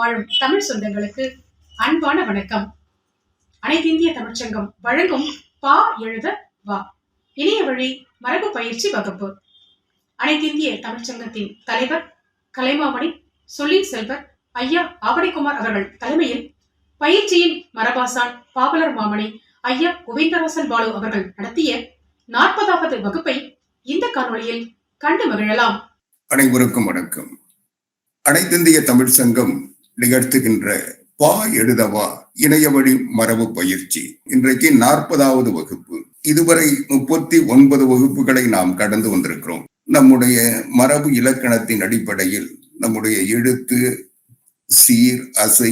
வாழும் தமிழ் சொந்தங்களுக்கு அன்பான வணக்கம். அனைத்திந்திய தமிழ்ச்சங்கம் வழங்கும் பா எழுத வா இணைய வழி மரபு பயிற்சி வகுப்பு. அனைத்திந்திய தமிழ்ச்சங்கத்தின் தலைவர் கலைமாமணி சொல்லின் செல்வர் ஐயா ஆவடிக்குமார் அவர்கள் தலைமையில் பயிற்சியின் மரபாசான் பாவலர் மாமணி ஐயா கோவிந்தராசன் பாலு அவர்கள் நடத்திய 40வது வகுப்பை இந்த காணொளியில் கண்டு மகிழலாம். அனைவருக்கும் வணக்கம். அனைத்திந்திய தமிழ் சங்கம் நிகழ்த்துகின்ற பா எழுதவா இணைய வழி மரபு பயிற்சி இன்றைக்கு 40வது வகுப்பு. இதுவரை 39 வகுப்புகளை நாம் கடந்து வந்திருக்கிறோம். நம்முடைய மரபு இலக்கணத்தின் அடிப்படையில் நம்முடைய எழுத்து, சீர், அசை,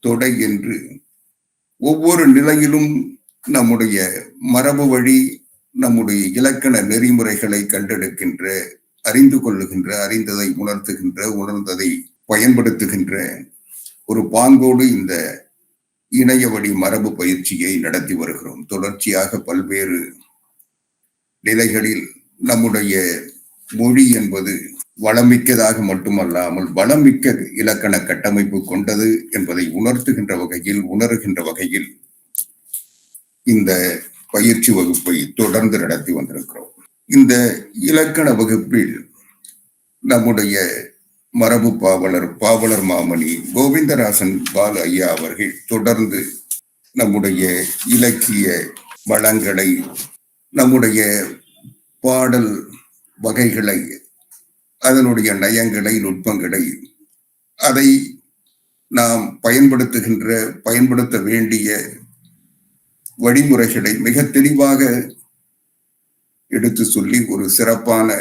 தொடை என்று ஒவ்வொரு நிலையிலும் நம்முடைய மரபு வழி நம்முடைய இலக்கண நெறிமுறைகளை கண்டெடுக்கின்ற, அறிந்து கொள்ளுகின்ற, அறிந்ததை உணர்த்துகின்ற, உணர்ந்ததை பயன்படுத்துகின்ற ஒரு பாங்கோடு இந்த இணைய வழி மரபு பயிற்சியை நடத்தி வருகிறோம். தொடர்ச்சியாக பல்வேறு நிலைகளில் நம்முடைய மொழி என்பது வளமிக்கதாக மட்டுமல்லாமல் வளமிக்க இலக்கண கட்டமைப்பு கொண்டது என்பதை உணர்த்துகின்ற வகையில், உணர்கின்ற வகையில் இந்த பயிற்சி வகுப்பை தொடர்ந்து நடத்தி வந்திருக்கிறோம். இந்த இலக்கண வகுப்பில் நம்முடைய மரபு பாவலர் மாமணி கோவிந்தராசன் பாலு ஐயா அவர்கள் தொடர்ந்து நம்முடைய இலக்கிய வளங்களை, நம்முடைய பாடல் வகைகளை, அதனுடைய நயங்களை, நுட்பங்களை, அதை நாம் பயன்படுத்த வேண்டிய வழிமுறைகளை மிக தெளிவாக எடுத்து சொல்லி ஒரு சிறப்பான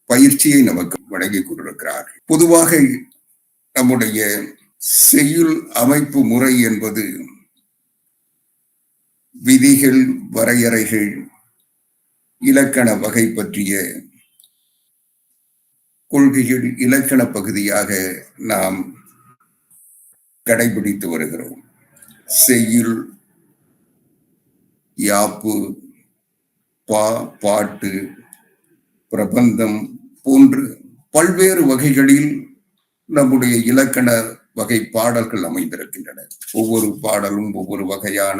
பயிற்சியை நமக்கு வழங்கி கொண்டிருக்கிறார்கள். பொதுவாக நம்முடைய செய்யுள் அமைப்பு முறை என்பது விதிகள், வரையறைகள், இலக்கண வகை பற்றிய கொள்கைகள் இலக்கண பகுதியாக நாம் கடைபிடித்து வருகிறோம். செய்யுள், யாப்பு, பாட்டு, பிரபந்தம் போன்று பல்வேறு வகைகளில் நம்முடைய இலக்கண வகை பாடல்கள் அமைந்திருக்கின்றன. ஒவ்வொரு பாடலும் ஒவ்வொரு வகையான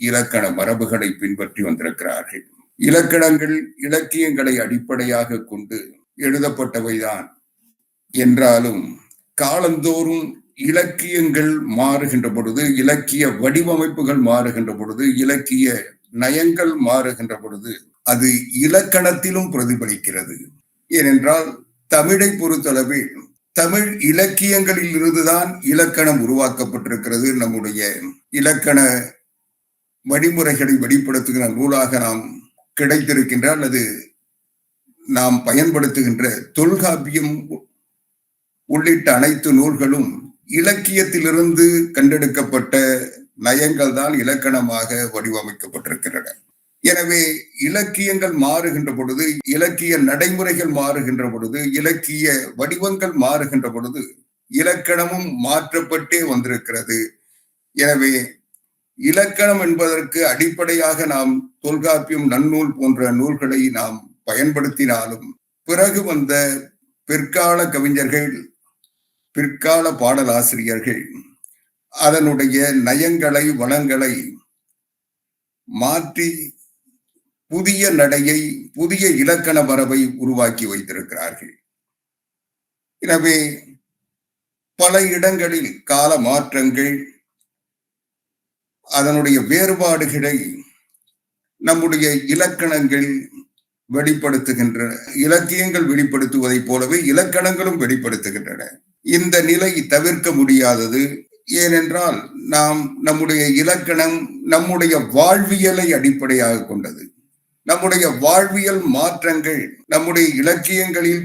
இலக்கண மரபுகளை பின்பற்றி வந்திருக்கிறார்கள். இலக்கணங்கள் இலக்கியங்களை அடிப்படையாக கொண்டு எழுதப்பட்டவைதான் என்றாலும் காலந்தோறும் இலக்கியங்கள் மாறுகின்ற பொழுது, இலக்கிய வடிவமைப்புகள் மாறுகின்ற பொழுது, இலக்கிய நயங்கள் மாறுகின்ற பொழுது அது இலக்கணத்திலும் பிரதிபலிக்கிறது. ஏனென்றால் தமிழை பொறுத்தளவில் தமிழ் இலக்கியங்களில் இருந்துதான் இலக்கணம் உருவாக்கப்பட்டிருக்கிறது. நம்முடைய இலக்கண வழிமுறைகளை வெளிப்படுத்துகிற நூலாக நாம் கிடைத்திருக்கின்ற அல்லது நாம் பயன்படுத்துகின்ற தொல்காப்பியம் உள்ளிட்ட அனைத்து நூல்களும் இலக்கியத்திலிருந்து கண்டெடுக்கப்பட்ட நயங்கள் தான் இலக்கணமாக வடிவமைக்கப்பட்டிருக்கின்றன. எனவே இலக்கியங்கள் மாறுகின்ற பொழுது, இலக்கிய நடைமுறைகள் மாறுகின்ற பொழுது, இலக்கிய வடிவங்கள் மாறுகின்ற பொழுது இலக்கணமும் மாற்றப்பட்டே வந்திருக்கிறது. எனவே இலக்கணம் என்பதற்கு அடிப்படையாக நாம் தொல்காப்பியம், நன்னூல் போன்ற நூல்களை நாம் பயன்படுத்தினாலும் பிறகு வந்த பிற்கால கவிஞர்கள், பிற்கால பாடலாசிரியர்கள் அதனுடைய நயங்களை, வளங்களை மாற்றி புதிய நடையை, புதிய இலக்கண மரபை உருவாக்கி வைத்திருக்கிறார்கள். எனவே பல இடங்களில் கால மாற்றங்கள், அதனுடைய வேறுபாடுகளை நம்முடைய இலக்கணங்கள் வெளிப்படுத்துகின்ற, இலக்கியங்கள் வெளிப்படுத்துவதைப் போலவே இலக்கணங்களும் வெளிப்படுத்துகின்றன. இந்த நிலை தவிர்க்க முடியாதது. ஏனென்றால் நம்முடைய இலக்கணம் நம்முடைய வாழ்வியலை அடிப்படையாக கொண்டது. நம்முடைய வாழ்வியல் மாற்றங்கள் நம்முடைய இலக்கியங்களில்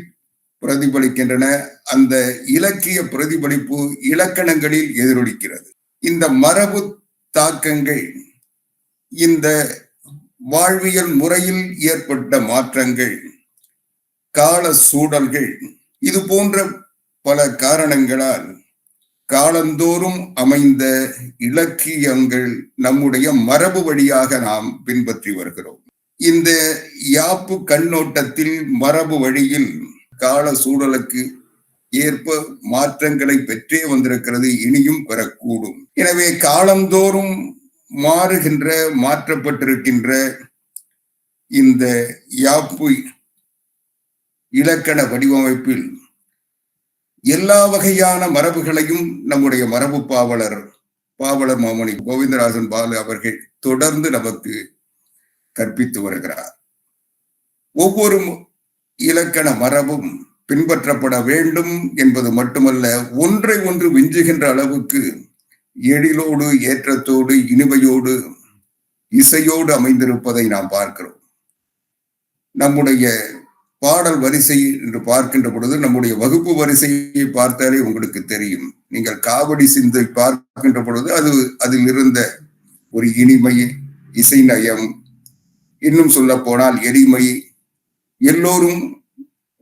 பிரதிபலிக்கின்றன. அந்த இலக்கிய பிரதிபலிப்பு இலக்கணங்களில் எதிரொலிக்கிறது. இந்த மரபு தாக்கங்கள், இந்த வாழ்வியல் முறையில் ஏற்பட்ட மாற்றங்கள், கால சூழல்கள், இது போன்ற பல காரணங்களால் காலந்தோறும் அமைந்த இலக்கியங்கள் நம்முடைய மரபு வழியாக நாம் பின்பற்றி வருகிறோம். இந்த யாப்பு கண்ணோட்டத்தில் மரபு வழியில் கால சூழலுக்கு ஏற்ப மாற்றங்களை பெற்றே வந்திருக்கிறது, இனியும் பெறக்கூடும். எனவே காலந்தோறும் மாறுகின்ற, மாற்றப்பட்டிருக்கின்ற இந்த யாப்பு இலக்கண வடிவமைப்பில் எல்லா வகையான மரபுகளையும் நம்முடைய மரபு பாவலர் மாமணி கோவிந்தராஜன் பாலு அவர்கள் தொடர்ந்து நமக்கு கற்பித்து வருகிறார். ஒவ்வொரு இலக்கண மரபும் பின்பற்றப்பட வேண்டும் என்பது மட்டுமல்ல, ஒன்றை ஒன்று விஞ்சுகின்ற அளவுக்கு எழிலோடு, ஏற்றத்தோடு, இனிமையோடு, இசையோடு அமைந்திருப்பதை நாம் பார்க்கிறோம். நம்முடைய பாடல் வரிசை என்று பார்க்கின்ற பொழுது நம்முடைய வகுப்பு வரிசையை பார்த்தாலே உங்களுக்கு தெரியும். நீங்கள் காவடி சிந்தை பார்க்கின்ற பொழுது அதில் இருந்த ஒரு இனிமை, இசை நயம், இன்னும் சொல்ல போனால் எளிமை, எல்லோரும்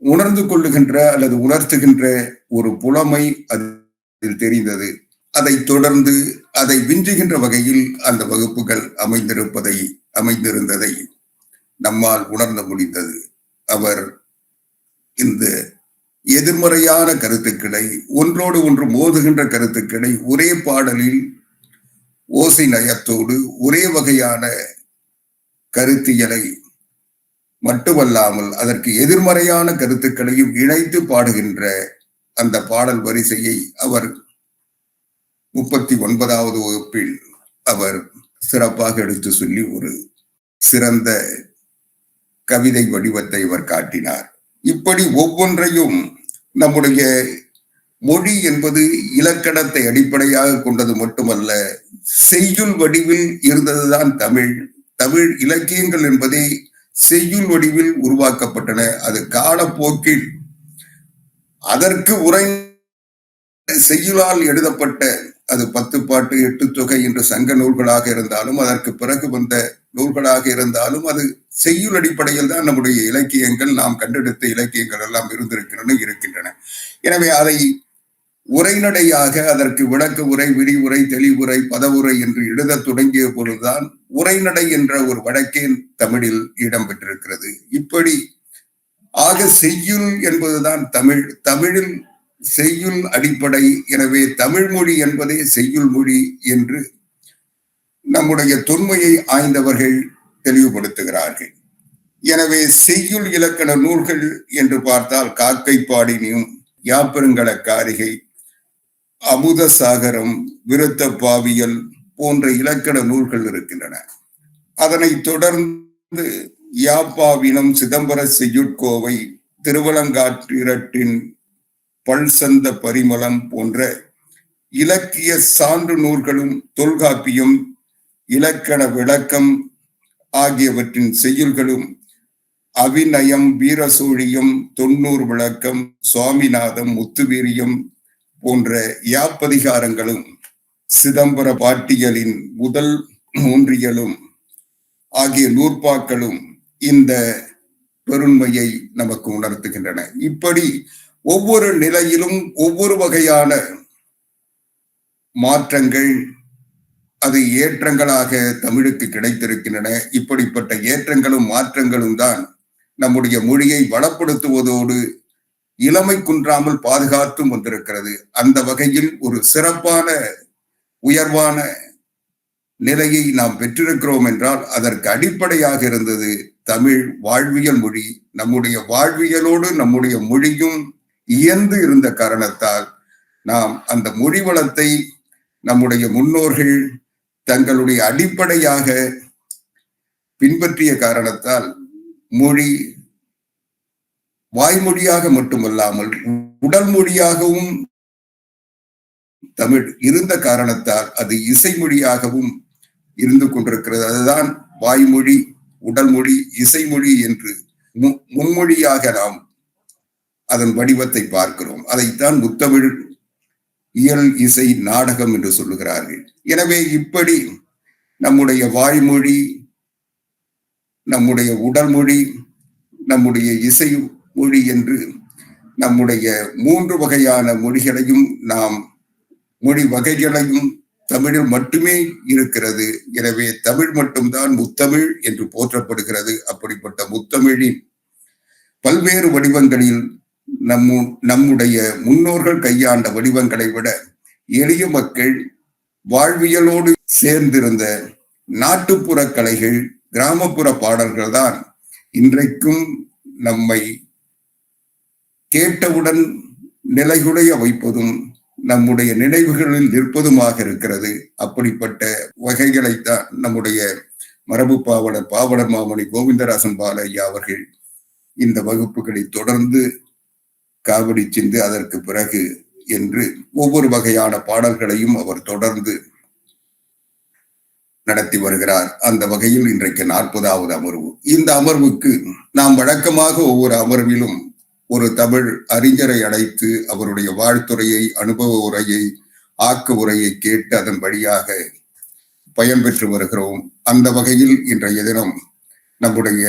உணர்ந்து கொள்ளுகின்ற அல்லது உணர்த்துகின்ற ஒரு புலமை அதில் தெரிந்தது. அதை தொடர்ந்து அதை விஞ்சுகின்ற வகையில் அந்த வகுப்புகள் அமைந்திருந்ததை நம்மால் உணர்ந்த முடிந்தது. அவர் இந்த எதிர்மறையான கருத்துக்களை, ஒன்றோடு ஒன்று மோதுகின்ற கருத்துக்களை ஒரே பாடலில் ஓசை நயத்தோடு ஒரே வகையான கருத்தியலை மட்டுமல்லாமல் அதற்கு எதிர்மறையான கருத்துக்களையும் இணைத்து பாடுகின்ற அந்த பாடல் வரிசையை அவர் 39வது வகுப்பில் அவர் சிறப்பாக எடுத்து சொல்லி ஒரு சிறந்த கவிதை வடிவத்தை அவர் காட்டினார். இப்படி ஒவ்வொன்றையும் நம்முடைய மொழி என்பது இலக்கணத்தை அடிப்படையாக கொண்டது மட்டுமல்ல, செய்யுள் வடிவில் இருந்ததுதான் தமிழ். தமிழ் இலக்கியங்கள் என்பதே செய்யுள் வடிவில் உருவாக்கப்பட்டன. அது காலப்போக்கில் அதற்கு உரை செய்யுளால் எழுதப்பட்ட, அது 10 பாட்டு 8 தொகை என்று சங்க நூல்களாக இருந்தாலும், அதற்கு பிறகு வந்த நூல்களாக இருந்தாலும், அது செய்யுள் அடிப்படையில் தான் நம்முடைய இலக்கியங்கள், நாம் கண்டெடுத்த இலக்கியங்கள் எல்லாம் இருக்கின்றன. எனவே அதை உரைநடையாக, அதற்கு விளக்க உரை, விரிவுரை, தெளிவுரை, பதவுரை என்று எழுத தொடங்கிய பொழுதுதான் உரைநடை என்ற ஒரு வழக்கே தமிழில் இடம்பெற்றிருக்கிறது. இப்படி ஆக செய்யுள் என்பதுதான் தமிழில் செய்யுள் அடிப்படை. எனவே தமிழ் மொழி என்பதே செய்யுள் மொழி என்று நம்முடைய தொன்மையை ஆய்ந்தவர்கள் தெளிவுபடுத்துகிறார்கள். எனவே செய்யுள் இலக்கண நூல்கள் என்று பார்த்தால் காக்கை பாடினியும், யாப்பெருங்கல காரிகை, அமுத சாகரம், விருத்த பாவியல் போன்ற இலக்கண நூல்கள் இருக்கின்றன. அதனை தொடர்ந்து யாப்பாவினம், சிதம்பர செய்யுட்கோவை, திருவலங்காற்றிரட்டின் பல்சந்த பரிமளம் போன்ற இலக்கிய சான்று நூல்களும், தொல்காப்பியம், இலக்கண விளக்கம் ஆகியவற்றின் செய்யுள்களும், அவிநயம், வீரசோழியம், 90 விளக்கம், சுவாமிநாதம், முத்துவீரியம் போன்ற யாப்பதிகாரங்களும், சிதம்பர பாட்டியலின் முதல் 3 இயலும் ஆகிய நூற்பாக்களும் இந்த பெருண்மையை நமக்கு உணர்த்துகின்றன. இப்படி ஒவ்வொரு நிலையிலும் ஒவ்வொரு வகையான மாற்றங்கள், அது ஏற்றங்களாக தமிழுக்கு கிடைத்திருக்கின்றன. இப்படிப்பட்ட ஏற்றங்களும் மாற்றங்களும் தான் நம்முடைய மொழியை வளப்படுத்துவதோடு இளமை குன்றாமல் பாதுகாத்தும் வந்திருக்கிறது. அந்த வகையில் ஒரு சிறப்பான உயர்வான நிலையை நாம் பெற்றிருக்கிறோம் என்றால் அதற்கு அடிப்படையாக இருந்தது தமிழ் வாழ்வியல் மொழி. நம்முடைய வாழ்வியலோடு நம்முடைய மொழியும் இயந்து இருந்த காரணத்தால் நாம் அந்த மொழி வளத்தை நம்முடைய முன்னோர்கள் தங்களுடைய அடிப்படையாக பின்பற்றிய காரணத்தால் மொழி வாய்மொழியாக மட்டுமல்லாமல் உடல் மொழியாகவும் தமிழ் இருந்த காரணத்தால் அது இசைமொழியாகவும் இருந்து கொண்டிருக்கிறது. அதுதான் வாய்மொழி, உடல் மொழி, இசைமொழி என்று மும்மொழியாக நாம் அதன் வடிவத்தை பார்க்கிறோம். அதைத்தான் முத்தமிழ் இயல் இசை நாடகம் என்று சொல்லுகிறார்கள். எனவே இப்படி நம்முடைய வாய்மொழி, நம்முடைய உடல் மொழி, நம்முடைய இசை மொழி என்று நம்முடைய 3 வகையான மொழிகளையும் நாம் மொழி வகைகளையும் தமிழில் மட்டுமே இருக்கிறது. எனவே தமிழ் மட்டும்தான் முத்தமிழ் என்று போற்றப்படுகிறது. அப்படிப்பட்ட முத்தமிழின் பல்வேறு வடிவங்களில் நம்முடைய முன்னோர்கள் கையாண்ட வடிவங்களை விட எளிய மக்கள் வாழ்வியலோடு சேர்ந்திருந்த நாட்டுப்புற கலைகள், கிராமப்புற பாடல்கள் தான் இன்றைக்கும் நம்மை கேட்டவுடன் நிலைகுலைய வைப்பதும் நம்முடைய நினைவுகளில் நிற்பதுமாக இருக்கிறது. அப்படிப்பட்ட வகைகளைத்தான் நம்முடைய மரபு பாவலர் மாமணி கோவிந்தராசன் பாலையா அவர்கள் இந்த வகுப்புகளை தொடர்ந்து காவடி சிந்து அதற்கு பிறகு என்று ஒவ்வொரு வகையான பாடல்களையும் அவர் தொடர்ந்து நடத்தி வருகிறார். அந்த வகையில் இன்றைக்கு 40வது அமர்வு. இந்த அமர்வுக்கு நாம் வழக்கமாக ஒவ்வொரு அமர்விலும் ஒரு தமிழ் அறிஞரை அழைத்து அவருடைய வாழ்த்துறையை, அனுபவ உரையை, ஆக்க உரையை கேட்டு அதன் வழியாக பயன்பெற்று வருகிறோம். அந்த வகையில் இன்றைய தினம் நம்முடைய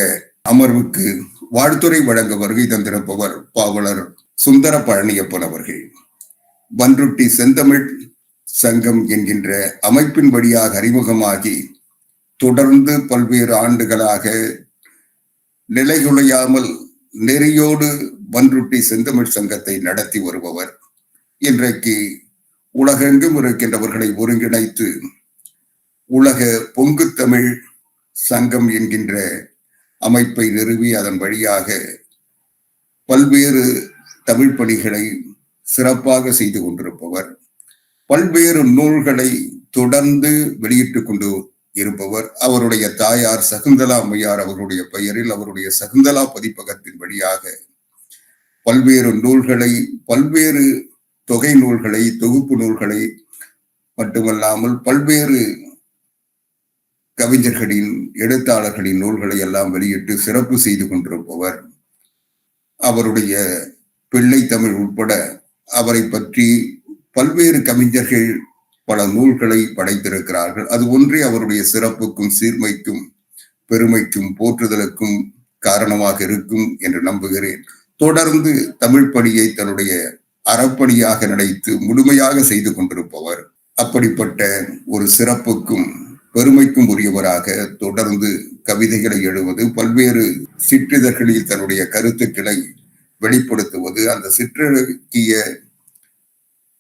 அமர்வுக்கு வாழ்த்துறை வழங்க வருகை தந்திருப்பவர் பாவலர் சுந்தர பழனியப்பன் அவர்கள். பன்ருட்டி செந்தமிழ் சங்கம் என்கின்ற அமைப்பின் வழியாக அறிமுகமாகி தொடர்ந்து பல்வேறு ஆண்டுகளாக நிலைகுலையாமல் நெறியோடு பன்ருட்டி செந்தமிழ் சங்கத்தை நடத்தி வருபவர். இன்றைக்கு உலகெங்கும் இருக்கின்றவர்களை ஒருங்கிணைத்து உலக பொங்கு தமிழ் சங்கம் என்கின்ற அமைப்பை நிறுவி அதன் வழியாக பல்வேறு தமிழ் பணிகளை சிறப்பாக செய்து கொண்டிருப்பவர். பல்வேறு நூல்களை தொடர்ந்து வெளியிட்டுக் கொண்டு இருப்பவர். அவருடைய தாயார் சகுந்தலா அம்மையார் அவர்களுடைய பெயரில் அவருடைய சகுந்தலா பதிப்பகத்தின் வழியாக பல்வேறு நூல்களை, பல்வேறு தொகை நூல்களை, தொகுப்பு நூல்களை மட்டுமல்லாமல் பல்வேறு கவிஞர்களின், எழுத்தாளர்களின் நூல்களை எல்லாம் வெளியிட்டு சிறப்பு செய்து கொண்டிருப்பவர். அவருடைய பிள்ளை தமிழ் உட்பட அவரை பற்றி பல்வேறு கவிஞர்கள் பல நூல்களை படைத்திருக்கிறார்கள். அது ஒன்றே அவருடைய சிறப்புக்கும், சீர்மைக்கும், பெருமைக்கும், போற்றுதலுக்கும் காரணமாக இருக்கும் என்று நம்புகிறேன். தொடர்ந்து தமிழ் பணியை தன்னுடைய அறப்பணியாக நினைத்து முழுமையாக செய்து கொண்டிருப்பவர். அப்படிப்பட்ட ஒரு சிறப்புக்கும் பெருமைக்கும் உரியவராக தொடர்ந்து கவிதைகளை எழுதுவது, பல்வேறு சிற்றிதழ்களில் தன்னுடைய கருத்துக்களை வெளிப்படுத்துவது, அந்த சிற்றிலக்கிய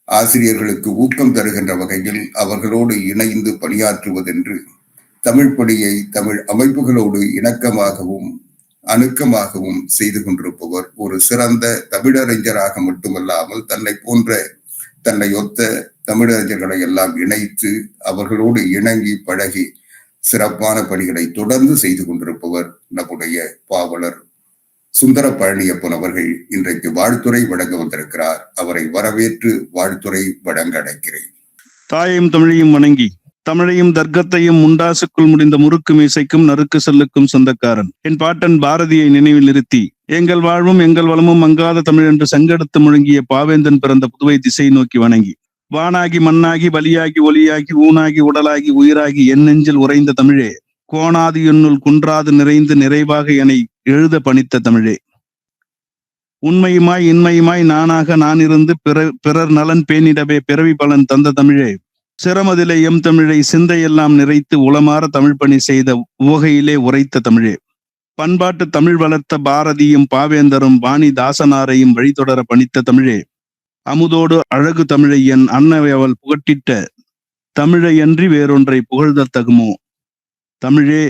ஆசிரியர்களுக்கு ஊக்கம் தருகின்ற வகையில் அவர்களோடு இணைந்து பணியாற்றுவதென்று தமிழ் பணியை தமிழ் அமைப்புகளோடு இணக்கமாகவும் அணுக்கமாகவும் செய்து கொண்டிருப்பவர். ஒரு சிறந்த தமிழறிஞராக மட்டுமல்லாமல் தன்னை போன்ற, தன்னை ஒத்த தமிழறிஞர்களை எல்லாம் இணைத்து அவர்களோடு இணங்கி பழகி சிறப்பான பணிகளை தொடர்ந்து செய்து கொண்டிருப்பவர் நம்முடைய பாவலர் சுந்தர பழனியப்பன் அவர்கள் இன்றைக்கு வாழ்த்துறை வழங்க வந்திருக்கிறார். அவரை வரவேற்று வாழ்த்துறை வழங்க அழைக்கிறேன். தாயையும் தமிழையும் வணங்கி தமிழையும் தர்க்கத்தையும் முண்டாசுக்குள் முடிந்த முறுக்கு மீசைக்கும் நறுக்கு சொல்லுக்கும் சொந்தக்காரன் என் பாட்டன் பாரதியை நினைவில் நிறுத்தி எங்கள் வாழ்வும் எங்கள் வளமும் மங்காத தமிழ் என்று சங்கெடுத்து முழங்கிய பாவேந்தன் பிறந்த புதுவை திசை நோக்கி வணங்கி வானாகி மண்ணாகி வலியாகி ஒலியாகி ஊனாகி உடலாகி உயிராகி என் நெஞ்சில் உறைந்த தமிழே, கோணாது என்னுள் குன்றாது நிறைந்து நிறைவாக என எழுத பணித்த தமிழே, உண்மையுமாய் இன்மையுமாய் நானாக நான் இருந்து பிறர் நலன் பேணிடவே பிறவி பலன் தந்த தமிழே, சிரமதிலே எம் தமிழை சிந்தையெல்லாம் நிறைத்து உளமாற தமிழ் பணி செய்த உவகையிலே உரைத்த தமிழே, பண்பாட்டு தமிழ் வளர்த்த பாரதியும் பாவேந்தரும் வாணி தாசனாரையும் வழிதொடர பணித்த தமிழே, அமுதோடு அழகு தமிழை என் அன்னை அவள் புகட்டிட்ட தமிழையன்றி வேறொன்றை புகழ்தல் தகுமோ, தமிழே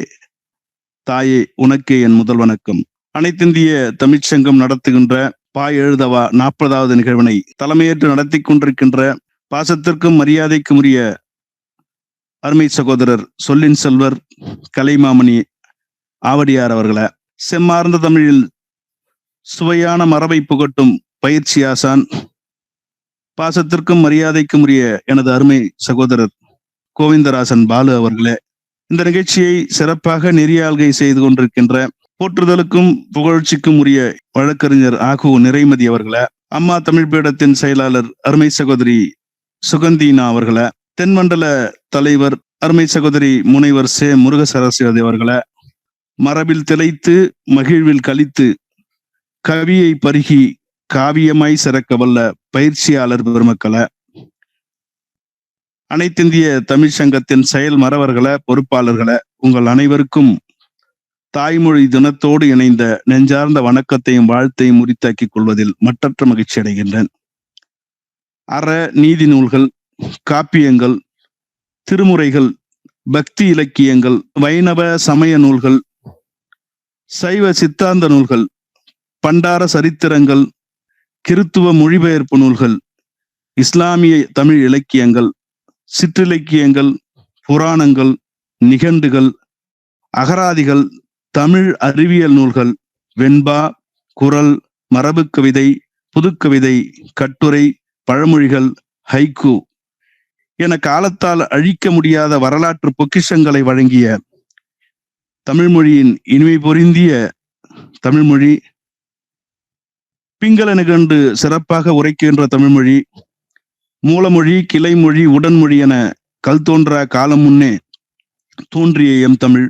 தாயே உனக்கே என் முதல் வணக்கம். அனைத்திந்திய தமிழ்ச்சங்கம் நடத்துகின்ற பா எழுதவா 40வது நிகழ்வினை தலைமையேற்று நடத்தி கொண்டிருக்கின்ற பாசத்திற்கும் மரியாதைக்கும் உரிய அருமை சகோதரர் சொல்லின் செல்வர் கலைமாமணி ஆவடியார் அவர்களை, செம்மார்ந்த தமிழில் சுவையான மரபை புகட்டும் பயிற்சி ஆசான் பாசத்திற்கும் மரியாதைக்கும் உரிய எனது அருமை சகோதரர் கோவிந்தராசன் பாலு அவர்களே, இந்த நிகழ்ச்சியை சிறப்பாக நெறியாள்கை செய்து கொண்டிருக்கின்ற போற்றுதலுக்கும் புகழ்ச்சிக்கும் உரிய வழக்கறிஞர் ஆகு நிறைமதி அவர்களை, அம்மா தமிழ் பீடத்தின் செயலாளர் அருமை சகோதரி சுகந்தீனா அவர்களை, தென்மண்டல தலைவர் அருமை சகோதரி முனைவர் சே முருகசரஸ்வதி அவர்களை, மரபில் திளைத்து மகிழ்வில் கழித்து கவியை பருகி காவியமாய் சிறக்க வல்ல பயிற்சியாளர் பெருமக்களை, அனைத்திந்திய தமிழ் சங்கத்தின் செயல் மறவர்களை, பொறுப்பாளர்களை, உங்கள் அனைவருக்கும் தாய்மொழி தினத்தோடு இணைந்த நெஞ்சார்ந்த வணக்கத்தையும் வாழ்த்தையும் உரித்தாக்கிக் கொள்வதில் மற்றற்ற மகிழ்ச்சி அடைகின்றேன். அற நீதி நூல்கள், காப்பியங்கள், திருமுறைகள், பக்தி இலக்கியங்கள், வைணவ சமய நூல்கள், சைவ சித்தாந்த நூல்கள், பண்டார சரித்திரங்கள், கிறித்துவ மொழிபெயர்ப்பு நூல்கள், இஸ்லாமிய தமிழ் இலக்கியங்கள், சிற்றிலக்கியங்கள், புராணங்கள், நிகண்டுகள், அகராதிகள், தமிழ் அறிவியல் நூல்கள், வெண்பா, குறள், மரபு கவிதை, புதுக்கவிதை, கட்டுரை, பழமொழிகள், ஹைக்கூ என காலத்தால் அழிக்க முடியாத வரலாற்று பொக்கிஷங்களை வழங்கிய தமிழ்மொழியின் இனிமை பொருந்திய தமிழ்மொழி, பிங்கள நிகண்டு சிறப்பாக உரைக்கின்ற தமிழ்மொழி, மூலமொழி, கிளைமொழி, உடன்மொழி என கல் தோன்றா காலம் முன்னே தோன்றிய எம் தமிழ்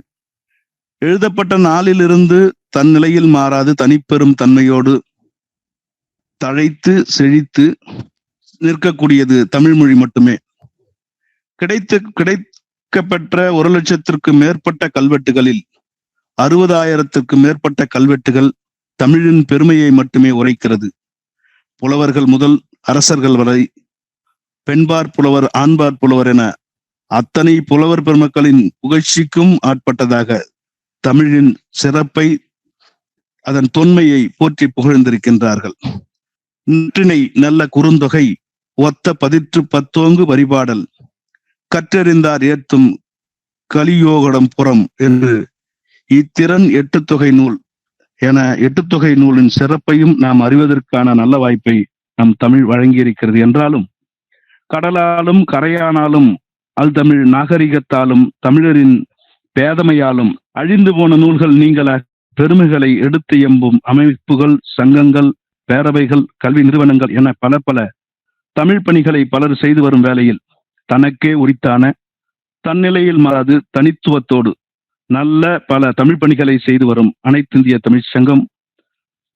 எழுதப்பட்ட நாளிலிருந்து தன் நிலையில் மாறாது தனிப்பெரும் தன்மையோடு தழைத்து செழித்து நிற்கக்கூடியது தமிழ்மொழி மட்டுமே. கிடைக்கப்பெற்ற 1,00,000 மேற்பட்ட கல்வெட்டுகளில் 60,000 மேற்பட்ட கல்வெட்டுகள் தமிழின் பெருமையை மட்டுமே உரைக்கிறது. புலவர்கள் முதல் அரசர்கள் வரை, பெண்பார் புலவர், ஆண்பார் புலவர் என அத்தனை புலவர் பெருமக்களின் புகழ்ச்சிக்கும் ஆட்பட்டதாக தமிழின் சிறப்பை, அதன் தொன்மையை போற்றி புகழ்ந்திருக்கின்றார்கள். நற்றினை நல்ல குறுந்தொகை, ஒத்த பதிற்று பத்தோங்கு வரிபாடல், கற்றறிந்தார் ஏத்தும் கலியோகடம் புறம் என்று இத்திறன் 8 தொகை நூல் என 8 தொகை நூலின் சிறப்பையும் நாம் அறிவதற்கான நல்ல வாய்ப்பை நம் தமிழ் வழங்கியிருக்கிறது. என்றாலும் கடலாலும் கரையானாலும் அல் தமிழ் நாகரிகத்தாலும் தமிழரின் பேதமையாலும் அழிந்து போன நூல்கள் நீங்கள பெருமைகளை எடுத்து எம்பும் அமைப்புகள், சங்கங்கள், பேரவைகள், கல்வி நிறுவனங்கள் என பல பல தமிழ் பணிகளை பலர் செய்து வரும் வேளையில் தனக்கே உரித்தான தன்னிலையில் மாறாது தனித்துவத்தோடு நல்ல பல தமிழ் பணிகளை செய்து வரும் அனைத்திந்திய தமிழ் சங்கம்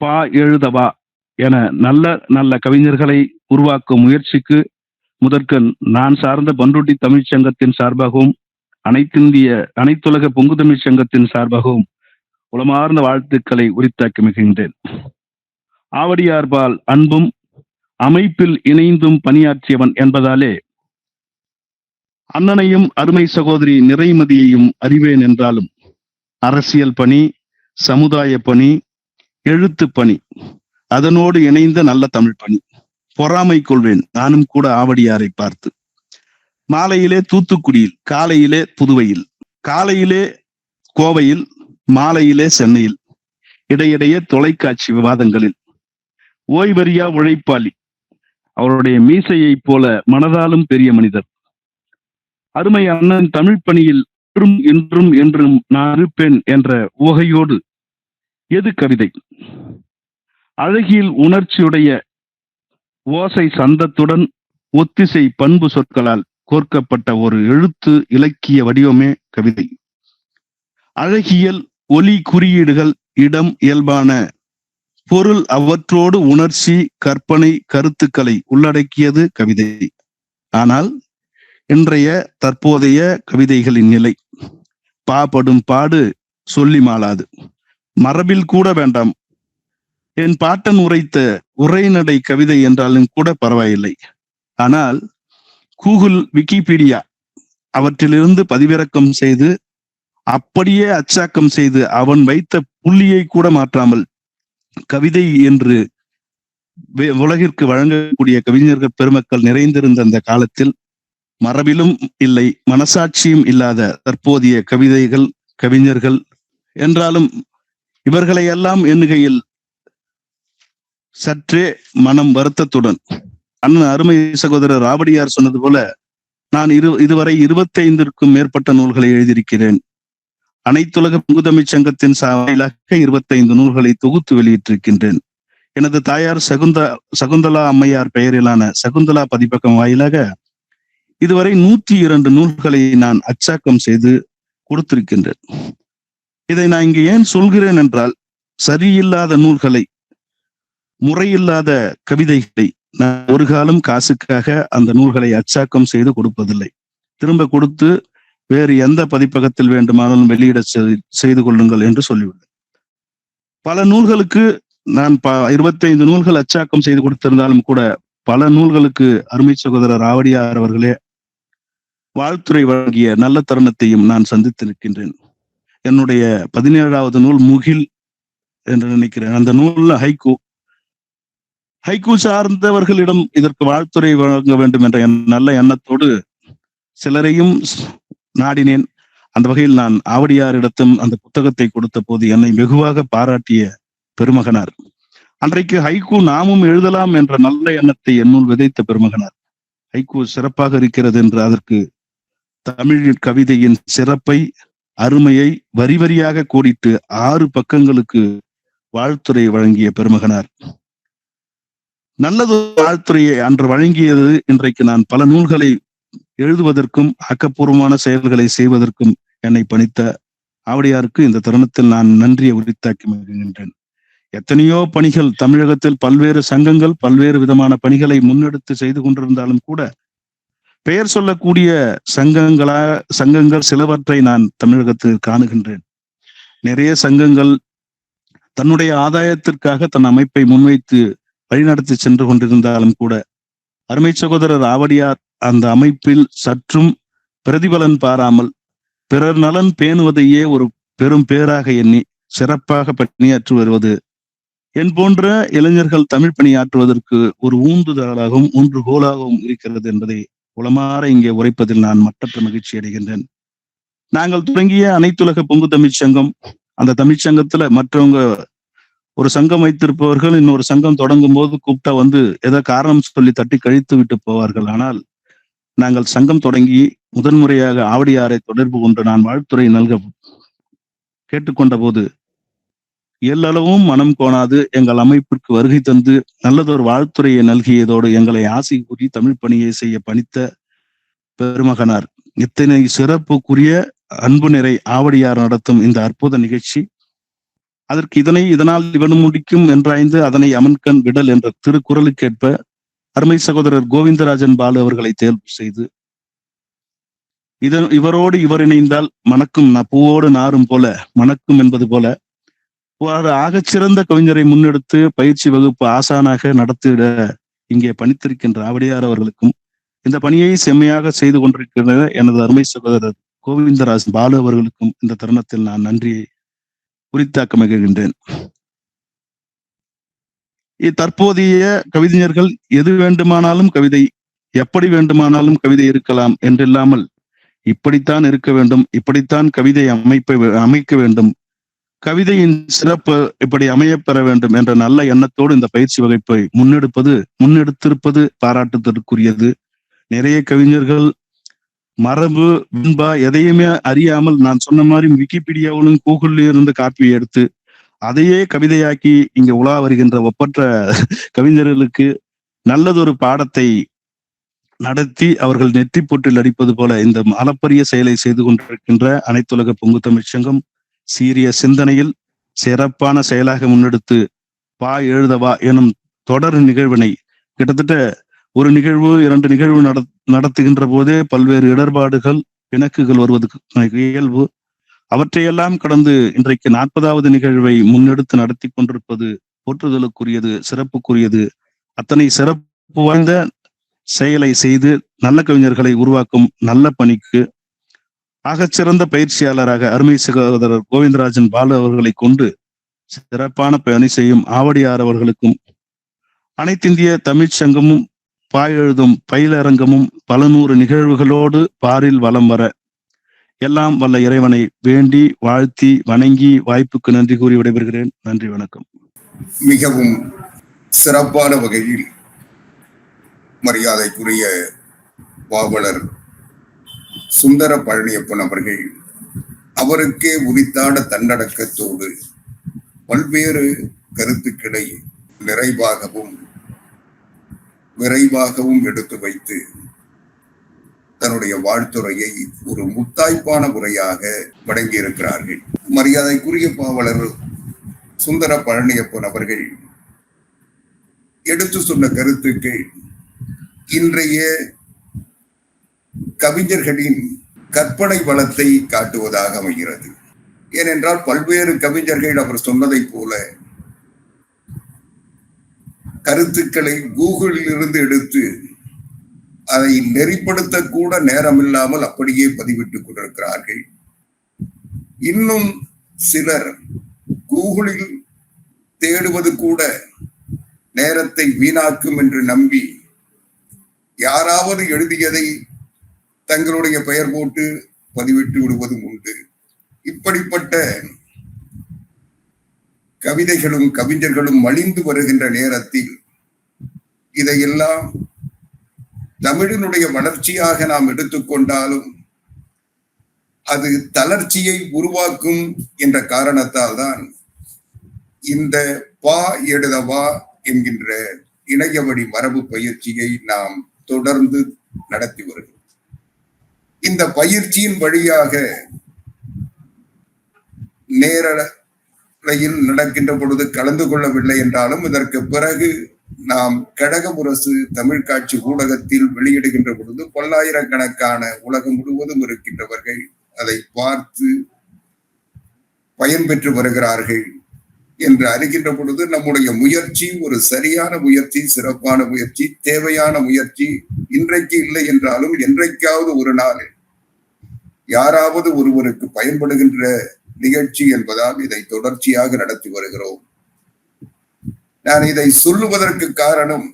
பா எழுதவா என நல்ல நல்ல கவிஞர்களை உருவாக்கும் முயற்சிக்கு முதற்கண் நான் சார்ந்த பண்ருட்டி தமிழ் சங்கத்தின் சார்பாகவும் அனைத்துலக பொங்கு தமிழ் சங்கத்தின் சார்பாகவும் உளமார்ந்த வாழ்த்துக்களை உரித்தாக்கி மிகின்றேன். ஆவடியார்பால் அன்பும் அமைப்பில் இணைந்தும் பணியாற்றியவன் என்பதாலே அண்ணனையும் அருமை சகோதரி நிறைமதியையும் அறிவேன் என்றாலும் அரசியல் பணி, சமுதாய பணி, எழுத்து பணி, அதனோடு இணைந்த நல்ல தமிழ் பணி. பொறாமை கொள்வேன் நானும் கூட ஆவடியாரை பார்த்து. மாலையிலே தூத்துக்குடியில், காலையிலே புதுவையில், காலையிலே கோவையில், மாலையிலே சென்னையில், இடையிடையே தொலைக்காட்சி விவாதங்களில். ஓய்வறியா உழைப்பாளி, அவருடைய மீசையை போல மனதாலும் பெரிய மனிதர். அருமை அண்ணன் தமிழ் பணியில் என்றும் என்றும் நான் இருப்பேன் என்ற உவகையோடு எது கவிதை, அழகியில் உணர்ச்சியுடைய ஓசை சந்தத்துடன் ஒத்திசை பண்பு சொற்களால் கோர்க்கப்பட்ட ஒரு எழுத்து இலக்கிய வடிவமே கவிதை. அழகியல், ஒலி குறியீடுகள், இடம், இயல்பான பொருள், அவற்றோடு உணர்ச்சி, கற்பனை, கருத்துக்களை உள்ளடக்கியது கவிதை. ஆனால் இன்றைய தற்போதைய கவிதைகளின் நிலை பாடும் பாடு சொல்லி மாளாது, மரபில் கூட வேண்டாம். என் பாட்டன் உரைத்த உரைநடை கவிதை என்றாலும் கூட பரவாயில்லை. ஆனால் கூகுள், விக்கிபீடியா அவற்றிலிருந்து பதிவிறக்கம் செய்து அப்படியே அச்சாக்கம் செய்து அவன் வைத்த புள்ளியை கூட மாற்றாமல் கவிதை என்று உலகிற்கு வழங்கக்கூடிய கவிஞர்கள் பெருமக்கள் நிறைந்திருந்த அந்த காலத்தில் மரபிலும் இல்லை, மனசாட்சியும் இல்லாத தற்போதைய கவிதைகள், கவிஞர்கள் என்றாலும் இவர்களை எல்லாம் எண்ணுகையில் சற்றே மனம் வருத்தத்துடன், அண்ணன் அருமை சகோதரர் ராவடியார் சொன்னது போல நான் இதுவரை 25க்கும் மேற்பட்ட நூல்களை எழுதியிருக்கிறேன். அனைத்துலக பொங்குதமிழ் சங்கத்தின் சார்பாக 25 நூல்களை தொகுத்து வெளியிட்டிருக்கின்றேன். எனது தாயார் சகுந்தலா அம்மையார் பெயரிலான சகுந்தலா பதிப்பகம் வாயிலாக இதுவரை 102 நூல்களை நான் அச்சாக்கம் செய்து கொடுத்திருக்கின்றேன். இதை நான் இங்கு ஏன் சொல்கிறேன் என்றால், சரியில்லாத நூல்களை, முறையில்லாத கவிதைகளை நான் ஒரு காலம் காசுக்காக அந்த நூல்களை அச்சாக்கம் செய்து கொடுப்பதில்லை. திரும்ப கொடுத்து வேறு எந்த பதிப்பகத்தில் வேண்டுமானாலும் வெளியிட செய்து கொள்ளுங்கள் என்று சொல்லியுள்ளேன். பல நூல்களுக்கு நான் 25 நூல்கள் அச்சாக்கம் செய்து கொடுத்திருந்தாலும் கூட பல நூல்களுக்கு அருமை சகோதரர் ஆவடியார் அவர்களே வாழ்த்துரை வழங்கிய நல்ல தருணத்தையும் நான் சந்தித்து நிற்கின்றேன். என்னுடைய 17வது நூல் முகில் என்று நினைக்கிறேன். அந்த நூல்ல ஹைக்கூ சார்ந்தவர்களிடம் இதற்கு வாழ்த்துரை வழங்க வேண்டும் என்ற நல்ல எண்ணத்தோடு சிலரையும் நாடினேன். அந்த வகையில் நான் ஆவடியாரிடத்தும் அந்த புத்தகத்தை கொடுத்த போது என்னை வெகுவாக பாராட்டிய பெருமகனார். அன்றைக்கு ஹைக்கூ நாமும் எழுதலாம் என்ற நல்ல எண்ணத்தை என்னுள் விதைத்த பெருமகனார். ஹைக்கூ சிறப்பாக இருக்கிறது என்று அதற்கு தமிழ் கவிதையின் சிறப்பை அருமையை வரி வரியாக கோடிட்டு 6 பக்கங்களுக்கு வாழ்த்துரை வழங்கிய பெருமகனார். நல்லது வாழ்த்துறையை அன்று வழங்கியது இன்றைக்கு நான் பல நூல்களை எழுதுவதற்கும் ஆக்கப்பூர்வமான செயல்களை செய்வதற்கும் என்னை பணித்த ஆவடியாருக்கு இந்த தருணத்தில் நான் நன்றியை உரித்தாக்கி மகிழ்கின்றேன். எத்தனையோ பணிகள் தமிழகத்தில் பல்வேறு சங்கங்கள் பல்வேறு விதமான பணிகளை முன்னெடுத்து செய்து கொண்டிருந்தாலும் கூட பெயர் சொல்லக்கூடிய சங்கங்கள் சிலவற்றை நான் தமிழகத்தில் காணுகின்றேன். நிறைய சங்கங்கள் தன்னுடைய ஆதாயத்திற்காக தன் அமைப்பை முன்வைத்து வழிநடத்தி சென்று கொண்டிருந்தாலும் கூட அருமை சகோதரர் ஆவடியார் அந்த அமைப்பில் சற்றும் பிரதிபலன் பாராமல் பிறர் நலன் பேணுவதையே ஒரு பெரும் பேராக எண்ணி சிறப்பாக பணியாற்றி வருவது என் போன்ற இளைஞர்கள் தமிழ் பணியாற்றுவதற்கு ஒரு ஊந்துதலாகவும் ஊன்றுகோலாகவும் இருக்கிறது என்பதை உளமாற இங்கே உரைப்பதில் நான் மட்டற்ற மகிழ்ச்சி அடைகின்றேன். நாங்கள் தொடங்கிய அனைத்துலக பொங்கு தமிழ்ச் சங்கம், அந்த தமிழ்ச்சங்கத்துல மற்றவங்க ஒரு சங்கம் வைத்திருப்பவர்கள் இன்னொரு சங்கம் தொடங்கும் போது கூப்பிட்டா வந்து ஏதோ காரணம் சொல்லி தட்டி கழித்து விட்டு போவார்கள். ஆனால் நாங்கள் சங்கம் தொடங்கி முதன்முறையாக ஆவடியாரை தொடர்பு கொண்டு நான் வாழ்த்துறை நல்க கேட்டுக்கொண்ட போது எல்லளவும் மனம் கோணாது எங்கள் அமைப்பிற்கு வருகை தந்து நல்லதொரு வாழ்த்துறையை நல்கியதோடு எங்களை ஆசை கூறி தமிழ் பணியை செய்ய பணித்த பெருமகனார். இத்தனை சிறப்புக்குரிய அன்பு நிறை ஆவடியார் நடத்தும் இந்த அற்புத நிகழ்ச்சி அதற்கு இதனால் இவனும் முடிக்கும் என்றாய்ந்து அதனை அமன்கண் விடல் என்ற திருக்குறளுக்கேற்ப அருமை சகோதரர் கோவிந்தராஜன் பாலு அவர்களை தேர்வு செய்து இவரோடு இவர் இணைந்தால் மணக்கும் பூவோடு நாரும் போல மணக்கும் என்பது போல ஆகச்சிறந்த கவிஞரை முன்னெடுத்து பயிற்சி வகுப்பு ஆசானாக நடத்திட இங்கே பணித்திருக்கின்ற ஆவடியார் அவர்களுக்கும் இந்த பணியை செம்மையாக செய்து கொண்டிருக்கின்ற எனது அருமை சகோதரர் கோவிந்தராஜ் பாலு அவர்களுக்கும் இந்த தருணத்தில் நான் நன்றியை உரித்தாக்க மகிழ்கின்றேன். தற்போதைய கவிஞர்கள் எது வேண்டுமானாலும் கவிதை, எப்படி வேண்டுமானாலும் கவிதை இருக்கலாம் என்றில்லாமல் இப்படித்தான் இருக்க வேண்டும், இப்படித்தான் கவிதை அமைக்க வேண்டும், கவிதையின் சிறப்பு இப்படி அமையப்பெற வேண்டும் என்ற நல்ல எண்ணத்தோடு இந்த பயிற்சி வகுப்பை முன்னெடுத்திருப்பது பாராட்டுதற்குரியது. நிறைய கவிஞர்கள் மரபு வெண்பா எதையுமே அறியாமல் நான் சொன்ன மாதிரி விக்கிபீடியாவிலும் கூகுள்ல இருந்து காப்பி எடுத்து அதையே கவிதையாக்கி இங்க உலா வருகின்ற ஒப்பற்ற கவிஞர்களுக்கு நல்லதொரு பாடத்தை நடத்தி அவர்கள் நெற்றி போட்டில் அடிப்பது போல இந்த அளப்பரிய செயலை செய்து கொண்டிருக்கின்ற அனைத்துலக பொங்கு தமிழ்ச் சங்கம் சீரிய சிந்தனையில் சிறப்பான செயலாக முன்னெடுத்து எழுதவா எனும் தொடர் நிகழ்வினை கிட்டத்தட்ட ஒரு நிகழ்வு 2 நிகழ்வு நடத்துகின்ற போதே பல்வேறு இடர்பாடுகள் பிணக்குகள் வருவது இயல்பு. அவற்றையெல்லாம் கடந்து இன்றைக்கு 40வது நிகழ்வை முன்னெடுத்து நடத்தி கொண்டிருப்பது போற்றுதலுக்குரியது, சிறப்புக்குரியது. அத்தனை சிறப்பு வாய்ந்த செயலை செய்து நல்ல கவிஞர்களை உருவாக்கும் நல்ல பணிக்கு ஆகச்சிறந்த பயிற்சியாளராக அருமை சகோதரர் கோவிந்தராஜன் பாலு அவர்களை கொண்டு சிறப்பான பணி செய்யும் ஆவடியார் அவர்களுக்கும் அனைத்திந்திய தமிழ்ச் சங்கமும் எழுதும் பயிலரங்கமும் பல 100 நிகழ்வுகளோடு பாரில் வலம் வர எல்லாம் வல்ல இறைவனை வேண்டி வாழ்த்தி வணங்கி வாய்ப்புக்கு நன்றி கூறி விடைபெறுகிறேன். நன்றி, வணக்கம். மிகவும் சிறப்பான வகையில் மரியாதைக்குரிய பாவலர் சுந்தர பழனியப்பன் அவர்கள் அவருக்கே உரித்தான தன்னடக்கத்தோடு பல்வேறு கருத்துக்களை நிறைவாகவும் விரைவாகவும் எடுத்து வைத்து தன்னுடைய வாழ்த்துறையை ஒரு முத்தாய்ப்பான உரையாக வழங்கியிருக்கிறார்கள். மரியாதைக்குரிய பாவலர் சுந்தர பழனியப்பன் அவர்கள் எடுத்து சொன்ன கருத்துக்கள் இன்றைய கவிஞர்களின் கற்பனை வளத்தை காட்டுவதாக அமைகிறது. ஏனென்றால் பல்வேறு கவிஞர்கள் அவர் சொன்னதை போல கருத்துக்களை கூகுளில் இருந்து எடுத்து அதை நெறிப்படுத்த கூட நேரமில்லாமல் அப்படியே பதிவிட்டுக் கொண்டிருக்கிறார்கள். இன்னும் சிலர் கூகுளில் தேடுவது கூட நேரத்தை வீணாக்கும் என்று நம்பி யாராவது எழுதியதை தங்களுடைய பெயர் போட்டு பதிவிட்டு விடுவதும் உண்டு. இப்படிப்பட்ட கவிதைகளும் கவிஞர்களும் மலிந்து வருகின்ற நேரத்தில் இதையெல்லாம் தமிழினுடைய வளர்ச்சியாக நாம் எடுத்துக்கொண்டாலும் அது தளர்ச்சியை உருவாக்கும் என்ற காரணத்தால் தான் இந்த பா எழுதவா என்கின்ற இணையவழி மரபு பயிற்சியை நாம் தொடர்ந்து நடத்தி வருகிறோம். இந்த பயிற்சியின் வழியாக நேரலையில் நடக்கின்ற பொழுது கலந்து கொள்ளவில்லை என்றாலும் இதற்கு பிறகு நாம் கடகமுரசு தமிழ் காட்சி ஊடகத்தில் வெளியிடுகின்ற பொழுது பல்லாயிரக்கணக்கான உலகம் முழுவதும் இருக்கின்றவர்கள் அதை பார்த்து பயன்பெற்று வருகிறார்கள் என்று அறிகின்ற பொழுது நம்முடைய முயற்சி ஒரு சரியான முயற்சி, சிறப்பான முயற்சி, தேவையான முயற்சி. இன்றைக்கு இல்லை என்றாலும் என்றைக்காவது ஒரு நாள் யாராவது ஒருவருக்கு பயன்படுகின்ற நிகழ்ச்சி என்பதால் இதை தொடர்ச்சியாக நடத்தி வருகிறோம். நான் இதை சொல்லுவதற்கு காரணம்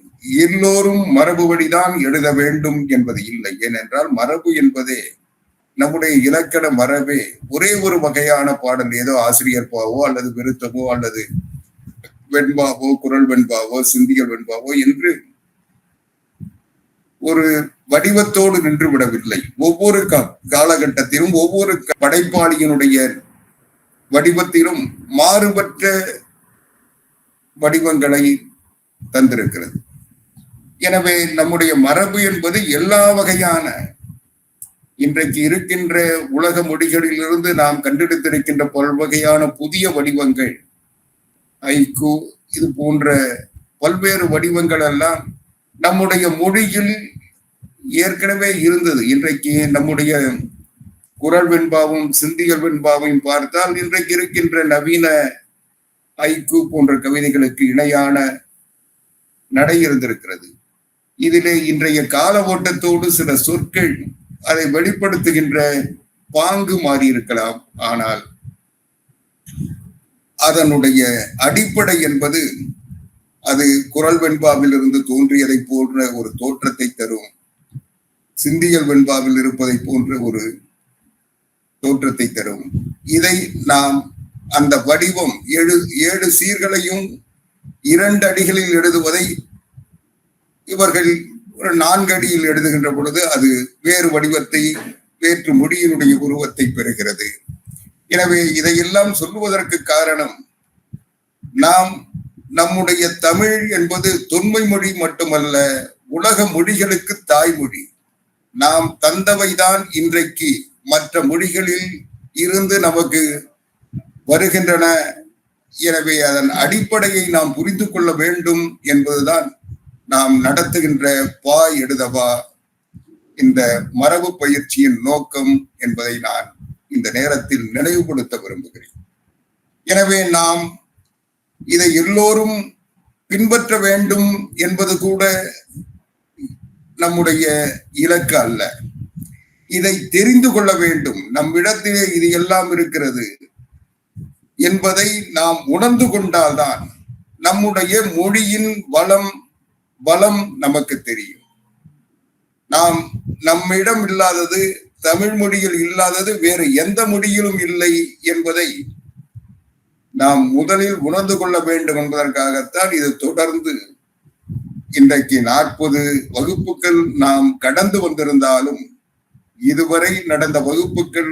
எல்லோரும் மரபு வழிதான் எழுத வேண்டும் என்பது இல்லை. ஏனென்றால் மரபு என்பதே நம்முடைய இலக்கண மரபே ஒரே ஒரு வகையான பாடல், ஏதோ ஆசிரியர் பாவோ அல்லது விருத்தமோ அல்லது வெண்பாவோ குரல் வெண்பாவோ சிந்தியல் வெண்பாவோ என்று ஒரு வடிவத்தோடு நின்று விடவில்லை. ஒவ்வொரு காலகட்டத்திலும் ஒவ்வொரு படைப்பாளியினுடைய வடிவத்திலும் மாறுபட்ட வடிவங்களை தந்திருக்கிறது. எனவே நம்முடைய மரபு என்பது எல்லா வகையான இன்றைக்கு இருக்கின்ற உலக மொழிகளிலிருந்து நாம் கண்டெடுத்திருக்கின்ற பல்வகையான புதிய வடிவங்கள், ஐக்கு, இது போன்ற பல்வேறு வடிவங்கள் எல்லாம் நம்முடைய மொழியில் ஏற்கனவே இருந்தது. இன்றைக்கு நம்முடைய குரல் வெண்பாவும் சிந்தியல் வெண்பாவையும் பார்த்தால் இன்றைக்கு இருக்கின்ற நவீன ஐக்கு போன்ற கவிதைகளுக்கு இணையான நடை இருந்திருக்கிறது. இதிலே இன்றைய கால ஓட்டத்தோடு சில சொற்கள் அதை வெளிப்படுத்துகின்ற பாங்கு மாறி இருக்கலாம். ஆனால் அதனுடைய அடிப்படை என்பது அது குரல் வெண்பாவில் இருந்து தோன்றியதை போன்ற ஒரு தோற்றத்தை தரும், சிந்தியல் வெண்பாவில் இருப்பதை போன்ற ஒரு தோற்றத்தை தரும். இதை நாம் அந்த வடிவம் 7 சீர்களையும் 2 அடிகளில் எழுதுவதை இவர்கள் ஒரு 4 அடியில் எழுதுகின்ற பொழுது அது வேறு வடிவத்தை, வேற்று மொழியினுடைய உருவத்தை பெறுகிறது. எனவே இதையெல்லாம் சொல்லுவதற்கு காரணம், நாம் நம்முடைய தமிழ் என்பது தொன்மை மொழி மட்டுமல்ல, உலக மொழிகளுக்கு தாய்மொழி. நாம் தந்தவைதான் இன்றைக்கு மற்ற மொழிகளில் இருந்து நமக்கு வருகின்றன. எனவே அதன் அடிப்படையை நாம் புரிந்து கொள்ள வேண்டும் என்பதுதான் நாம் நடத்துகின்ற பா எழுதவா இந்த மரபு பயிற்சியின் நோக்கம் என்பதை நான் இந்த நேரத்தில் நினைவுபடுத்த விரும்புகிறேன். எனவே நாம் இதை எல்லோரும் பின்பற்ற வேண்டும் என்பது கூட நம்முடைய இலக்கு அல்ல. இதை தெரிந்து கொள்ள வேண்டும், நம்மிடத்திலே இது எல்லாம் இருக்கிறது என்பதை நாம் உணர்ந்து கொண்டால்தான் நம்முடைய மொழியின் பலம் நமக்கு தெரியும். நாம் நம்மிடம் இல்லாதது, தமிழ் மொழியில் இல்லாதது வேறு எந்த மொழியிலும் இல்லை என்பதை நாம் முதலில் உணர்ந்து கொள்ள வேண்டும் என்பதற்காகத்தான் இது தொடர்ந்து இன்றைக்கு 40 வகுப்புகள் நாம் கடந்து வந்திருந்தாலும் இதுவரை நடந்த வகுப்புகள்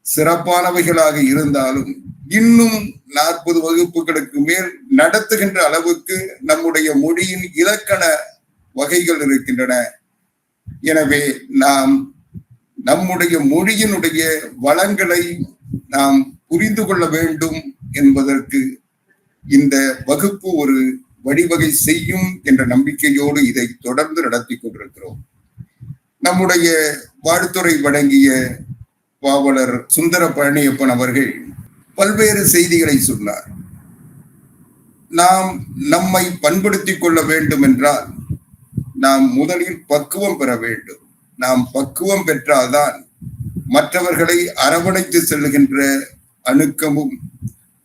சிறப்பானவைகளாக இருந்தாலும் இன்னும் 40 வகுப்புகளுக்கு மேல் நடத்துகின்ற அளவுக்கு நம்முடைய மொழியின் இலக்கண வகைகள் இருக்கின்றன. எனவே நாம் நம்முடைய மொழியினுடைய வளங்களை நாம் புரிந்து கொள்ள வேண்டும் என்பதற்கு இந்த வகுப்பு ஒரு வழிவகை செய்யும் என்ற நம்பிக்கையோடு இதை தொடர்ந்து நடத்தி கொண்டிருக்கிறோம். நம்முடைய வாழ்த்துறை வழங்கிய பாவலர் சுந்தர பழனியப்பன் அவர்கள் பல்வேறு செய்திகளை சொன்னார். நாம் நம்மை பண்படுத்திக் கொள்ள வேண்டும் என்றால் நாம் முதலில் பக்குவம் பெற வேண்டும். நாம் பக்குவம் பெற்றால்தான் மற்றவர்களை அரவணைத்து செல்கின்ற அணுக்கமும்,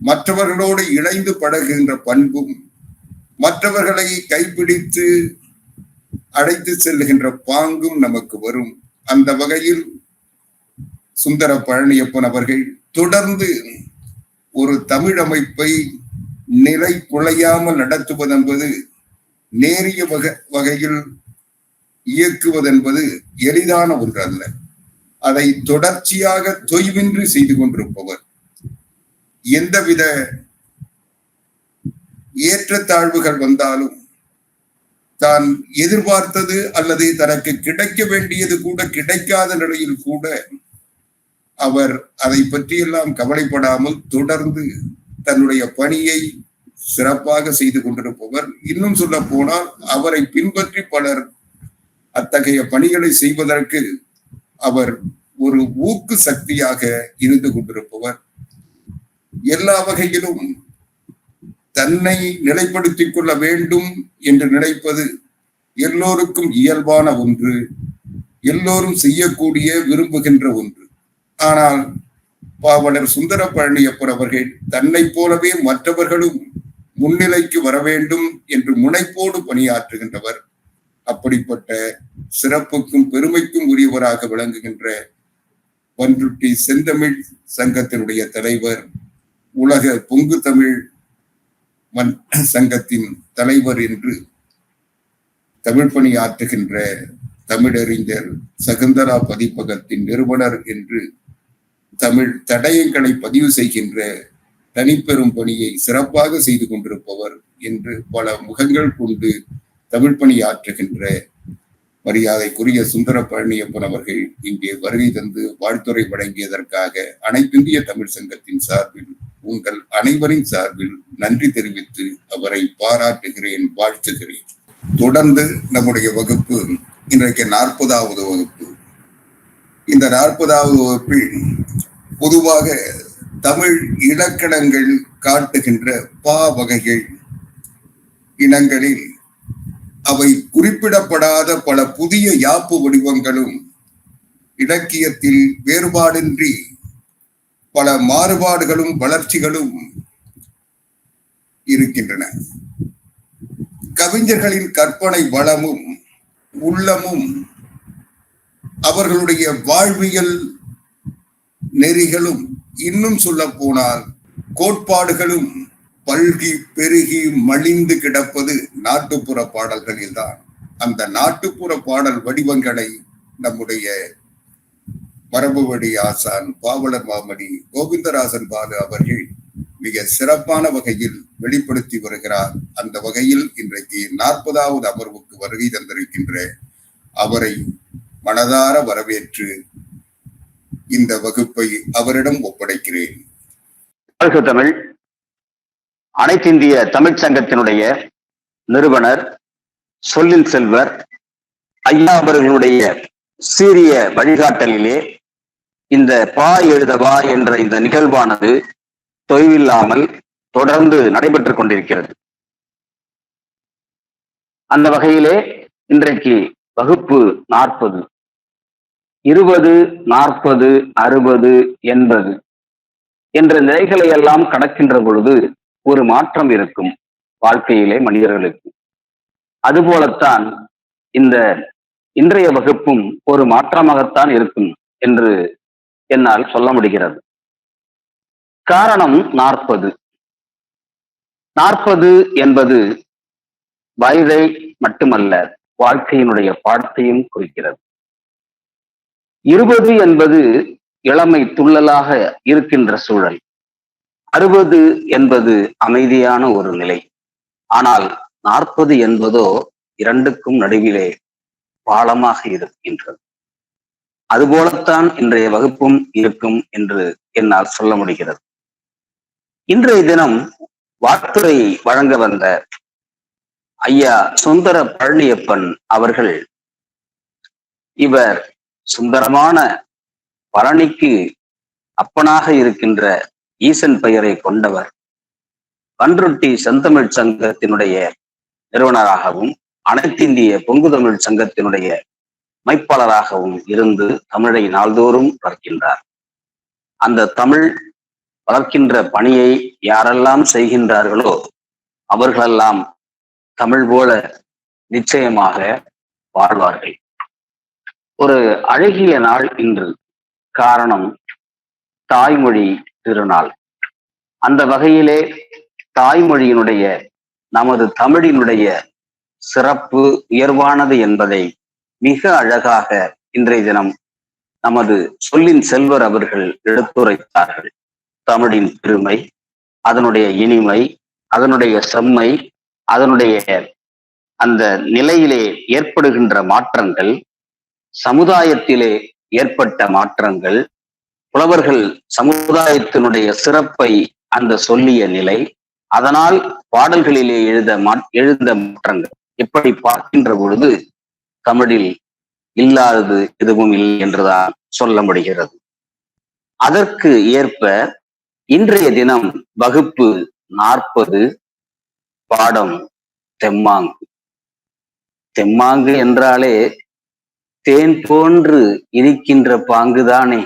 மற்றவர்களோடு இணைந்து பழகுகின்ற பண்பும், மற்றவர்களை கைப்பிடித்து அழைத்து செல்லுகின்ற பாங்கும் நமக்கு வரும். அந்த வகையில் சுந்தர பழனியப்பன் அவர்கள் தொடர்ந்து ஒரு தமிழ் அமைப்பை நிலை குலையாமல் நடத்துவது என்பது, நேரிய வகையில் இயக்குவதென்பது எளிதான ஒன்று அல்ல. அதை தொடர்ச்சியாக தொய்வின்றி செய்து கொண்டிருப்பவர். எந்தவித ஏற்றத்தாழ்வுகள் வந்தாலும் தான் எதிர்பார்த்தது அல்லது தனக்கு கிடைக்க வேண்டியது கூட கிடைக்காத நிலையில் கூட அவர் அதை பற்றியெல்லாம் கவலைப்படாமல் தொடர்ந்து தன்னுடைய பணியை சிறப்பாக செய்து கொண்டிருப்பவர். இன்னும் சொல்ல போனால் அவரை பின்பற்றி பலர் அத்தகைய பணிகளை செய்வதற்கு அவர் ஒரு ஊக்கு சக்தியாக இருந்து கொண்டிருப்பவர். எல்லா வகையிலும் தன்னை நிலைப்படுத்திக் கொள்ள வேண்டும் என்று நினைப்பது எல்லோருக்கும் இயல்பான ஒன்று, எல்லோரும் செய்யக்கூடிய விரும்புகின்ற ஒன்று. ஆனால் பாவலர் சுந்தர பழனியப்பன் அவர்கள் தன்னை போலவே மற்றவர்களும் முன்னிலைக்கு வர வேண்டும் என்று முனைப்போடு பணியாற்றுகின்றவர். அப்படிப்பட்ட சிறப்புக்கும் பெருமைக்கும் உரியவராக விளங்குகின்ற பண்ருட்டி செந்தமிழ் சங்கத்தினுடைய தலைவர், உலக பொங்கு தமிழ் சங்கத்தின் தலைவர் என்று தமிழ் பணியாற்றுகின்ற தமிழறிஞர் சகுந்தரா பதிப்பகத்தின் நிறுவனர் என்று தமிழ் தடயங்களை பதிவு செய்கின்ற தனிப்பெரும் பணியை சிறப்பாக செய்து கொண்டிருப்பவர் என்று பல முகங்கள் கொண்டு தமிழ் பணியாற்றுகின்ற மரியாதைக்குரிய சுந்தர பழனியப்பன் அவர்கள் இங்கே வருகை தந்து வாழ்த்துறை வழங்கியதற்காக அனைத்திந்திய தமிழ் சங்கத்தின் சார்பில், உங்கள் அனைவரின் சார்பில் நன்றி தெரிவித்து அவரை பாராட்டுகிறேன், வாழ்த்துகிறேன். தொடர்ந்து நம்முடைய வகுப்பு இன்றைக்கு 40வது வகுப்பு. இந்த 40வது வகுப்பில் பொதுவாக தமிழ் இலக்கணங்கள் காட்டுகின்ற பா வகைகள் இனங்களில் அவை குறிப்பிடப்படாத பல புதிய யாப்பு வடிவங்களும் இலக்கியத்தில் வேறுபாடின்றி பல மாறுபாடுகளும் வளர்ச்சிகளும் இருக்கின்றன. கவிஞர்களின் கற்பனை வளமும் உள்ளமும் அவர்களுடைய வாழ்வியல் நெறிகளும், இன்னும் சொல்ல போனால் கோட்பாடுகளும் பல்கி பெருகி மலிந்து கிடப்பது நாட்டுப்புற பாடல்களில்தான். அந்த நாட்டுப்புற பாடல் வடிவங்களை நம்முடைய மரபுவழி ஆசான் பாவலர் மாமணி கோவிந்தராசன் பாலு அவர்கள் மிக சிறப்பான வகையில் வெளிப்படுத்தி வருகிறார். அந்த வகையில் இன்றைக்கு 40வது அமர்வுக்கு வருகை தந்திருக்கின்ற அவரை மனதார வரவேற்று இந்த வகுப்பை அவரிடம் ஒப்படைக்கிறேன். வாழ்க தமிழ். அனைத்திந்திய தமிழ் சங்கத்தினுடைய நிறுவனர், சொல்லில் செல்வர் ஐயா அவர்களுடைய சீரிய வழிகாட்டலிலே இந்த பா எழுதவா என்ற இந்த நிகழ்வானது தொய்வில்லாமல் தொடர்ந்து நடைபெற்றுக் கொண்டிருக்கிறது. அந்த வகையிலே இன்றைக்கு வகுப்பு 40, 20, 40, 60, 80 என்ற நிலைகளை எல்லாம் கடக்கின்ற பொழுது ஒரு மாற்றம் இருக்கும் வாழ்க்கையிலே மனிதர்களுக்கு. அதுபோலத்தான் இந்த இன்றைய வகுப்பும் ஒரு மாற்றமாகத்தான் இருக்கும் என்று என்னால் சொல்ல முடிகிறது. காரணம் 40. 40 என்பது வயதை மட்டுமல்ல, வாழ்க்கையினுடைய பாடத்தையும் குறிக்கிறது. 20 என்பது இளமை துள்ளலாக இருக்கின்ற சூழல். 60 என்பது அமைதியான ஒரு நிலை. ஆனால் 40 என்பதோ இரண்டுக்கும் நடுவிலே பாலமாக இருக்கின்றது. அதுபோலத்தான் இன்றைய வகுப்பும் இருக்கும் என்று என்னால் சொல்ல முடிகிறது. இன்றைய தினம் வாழ்த்துரை வழங்க வந்த ஐயா சுந்தர பழனியப்பன் அவர்கள் இவர் சுந்தரமான பழனிக்கு அப்பனாக இருக்கின்ற ஈசன் பெயரை கொண்டவர். பன்ருட்டி செந்தமிழ் சங்கத்தினுடைய நிறுவனராகவும் அனைத்திந்திய பொங்கு தமிழ் சங்கத்தினுடைய அமைப்பாளராகவும் இருந்து தமிழை நாள்தோறும் வளர்க்கின்றார். அந்த தமிழ் வளர்க்கின்ற பணியை யாரெல்லாம் செய்கின்றார்களோ அவர்களெல்லாம் தமிழ் போல நிச்சயமாக வாழ்வார்கள். ஒரு அழகிய நாள் இன்று. காரணம் தாய்மொழி திருநாள். அந்த வகையிலே தாய்மொழியினுடைய நமது தமிழினுடைய சிறப்பு உயர்வானது என்பதை மிக அழகாக இன்றைய தினம் நமது சொல்லின் செல்வர் அவர்கள் எடுத்துரைத்தார்கள். தமிழின் பெருமை, அதனுடைய இனிமை, அதனுடைய செம்மை, அதனுடைய அந்த நிலையிலே ஏற்படுகின்ற மாற்றங்கள், சமுதாயத்திலே ஏற்பட்ட மாற்றங்கள், புலவர்கள் சமுதாயத்தினுடைய சிறப்பை அந்த சொல்லிய நிலை, அதனால் பாடல்களிலே எழுந்த மாற்றங்கள், இப்படி பார்க்கின்ற பொழுது தமிழில் இல்லாதது எதுவும் இல்லை என்றுதான் சொல்ல முடிகிறது. அதற்கு ஏற்ப இன்றைய தினம் வகுப்பு 40 பாடம் தெம்மாங்கு. தெம்மாங்கு என்றாலே தேன் போன்று இருக்கின்ற பாங்குதானே.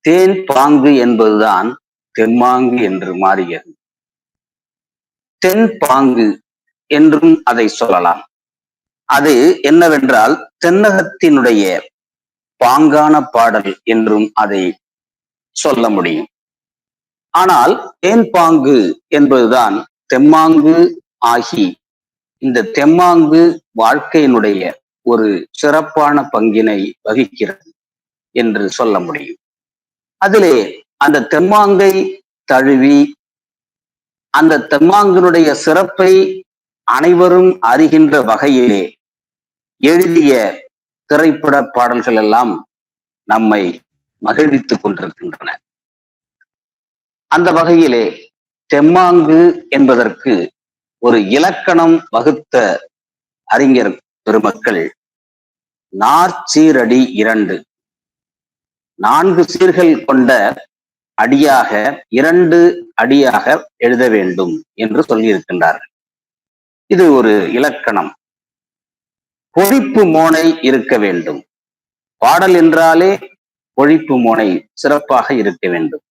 தேன் பாங்கு என்பதுதான் தெம்மாங்கு என்று மாறியது. தென் பாங்கு என்றும் அதை சொல்லலாம். அது என்னவென்றால் தென்னகத்தினுடைய பாங்கான பாடல் என்றும் அதை சொல்ல முடியும். ஆனால் தேன் பாங்கு என்பதுதான் தெம்மாங்கு ஆகி இந்த தெம்மாங்கு வாழ்க்கையினுடைய ஒரு சிறப்பான பங்கினை வகிக்கிறது என்று சொல்ல முடியும். அதிலே அந்த தெம்மாங்கை தழுவி அந்த தெம்மாங்கினுடைய சிறப்பை அனைவரும் அறிகின்ற வகையிலே எழுதிய திரைப்பட பாடல்கள் எல்லாம் நம்மை மகிழ்வித்துக் கொண்டிருக்கின்றன. அந்த வகையிலே தெம்மாங்கு என்பதற்கு ஒரு இலக்கணம் வகுத்த அறிஞர் பெருமக்கள் நாற்சீரடி 2, 4 சீர்கள் கொண்ட அடியாக 2 அடியாக எழுத வேண்டும் என்று சொல்லியிருக்கின்றார்கள். இது ஒரு இலக்கணம். பொழிப்பு மோனை இருக்க வேண்டும். பாடல் என்றாலே பொழிப்பு மோனை சிறப்பாக இருக்க வேண்டும்.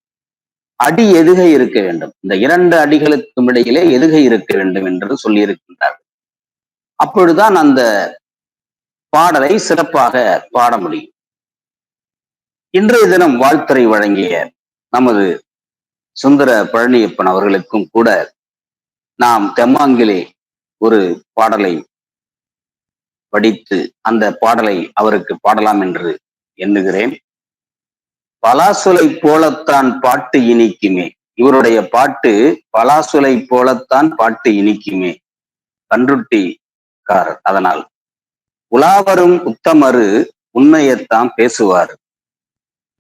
அடி எதுகை இருக்க வேண்டும். இந்த 2 அடிகளுக்கும் இடையிலே எதுகை இருக்க வேண்டும் என்று சொல்லியிருக்கின்றார்கள். அப்பொழுதுதான் அந்த பாடலை சிறப்பாக பாட முடியும். இன்றைய தினம் வாழ்த்துரை வழங்கிய நமது சுந்தர பழனியப்பன் அவர்களுக்கும் கூட நாம் தெம்மாங்கிலே ஒரு பாடலை படித்து அந்த பாடலை அவருக்கு பாடலாம் என்று எண்ணுகிறேன். பலாசுலை போலத்தான் பாட்டு இனிக்குமே. இவருடைய பாட்டு பலாசுலை போலத்தான் பாட்டு இனிக்குமே, பன்ருட்டிக்காரர். அதனால் உலாவரும் உத்தமரு உண்மையைத்தான் பேசுவார்.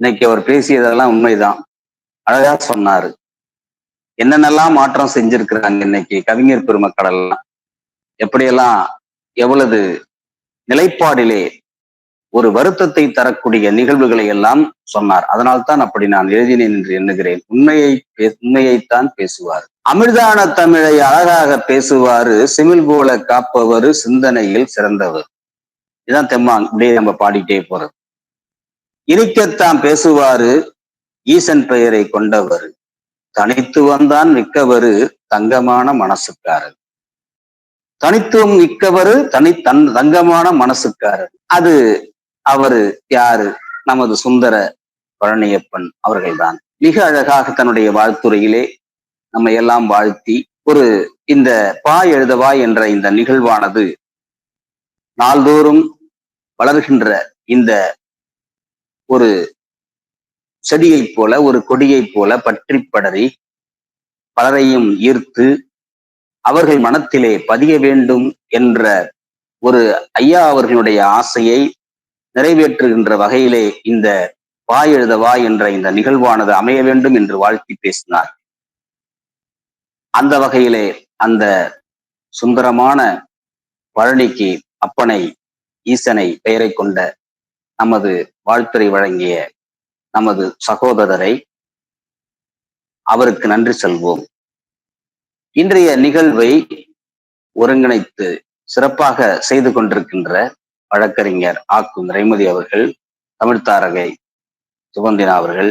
இன்னைக்கு அவர் பேசியதெல்லாம் உண்மைதான். அழகா சொன்னாரு. என்னென்னலாம் மாற்றம் செஞ்சிருக்கிறாங்க இன்னைக்கு கவிஞர் பெருமக்கள் எல்லாம், எப்படியெல்லாம் எவ்வளவு நிலைப்பாடிலே ஒரு வருத்தத்தை தரக்கூடிய நிகழ்வுகளை எல்லாம் சொன்னார். அதனால்தான் அப்படி நான் எழுதினேன் என்று எண்ணுகிறேன். உண்மையைத்தான் பேசுவார். அமிர்தான தமிழை அழகாக பேசுவாரு, சிமிழ் போல காப்பவர், சிந்தனையில் சிறந்தவர். இதுதான் தெம்மாங். இப்படியே நம்ம பாடிட்டே போறது. இனிக்கத்தான் பேசுவாரு, ஈசன் பெயரை கொண்டவர், தனித்துவம்தான் மிக்கவரு, தங்கமான மனசுக்காரர். தனித்துவம் மிக்கவரு, தங்கமான மனசுக்காரர். அது அவரு யாரு? நமது சுந்தர பழனியப்பன் அவர்கள்தான். மிக அழகாக தன்னுடைய வாழ்த்துறையிலே நம்ம எல்லாம் வாழ்த்தி ஒரு இந்த பா எழுதவா என்ற இந்த நிகழ்வானது நாள்தோறும் வளர்கின்ற இந்த ஒரு செடியைப் போல, ஒரு கொடியைப் போல பற்றி படரி பலரையும் ஈர்த்து அவர்கள் மனத்திலே பதிய வேண்டும் என்ற ஒரு ஐயா அவர்களுடைய ஆசையை நிறைவேற்றுகின்ற வகையிலே இந்த பா எழுதவா என்ற இந்த நிகழ்வானது அமைய வேண்டும் என்று வாழ்த்தி பேசினார். அந்த வகையிலே அந்த சுந்தரமான பழனிக்கு அப்பனை ஈசனை பெயரை கொண்ட நமது வாழ்த்துரை வழங்கிய நமது சகோதரரை அவருக்கு நன்றி சொல்வோம். இன்றைய நிகழ்வை ஒருங்கிணைத்து சிறப்பாக செய்து கொண்டிருக்கின்ற வழக்கறிஞர் ஆக்கு நிறைமதி அவர்கள், தமிழ்த்தாரகை சுகந்தினா அவர்கள்,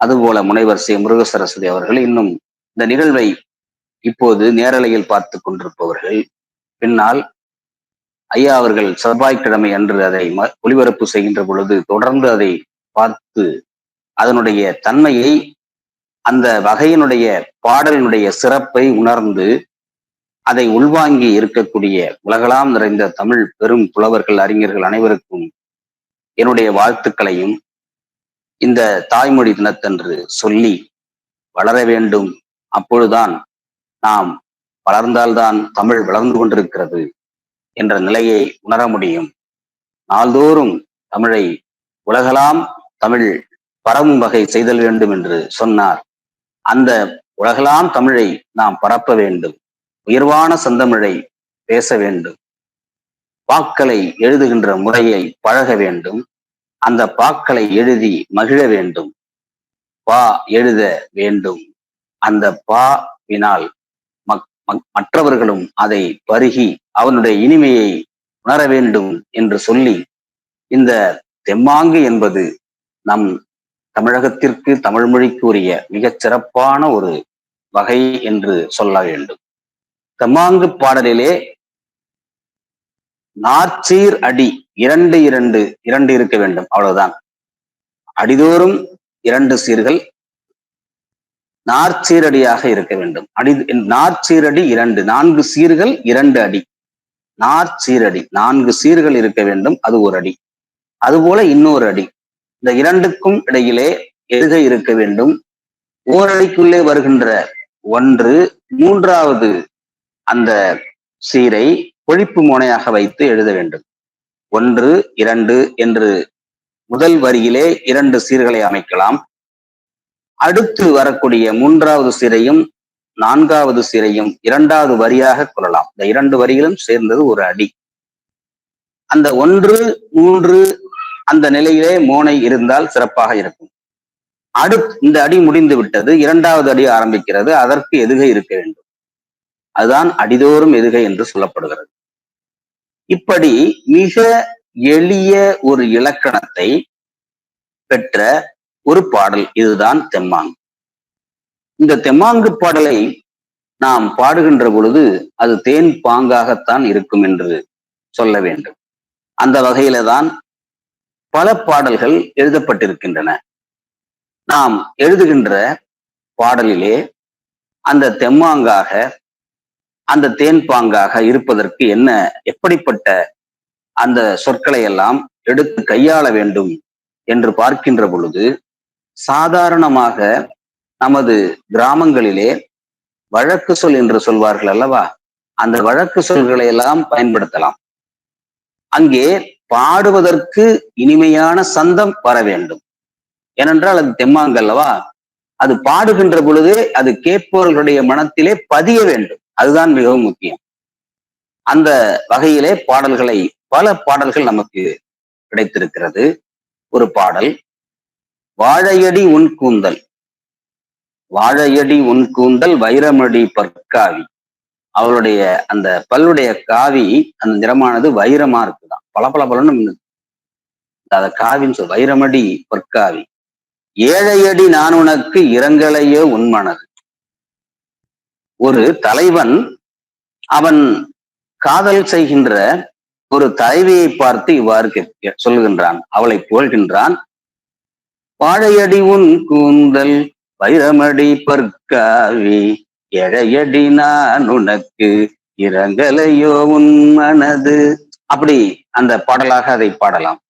அதுபோல முனைவர் சி முருக சரஸ்வதி அவர்கள், இன்னும் இந்த நிகழ்வை இப்போது நேரலையில் பார்த்து கொண்டிருப்பவர்கள், பின்னால் ஐயா அவர்கள் செவ்வாய்க்கிழமை அன்று அதை ஒளிபரப்பு செய்கின்ற பொழுது தொடர்ந்து அதை பார்த்து அதனுடைய தன்மையை, அந்த வகையினுடைய பாடலினுடைய சிறப்பை உணர்ந்து அதை உள்வாங்கி இருக்கக்கூடிய உலகளாம் நிறைந்த தமிழ் பெரும் புலவர்கள், அறிஞர்கள் அனைவருக்கும் என்னுடைய வாழ்த்துக்களையும் இந்த தாய்மொழி தினத்தன்று சொல்லி வளர வேண்டும். அப்பொழுதுதான் நாம் வளர்ந்தால்தான் தமிழ் வளர்ந்து கொண்டிருக்கிறது என்ற நிலையை உணர முடியும். நாள்தோறும் தமிழை உலகளாம் தமிழ் பரவும் வகை செய்தல் வேண்டும் என்று சொன்னார். அந்த உலகளாம் தமிழை நாம் பரப்ப வேண்டும். உயர்வான செந்தமிழை பேச வேண்டும். பாக்களை எழுதுகின்ற முறையை பழக வேண்டும். அந்த பாக்களை எழுதி மகிழ வேண்டும். பா எழுத வேண்டும். அந்த பாவினால் மற்றவர்களும் அதை பருகி அவனுடைய இனிமையை உணர வேண்டும் என்று சொல்லி, இந்த தெம்மாங்கு என்பது நம் தமிழகத்திற்கு, தமிழ் மொழிக்கு உரிய மிகச் சிறப்பான ஒரு வகை என்று சொல்ல வேண்டும். தெம்மாங்கு பாடலிலே நாற்சீர் அடி இரண்டு இருக்க வேண்டும், அவ்வளவுதான். அடிதோறும் 2 சீர்கள் நாற்சீரடியாக இருக்க வேண்டும். நாற்சீரடி 2, 4 சீர்கள் 2 அடி. நாற்சீரடி 4 சீர்கள் இருக்க வேண்டும், அது ஒரு அடி. அதுபோல இன்னொரு அடி. இந்த 2க்கும் இடையிலே எதுகை இருக்க வேண்டும். ஓரடிக்குள்ளே வருகின்ற 1, 3வது அந்த சீரை பொழிப்பு மோனையாக வைத்து எழுத வேண்டும். 1, 2 என்று முதல் வரியிலே 2 சீர்களை அமைக்கலாம். அடுத்து வரக்கூடிய 3வது சீரையும் 4வது சீரையும் 2வது வரியாக கொள்ளலாம். இந்த 2 வரிகளும் சேர்ந்தது ஒரு அடி. அந்த 1, 3 அந்த நிலையிலே மோனை இருந்தால் சிறப்பாக இருக்கும். அடுத்து இந்த அடி முடிந்து விட்டது, 2வது அடி ஆரம்பிக்கிறது. அதற்கு எதுகை இருக்க வேண்டும். அதுதான் அடிதோறும் எதுகை என்று சொல்லப்படுகிறது. இப்படி மிக எளிய ஒரு இலக்கணத்தை பெற்ற ஒரு பாடல் இதுதான் தெம்மாங்கு. இந்த தெம்மாங்கு பாடலை நாம் பாடுகின்ற பொழுது அது தேன் பாங்காகத்தான் இருக்கும் என்று சொல்ல வேண்டும். அந்த வகையில தான் பல பாடல்கள் எழுதப்பட்டிருக்கின்றன. நாம் எழுதுகின்ற பாடலிலே அந்த தெம்மாங்காக, அந்த தேன் பாங்காக இருப்பதற்கு எப்படிப்பட்ட அந்த சொற்களை எல்லாம் எடுத்து கையாள வேண்டும் என்று பார்க்கின்ற பொழுது, சாதாரணமாக நமது கிராமங்களிலே வழக்கு சொல் என்று சொல்வார்கள் அல்லவா, அந்த வழக்கு சொல்களை எல்லாம் பயன்படுத்தலாம். அங்கே பாடுவதற்கு இனிமையான சந்தம் வர வேண்டும். ஏனென்றால் அது தெம்மாங்கு அல்லவா, அது பாடுகின்ற பொழுதே அது கேட்பவர்களுடைய மனத்திலே பதிய வேண்டும். அதுதான் மிகவும் முக்கியம். அந்த வகையிலே பல பாடல்கள் நமக்கு கிடைத்திருக்கிறது. ஒரு பாடல், வாழையடி உன் கூந்தல், வாழையடி உன் கூந்தல் வைரமடி பற்காவி. அவளுடைய அந்த பல்லுடைய காவி, அந்த நிறமானது வைரமா இருக்குதான், பலன்னு அந்த காவின்னு சொல். வைரமடி பற்காவி, ஏழையடி நான் உனக்கு இரங்கலையோ உன்மனது. ஒரு தலைவன் அவன் காதல் செய்கின்ற ஒரு தலைவியை பார்த்து இவ்வாறு சொல்லுகின்றான், அவளை புகழ்கின்றான். வாழையடி உன் கூந்தல் வைரமடி பற்காவி, எழையடி நான் உனக்கு இரங்கலையோ உன் மனது. அப்படி அந்த பாடலாக அதை பாடலாம்.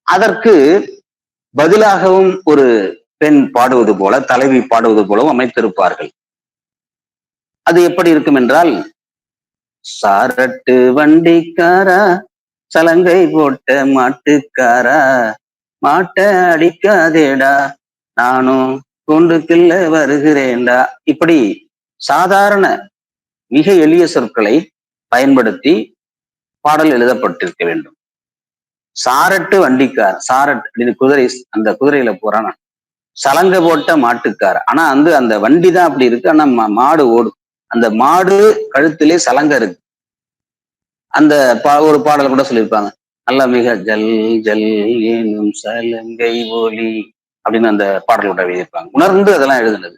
அதற்கு பதிலாகவும் ஒரு பெண் பாடுவது போல, தலைவி பாடுவது போலவும் அமைத்திருப்பார்கள். அது எப்படி இருக்கும் என்றால், சாரட்டு வண்டிக்காரா, சலங்கை போட்ட மாட்டுக்காரா, மாட்ட அடிக்காதேடா, நானும் கூண்டுக்குள்ள வருகிறேன்டா. இப்படி சாதாரண மிக எளிய சொற்களை பயன்படுத்தி பாடல் எழுதப்பட்டிருக்க வேண்டும். சாரட்டு வண்டிக்கார், சாரட் அப்படின்னு குதிரை, அந்த குதிரையில போறான். சலங்க போட்ட மாட்டுக்கார், ஆனா அந்த வண்டி தான் அப்படி இருக்கு, ஆனா மாடு ஓடும். அந்த மாடு கழுத்திலே சலங்க இருக்கு. அந்த ஒரு பாடல் கூட சொல்லியிருப்பாங்க, நல்ல மிக ஜல் ஜல் ஏனும் சலங்கை ஒலி அப்படின்னு அந்த பாடல் கூட எழுதியிருப்பாங்க. உணர்ந்து அதெல்லாம் எழுதுனது.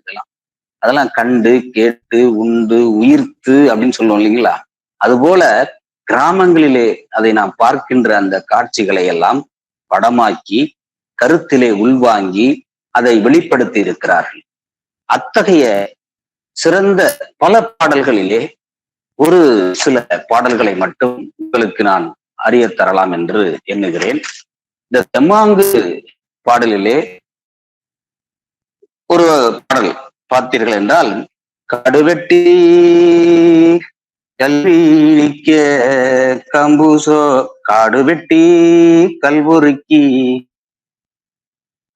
அதெல்லாம் கண்டு கேட்டு உண்டு உயிர்த்து அப்படின்னு சொல்லுவோம் இல்லைங்களா? அதுபோல கிராமங்களிலே அதை நாம் பார்க்கின்ற அந்த காட்சிகளை எல்லாம் படமாக்கி கருத்திலே உள்வாங்கி அதை வெளிப்படுத்தி இருக்கிறார்கள். அத்தகைய சிறந்த பல பாடல்களிலே ஒரு சில பாடல்களை மட்டும் உங்களுக்கு நான் அறிய தரலாம் என்று எண்ணுகிறேன். இந்த தெம்மாங்கு பாடலிலே ஒரு பாடல் பார்த்தீர்கள் என்றால், கடுவெட்டி கல்விக்க கம்புசோ, காடுவெட்டி கல்புருக்கி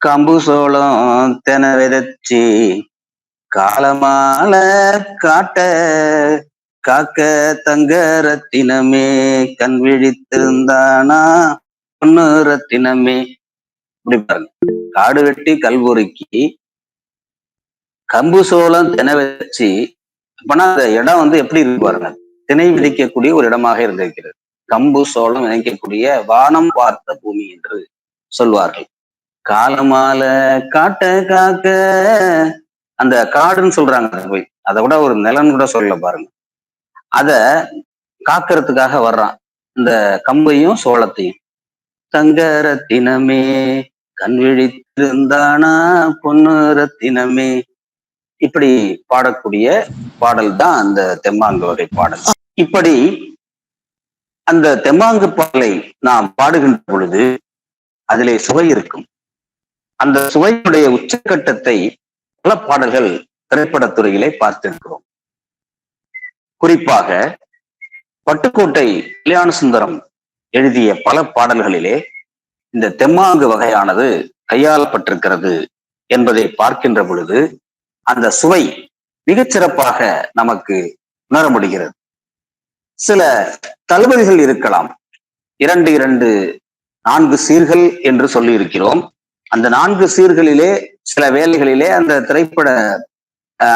கம்புசோளம் தென விதைச்சி காலமால காட்ட காக்க தங்க ரத்தினமே கண் விழித்திருந்தானா பொண்ணு ரத்தினமே. இப்படி பாருங்க, காடு வெட்டி கல்புருக்கி கம்பு சோளம் தினை வச்சு, அப்பனா அந்த இடம் எப்படி இருக்கு பாருங்க, திணை விதைக்கக்கூடிய ஒரு இடமாக இருந்திருக்கிறது. கம்பு சோளம் விதைக்கக்கூடிய வானம் பார்த்த பூமி என்று சொல்வார்கள். காலமால காட்ட காக்க, அந்த காடுன்னு சொல்றாங்க போய், அதை விட ஒரு நிலன் கூட சொல்ல பாருங்க. அத காக்கிறதுக்காக வர்றான் இந்த கம்பையும் சோளத்தையும். தங்க ரத்தினமே கண் விழித்திருந்தானா பொண்ணு ரத்தினமே, இப்படி பாடக்கூடிய பாடல் தான் அந்த தெம்மாங்கு வகை பாடல். இப்படி அந்த தெம்மாங்கு பாடலை நாம் பாடுகின்ற பொழுது அதிலே சுவை இருக்கும். அந்த சுவையுடைய உச்சக்கட்டத்தை பல பாடல்கள் திரைப்படத்துறையிலே பார்த்திருக்கிறோம். குறிப்பாக பட்டுக்கோட்டை கல்யாண சுந்தரம் எழுதிய பல பாடல்களிலே இந்த தெம்மாங்கு வகையானது கையாளப்பட்டிருக்கிறது என்பதை பார்க்கின்ற பொழுது அந்த சுவை மிகச்சிறப்பாக நமக்கு உணர முடிகிறது. சில தளபதிகள் இருக்கலாம், 2 4 சீர்கள் என்று சொல்லி இருக்கிறோம். அந்த 4 சீர்களிலே சில வேளைகளிலே அந்த திரைப்பட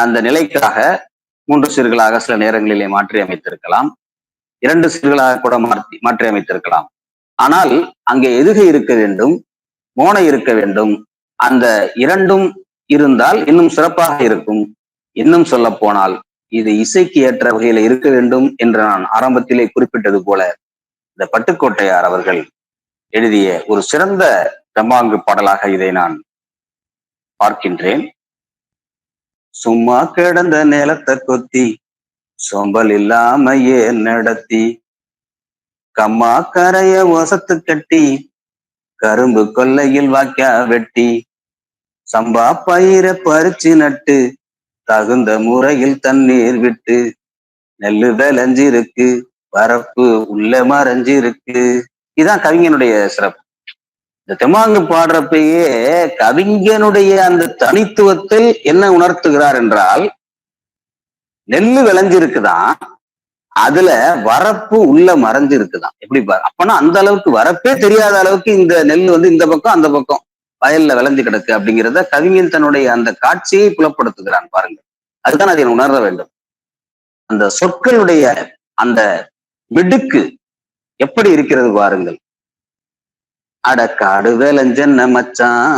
அந்த நிலைக்காக 3 சீர்களாக சில நேரங்களிலே மாற்றி அமைத்திருக்கலாம், 2 சீர்களாக கூட மாற்றி அமைத்திருக்கலாம். ஆனால் அங்கே எதுகை இருக்க வேண்டும், மோனை இருக்க வேண்டும். அந்த 2ம் இருந்தால் இன்னும் சிறப்பாக இருக்கும். இன்னும் சொல்ல போனால் இது இசைக்கு ஏற்ற வகையில இருக்க வேண்டும் என்று நான் ஆரம்பத்திலே குறிப்பிட்டது போல, இந்த பட்டுக்கோட்டையார் அவர்கள் எழுதிய ஒரு சிறந்த தெம்மாங்கு பாடலாக இதை நான் பார்க்கின்றேன். சும்மா கிடந்த நிலத்தை கொத்தி சோம்பல் இல்லாம ஏன் நடத்தி, கம்மா கரைய ஒசத்து கட்டி கரும்பு கொல்லையில் வாக்கியா வெட்டி, சம்பா பயிரை பறிச்சு நட்டு தகுந்த முறையில் தண்ணீர் விட்டு, நெல்லு விளைஞ்சிருக்கு வரப்பு உள்ள மறைஞ்சிருக்கு. இதுதான் கவிஞனுடைய சிறப்பு. இந்த தெம்மாங்கு பாடுறப்பயே கவிஞனுடைய அந்த தனித்துவத்தை என்ன உணர்த்துகிறார் என்றால், நெல்லு விளைஞ்சிருக்குதான், அதுல வரப்பு உள்ள மறைஞ்சிருக்குதான். எப்படி பாரு, அப்பனா அந்த அளவுக்கு வரப்பே தெரியாத அளவுக்கு இந்த நெல் இந்த பக்கம் அந்த பக்கம் வயல்ல விளைஞ்சு கிடக்கு அப்படிங்கிறத கவிஞன் தன்னுடைய அந்த காட்சியை புலப்படுத்துகிறான் பாருங்க. அதுதான் அதை உணர வேண்டும். அந்த சொற்களுடைய அந்த மிடுக்கு எப்படி இருக்கிறது பாருங்கள். அடக்காடு வேலஞ்சன்ன மச்சான்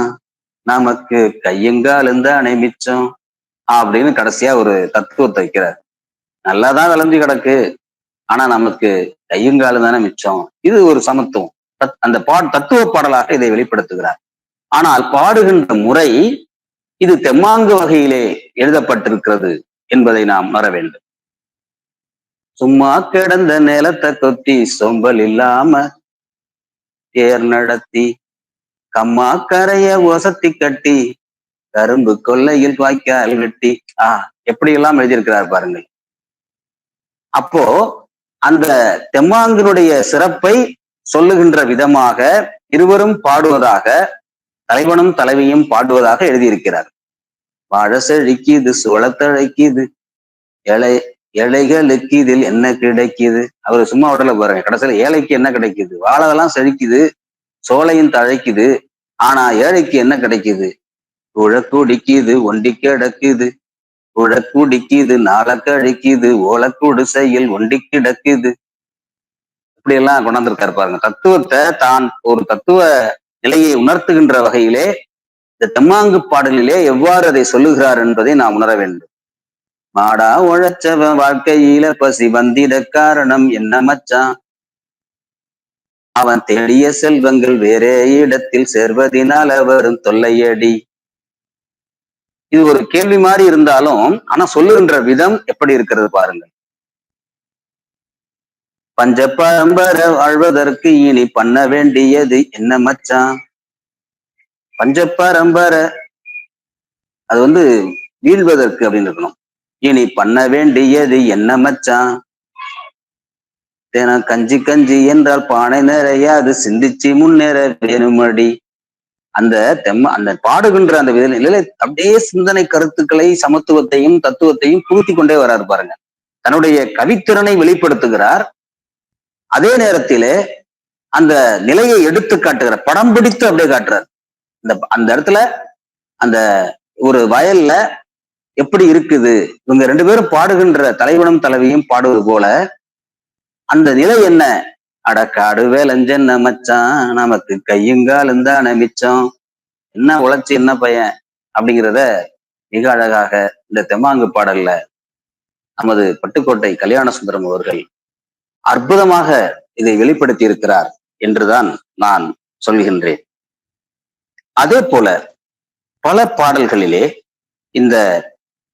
நமக்கு கையங்கால் தானே மிச்சம் அப்படின்னு கடைசியா ஒரு தத்துவத்தை வைக்கிறார். நல்லாதான் விளைஞ்சு கிடக்கு, ஆனா நமக்கு கையங்கால் தானே மிச்சம். இது ஒரு சமத்துவம். அந்த தத்துவ பாடலாக இதை வெளிப்படுத்துகிறார். ஆனால் பாடுகின்ற முறை இது தெம்மாங்கு வகையிலே எழுதப்பட்டிருக்கிறது என்பதை நாம் உணர வேண்டும். சும்மா கிடந்த நிலத்தை கொத்தி சோம்பல் இல்லாம தேர் நடத்தி, கம்மா கரைய ஒசத்தி கட்டி கரும்பு கொல்லையில் வாய்க்கால் வெட்டி, எப்படி எல்லாம் எழுதியிருக்கிறார் பாருங்கள். அப்போ அந்த தெம்மாங்கினுடைய சிறப்பை சொல்லுகின்ற விதமாக இருவரும் பாடுவதாக, தலைவனும் தலைவியும் பாடுவதாக எழுதியிருக்கிறார். வாழ செழிக்குது சோளத்தழைக்குது, ஏழைகளுக்கு இதில் என்ன கிடைக்குது? அவரு சும்மா விடல பாருங்க. கடைசியில ஏழைக்கு என்ன கிடைக்குது? வாழதெல்லாம் செழிக்குது, சோலையும் தழைக்குது. ஆனா ஏழைக்கு என்ன கிடைக்குது? உழக்குடிக்குது, ஒண்டி கிடக்குது, உழக்குடிக்குது, நாளக்கழிக்குது, ஓலக்குடிசையில் ஒண்டி கிடக்குது. இப்படி எல்லாம் கொண்டாந்துருக்காரு பாருங்க. தத்துவத்தை தான் ஒரு தத்துவ நிலையை உணர்த்துகின்ற வகையிலே இந்த தெம்மாங்கு பாடலிலே எவ்வாறு அதை சொல்லுகிறார் என்பதை நாம் உணர வேண்டும். மாடா உழைச்சவன் வாழ்க்கையில பசி வந்திட காரணம் என்ன மச்சான்? அவன் தேடிய செல்வங்கள் வேறே இடத்தில் சேர்வதினால் வரும் தொல்லையடி. இது ஒரு கேள்வி மாதிரி இருந்தாலும் ஆனா சொல்லுகின்ற விதம் எப்படி இருக்கிறது பாருங்கள். பஞ்ச பரம்பரை வாழ்வதற்கு இனி பண்ண வேண்டியது என்ன மச்சான்? பஞ்ச பரம்பரை அது வீழ்வதற்கு அப்படின்னு இருக்கணும். இனி பண்ண வேண்டியது என்ன மச்சான்? தினம் கஞ்சி கஞ்சி என்றால் பானை நிறைய அது சிந்திச்சு முன்னேற வேணுமடி. அந்த பாடுகின்ற அந்த நிலையில அப்படியே சிந்தனை கருத்துக்களை, சமத்துவத்தையும் தத்துவத்தையும் பூர்த்தி கொண்டே வராரு பாருங்க. தன்னுடைய கவித்திறனை வெளிப்படுத்துகிறார். அதே நேரத்திலே அந்த நிலையை எடுத்து காட்டுகிறார், படம் பிடித்து அப்படியே காட்டுறார். அந்த இடத்துல அந்த ஒரு வயல்ல எப்படி இருக்குது, இவங்க ரெண்டு பேரும் பாடுகின்ற தலைவனும் தலைவியும் பாடுவது போல அந்த நிலை என்ன? அடக்காடு வேலஞ்சென்ன மச்சான், நமக்கு கையுங்காலும் தானே மிச்சம், என்ன உழைச்சி என்ன பையன் அப்படிங்கிறத மிக அழகாக இந்த தெம்மாங்கு பாடல்ல நமது பட்டுக்கோட்டை கல்யாண சுந்தரம் அவர்கள் அற்புதமாக இதை வெளிப்படுத்தி இருக்கிறார் என்றுதான் நான் சொல்கின்றேன். அதே போல பல பாடல்களிலே இந்த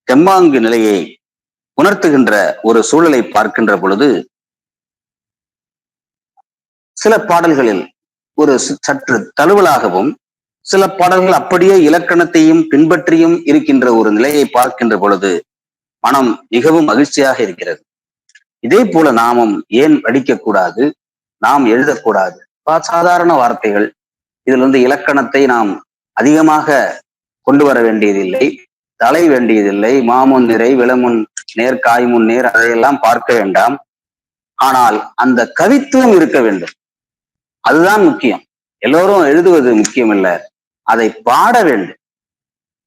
தெம்மாங்கு நிலையை உணர்த்துகின்ற ஒரு சூழலை பார்க்கின்ற பொழுது சில பாடல்களில் ஒரு சற்று தழுவலாகவும், சில பாடல்கள் அப்படியே இலக்கணத்தையும் பின்பற்றியும் இருக்கின்ற ஒரு நிலையை பார்க்கின்ற பொழுது மனம் மிகவும் மகிழ்ச்சியாக இருக்கிறது. இதே போல நாமும் ஏன் படிக்கக்கூடாது, நாம் எழுதக்கூடாது? சாதாரண வார்த்தைகள், இதில் இலக்கணத்தை நாம் அதிகமாக கொண்டு வர வேண்டியதில்லை, தலை வேண்டியதில்லை, மாமுன் நிறை விளமுன் நேர் காய்முன் நேர் அதையெல்லாம் பார்க்க வேண்டாம். ஆனால் அந்த கவித்துவம் இருக்க வேண்டும், அதுதான் முக்கியம். எல்லோரும் எழுதுவது முக்கியம் இல்ல, அதை பாட வேண்டும்.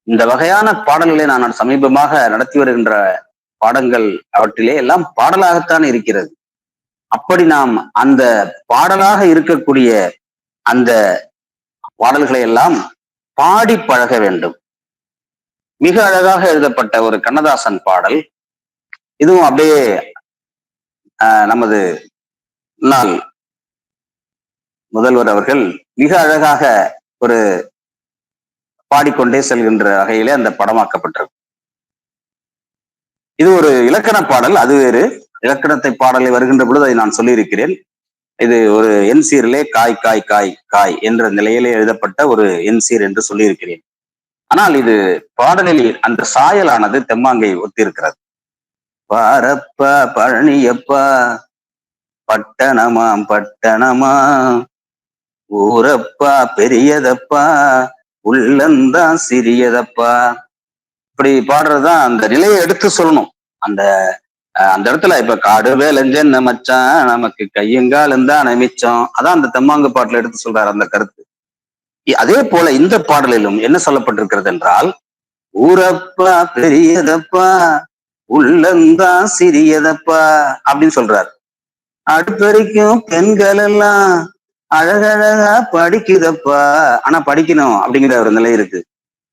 இந்த வகையான பாடல்களை நான் சமீபமாக நடத்தி வருகின்ற பாடங்கள் அவற்றிலே எல்லாம் பாடலாகத்தான் இருக்கிறது. அப்படி நாம் அந்த பாடலாக இருக்கக்கூடிய அந்த பாடல்களை எல்லாம் பாடி பழக வேண்டும். மிக அழகாக எழுதப்பட்ட ஒரு கண்ணதாசன் பாடல், இதுவும் அப்படியே நமது முன்னாள் முதல்வர் அவர்கள் மிக அழகாக ஒரு பாடிக்கொண்டே செல்கின்ற வகையிலே அந்த படமாக்கப்பட்டிருக்கு. இது ஒரு இலக்கண பாடல், அது வேறு. இலக்கணத்தை பாடலை வருகின்ற பொழுது அதை நான் சொல்லியிருக்கிறேன். இது ஒரு என்சீரிலே காய் காய் காய் காய் என்ற நிலையிலே எழுதப்பட்ட ஒரு என்சீர் என்று சொல்லியிருக்கிறேன். ஆனால் இது பாடலில் அந்த சாயலானது தெம்மாங்கை ஒத்திருக்கிறது. பாரப்பா பழனியப்பா, பட்டணமாம் பட்டணமா, ஊரப்பா பெரியதப்பா, உள்ளந்தான் சிறியதப்பா. இப்படி பாடுறதுதான் அந்த நிலையை எடுத்து சொல்லணும். அந்த இடத்துல இப்ப காடு வேலஞ்சென்ன மச்சான், நமக்கு கையங்காலும் தான் மிச்சம், அதான் அந்த தெம்மாங்கு பாட்டுல எடுத்து சொல்றாரு அந்த கருத்து. அதே போல இந்த பாடலிலும் என்ன சொல்லப்பட்டிருக்கிறது என்றால், ஊரப்பா பெரியதப்பா, உள்ளந்தான் சிறியதப்பா அப்படின்னு சொல்றாரு. அடுப்பறிக்கும் பெண்கள் எல்லாம் அழகழகா படிக்குதப்பா, ஆனா படிக்கணும் அப்படிங்கிற ஒரு நிலை இருக்கு.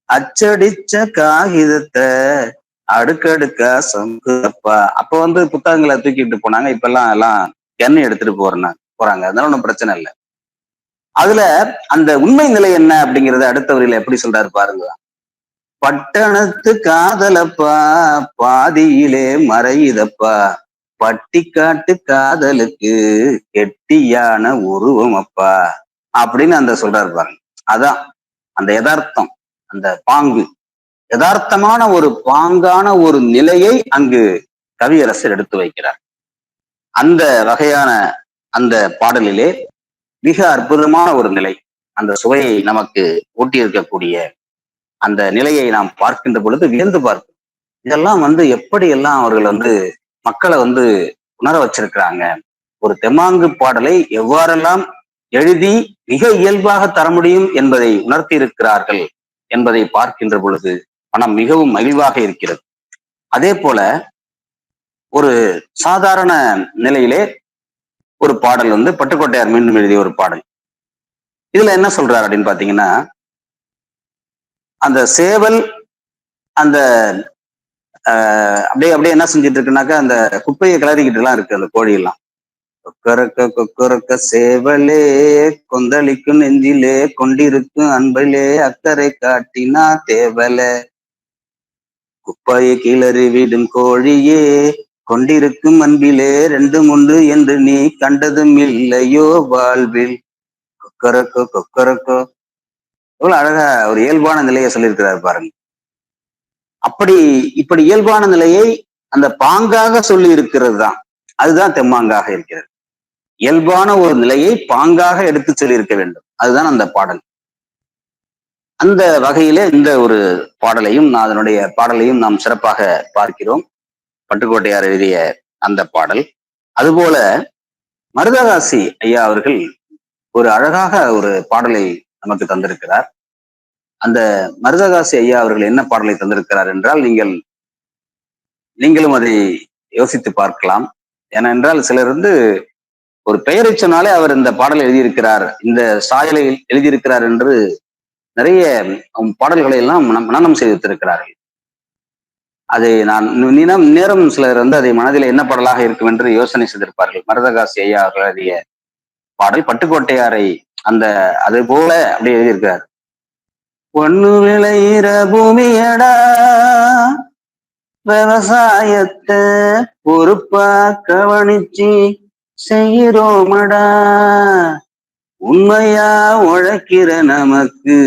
அச்சடிச்ச காகிதத்தை அடுக்கடுக்கா சொங்குதப்பா. அப்ப புத்தகங்களை தூக்கிட்டு போனாங்க, இப்ப எல்லாம் எண்ணெய் எடுத்துட்டு போறாங்க, அதனால ஒன்றும் பிரச்சனை இல்லை. அதுல அந்த உண்மை நிலை என்ன அப்படிங்கறத அடுத்த வரியில எப்படி சொல்றாரு பாருங்க. பட்டணத்து காதலப்பா பாதியிலே மறையுதப்பா, பட்டிக்காட்டு காதலுக்கு கெட்டியான உருவம் அப்பா அப்படின்னு அந்த சொல்றாரு பாருங்க. அதான் அந்த யதார்த்தம், அந்த பாங்கு, யதார்த்தமான ஒரு பாங்கான ஒரு நிலையை அங்கு கவியரசர் எடுத்து வைக்கிறார். அந்த வகையான அந்த பாடலிலே மிக அற்புதமான ஒரு நிலை, அந்த சுவையை நமக்கு ஊட்டி இருக்கக்கூடிய அந்த நிலையை நாம் பார்க்கின்ற பொழுது வியந்து பார்க்கும். இதெல்லாம் எப்படி எல்லாம் அவர்கள் மக்களை வந்து உணர வச்சிருக்கிறாங்க. ஒரு தெம்மாங்கு பாடலை எவ்வாறெல்லாம் எழுதி மிக இயல்பாக தர முடியும் என்பதை உணர்த்தி இருக்கிறார்கள் என்பதை பார்க்கின்ற பொழுது மனம் மிகவும் மகிழ்வாக இருக்கிறது. அதே போல ஒரு சாதாரண நிலையிலே ஒரு பாடல் வந்து பட்டுக்கோட்டையார் மீண்டும் எழுதிய ஒரு பாடல். இதுல என்ன சொல்றாரு அப்படின்னு பாத்தீங்கன்னா, அந்த சேவல் அந்த அப்படியே அப்படியே என்ன செஞ்சுட்டு இருக்குனாக்கா, அந்த குப்பையை கிளறிக்கிட்டு எல்லாம் இருக்கு அந்த கோழி எல்லாம். கொக்கரக்க கொக்கரக்க சேவலே கொந்தளிக்கும் நெஞ்சிலே கொண்டிருக்கும் அன்பிலே அக்கறை காட்டினா தேவல, குப்பாயை கிளறி விடும் கோழியே கொண்டிருக்கும் அன்பிலே ரெண்டும் உண்டு என்று நீ கண்டதும் இல்லையோ வாழ்வில், கொக்கரக்கோ கொக்கரக்கோ. எவ்வளவு அழகா ஒரு இயல்பான நிலையை சொல்லியிருக்கிறார் பாருங்க. இப்படி இயல்பான நிலையை அந்த பாங்காக சொல்லி இருக்கிறது தான், அதுதான் தெம்மாங்காக இருக்கிறது. இயல்பான ஒரு நிலையை பாங்காக எடுத்து சொல்லி இருக்க வேண்டும், அதுதான் அந்த பாடல். அந்த வகையிலே இந்த ஒரு பாடலையும் அதனுடைய பாடலையும் நாம் சிறப்பாக பார்க்கிறோம். பட்டுக்கோட்டையார் எழுதிய அந்த பாடல். அதுபோல மருதகாசி ஐயா அவர்கள் ஒரு அழகாக ஒரு பாடலை நமக்கு தந்திருக்கிறார். அந்த மருதகாசி ஐயா அவர்கள் என்ன பாடலை தந்திருக்கிறார் என்றால், நீங்களும் அதை யோசித்து பார்க்கலாம். ஏனென்றால் சிலர் வந்து ஒரு பெயரை சொன்னாலே அவர் இந்த பாடலை எழுதியிருக்கிறார், இந்த சாயலை எழுதியிருக்கிறார் என்று நிறைய பாடல்களை எல்லாம் மனனம் செய்து வைத்திருக்கிறார்கள். அதை நான் நேரம் சிலர் வந்து அதை மனதில் என்ன பாடலாக இருக்கும் என்று யோசனை செய்திருப்பார்கள். மருதகாசி ஐயா அவர்கள் எழுதிய பாடல் பட்டுக்கோட்டையாரை அந்த அது போல அப்படி எழுதியிருக்கிறார். பொண்ணு விளையிற பூமியடா, விவசாயத்தை பொறுப்பா கவனிச்சு செய்கிறோமடா, உண்மையா உழைக்கிற நமக்கு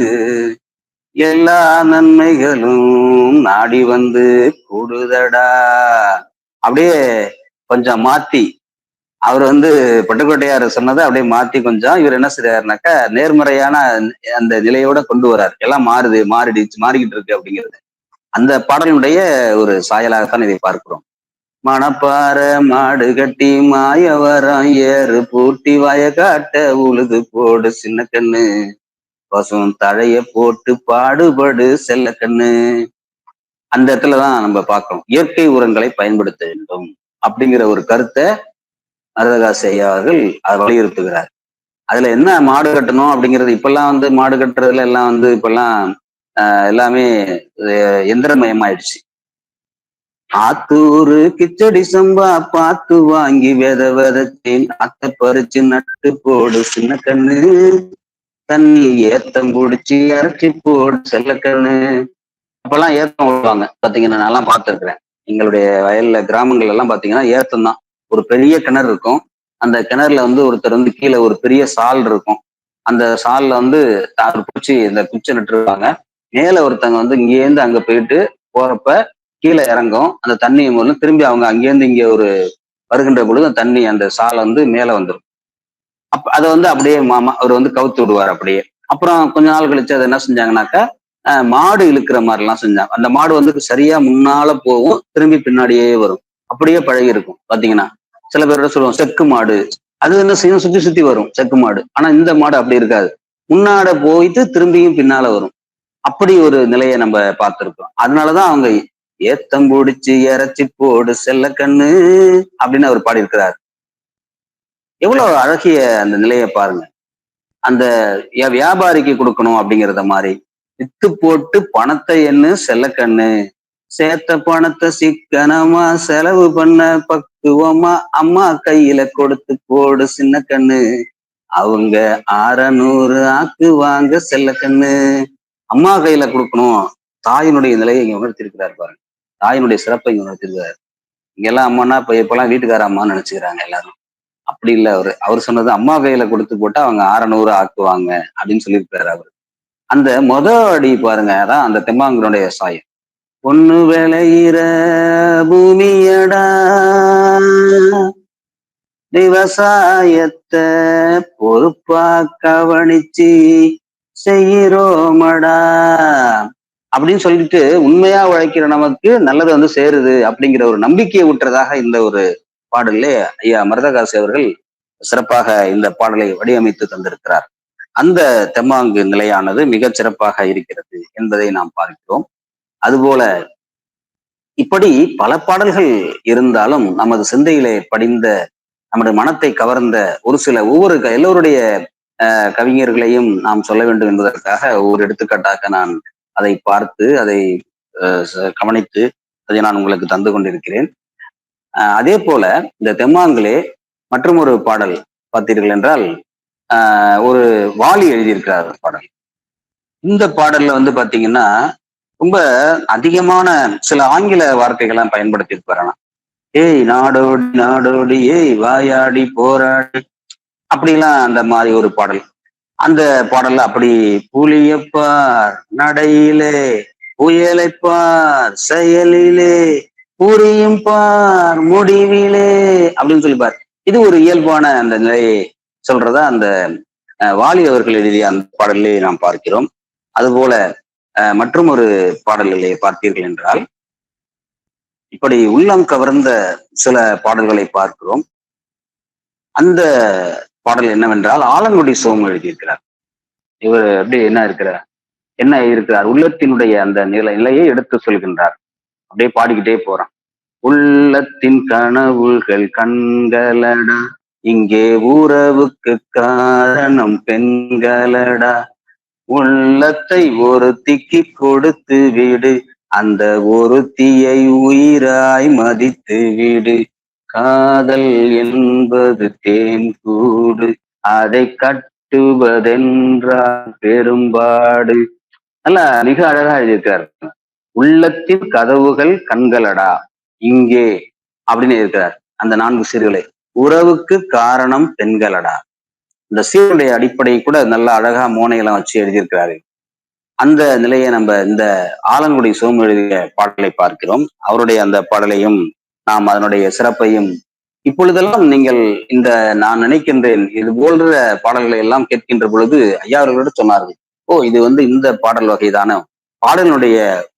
எல்லா நன்மைகளும் நாடி வந்து கூடுதடா. அப்படியே கொஞ்சம் மாத்தி அவர் வந்து பட்டுக்கோட்டையார் சொன்னதை அப்படியே மாத்தி கொஞ்சம் இவர் என்ன செய்யறாருனாக்கா, நேர்மறையான அந்த நிலையோட கொண்டு வர்றாரு. எல்லாம் மாறிக்கிட்டு இருக்கு அப்படிங்கிறது அந்த பாடலுடைய ஒரு சாயலாகத்தான் இதை பார்க்கிறோம். மணப்பாற மாடு கட்டி மாயவரம் ஏறு பூட்டி வய காட்ட உழுது போடு சின்ன கண்ணு, பசும் தழைய போட்டு பாடுபடு செல்ல கண்ணு. அந்த இடத்துலதான் நம்ம பார்க்கிறோம் இயற்கை உரங்களை பயன்படுத்த வேண்டும் அப்படிங்கிற ஒரு கருத்தை மருதகாசி ஐயா அவர்கள் அதை வலியுறுத்துகிறார். அதுல என்ன மாடு கட்டணும் அப்படிங்கிறது இப்பெல்லாம் வந்து மாடு கட்டுறதுல எல்லாம் வந்து இப்பெல்லாம் எல்லாமே எந்திரமயமாயிடுச்சு. ஆத்தூரு கிச்சடி சம்பா பார்த்து வாங்கி விதைச்சேன், அத்தை பறிச்சு நட்டு போடு சின்ன கண்ணு, தண்ணி ஏத்தம் பிடிச்சி அரைச்சி போடு செல்ல கண்ணு. அப்பெல்லாம் ஏத்தம் விடுவாங்க பாத்தீங்கன்னா, நான் எல்லாம் பார்த்துருக்கிறேன். எங்களுடைய வயல்ல கிராமங்கள் எல்லாம் பாத்தீங்கன்னா ஏத்தம் தான். ஒரு பெரிய கிணறு இருக்கும், அந்த கிணறுல வந்து ஒருத்தர் வந்து கீழே ஒரு பெரிய சால் இருக்கும், அந்த சால்ல வந்து பிடிச்சி இந்த குச்சை நட்டுருவாங்க. மேல ஒருத்தவங்க வந்து இங்கேருந்து அங்க போயிட்டு போறப்ப கீழே இறங்கும் அந்த தண்ணி மூலம், திரும்பி அவங்க அங்கேருந்து இங்க ஒரு வருகின்ற பொழுது அந்த தண்ணி அந்த சாலை வந்து மேல வந்துடும். அதை வந்து அப்படியே அவர் வந்து கவுத்து விடுவார் அப்படியே. அப்புறம் கொஞ்ச நாள் கழிச்சு அதை என்ன செஞ்சாங்கன்னாக்கா, மாடு இழுக்கிற மாதிரி எல்லாம் செஞ்சாங்க. அந்த மாடு வந்து சரியா முன்னால போகும், திரும்பி பின்னாடியே வரும், அப்படியே பழகி இருக்கும். பாத்தீங்கன்னா சில பேரோட சொல்லுவோம் செக்கு மாடு, அது என்ன செய்யும், சுத்தி சுத்தி வரும் செக்கு மாடு. ஆனா இந்த மாடு அப்படி இருக்காது, முன்னாட போயிட்டு திரும்பியும் பின்னால வரும். அப்படி ஒரு நிலையை நம்ம பார்த்திருக்கோம். அதனாலதான் அவங்க ஏத்தம் பிடிச்சு இறைச்சி போடு செல்ல கண்ணு அப்படின்னு அவர் பாடியிருக்கிறார். எவ்வளவு அழகிய அந்த நிலையை பாருங்க. அந்த வியாபாரிக்கு கொடுக்கணும் அப்படிங்கிறத மாதிரி, வித்து போட்டு பணத்தை என்ன செல்ல கண்ணு, சேர்த்த பணத்தை சிக்கனமா செலவு பண்ண பக்குவமா அம்மா கையில கொடுத்து போடு சின்ன கண்ணு, அவங்க 600 ஆக்குவாங்க செல்ல கண்ணு. அம்மா கையில கொடுக்கணும். தாயினுடைய நிலையை இங்க உணர்த்திருக்கிறார் பாருங்க, தாயினுடைய சிறப்பை இங்க உணர்த்திருக்கிறார். இங்கெல்லாம் அம்மானா இப்பெல்லாம் வீட்டுக்கார அம்மான்னு நினைச்சுக்கிறாங்க எல்லாரும். அப்படி இல்லை, அவர் சொன்னது அம்மா கையில கொடுத்து போட்டா அவங்க 600 ஆக்குவாங்க அப்படின்னு சொல்லியிருக்கிறாரு அவர். அந்த அடி பாருங்க, அதான் அந்த தெம்மாங்கனுடைய சாயம். பொண்ணு விளையிற பூமியடா, விவசாயத்தை பொறுப்பா கவனிச்சு செய்கிறோமடா, அப்படின்னு சொல்லிட்டு உண்மையா உழைக்கிற நமக்கு நல்லது வந்து சேருது அப்படிங்கிற ஒரு நம்பிக்கையை ஊட்டுறதாக இந்த ஒரு பாடலே ஐயா மருதகாசி அவர்கள் சிறப்பாக இந்த பாடலை வடிவமைத்து தந்திருக்கிறார். அந்த தெம்மாங்கு நிலையானது மிகச் சிறப்பாக இருக்கிறது என்பதை நாம் பார்க்கிறோம். அதுபோல இப்படி பல பாடல்கள் இருந்தாலும் நமது சிந்தையிலே படிந்த நமது மனத்தை கவர்ந்த ஒரு சில எல்லோருடைய கவிஞர்களையும் நாம் சொல்ல வேண்டும் என்பதற்காக ஒவ்வொரு எடுத்துக்காட்டாக நான் அதை பார்த்து அதை கவனித்து அதை நான் உங்களுக்கு தந்து கொண்டிருக்கிறேன். அதே போல இந்த தெம்மாங்கிலே மற்றும் ஒரு பாடல் பார்த்தீர்கள் என்றால் ஒரு வாலி எழுதியிருக்கிறார் பாடல். இந்த பாடல்ல வந்து பாத்தீங்கன்னா ரொம்ப அதிகமான சில ஆங்கில வார்த்தைகள்லாம் பயன்படுத்தி இருப்பாராம். ஏய் நாடோடி நாடோடி ஏய் வாயாடி போராடி அப்படிலாம் அந்த மாதிரி ஒரு பாடல். அந்த பாடல்ல அப்படி புலியப்பார் நடையிலே புயலைப்பார் செயலிலே புரியும் பார் முடிவிலே அப்படின்னு சொல்லிப்பார். இது ஒரு இயல்பான அந்த நிலையை சொல்றதா அந்த வாலி அவர்கள் எழுதிய அந்த பாடலிலே நாம் பார்க்கிறோம். அதுபோல மற்றும் ஒரு பாடலிலே பார்த்தீர்கள் என்றால் இப்படி உள்ளம் கவர்ந்த சில பாடல்களை பார்க்கிறோம். அந்த பாடல் என்னவென்றால் ஆலங்குடி சோமு எழுதியிருக்கிறார். இவர் அப்படியே என்ன இருக்கிறார் உள்ளத்தினுடைய அந்த நிலையை எடுத்து சொல்கின்றார். அப்படியே பாடிக்கிட்டே போறான். உள்ளத்தின் கனவுகள் கண்களடா, இங்கே உறவுக்கு காரணம் பெண்களடா, உள்ளத்தை ஒருத்திக்கு கொடுத்து விடு, அந்த ஒருத்தியை உயிராய் மதித்து விடு, காதல் என்பது தேன் கூடு, அதை கட்டுவதென்றால் பெரும்பாடு. நல்லா மிக அழகா எழுதியிருக்காரு. உள்ளத்தின் கதவுகள் கண்களடா இங்கே அப்படின்னு இருக்கிறார். அந்த 4 சீர்களை உறவுக்கு காரணம் பெண்களடா, இந்த சீருடைய அடிப்படை கூட நல்லா அழகா மோனையெல்லாம் வச்சு எழுதியிருக்கிறாரு. அந்த நிலையை நம்ம இந்த ஆலங்குடி சோமு எழுதிய பாடலை பார்க்கிறோம். அவருடைய அந்த பாடலையும் நாம் அதனுடைய சிறப்பையும் இப்பொழுதெல்லாம் நீங்கள் நான் நினைக்கின்றேன் இது போன்ற பாடல்களை எல்லாம் கேட்கின்ற பொழுது ஐயா அவர்களோடு சொன்னார்கள், இது வந்து இந்த பாடல் வகைதான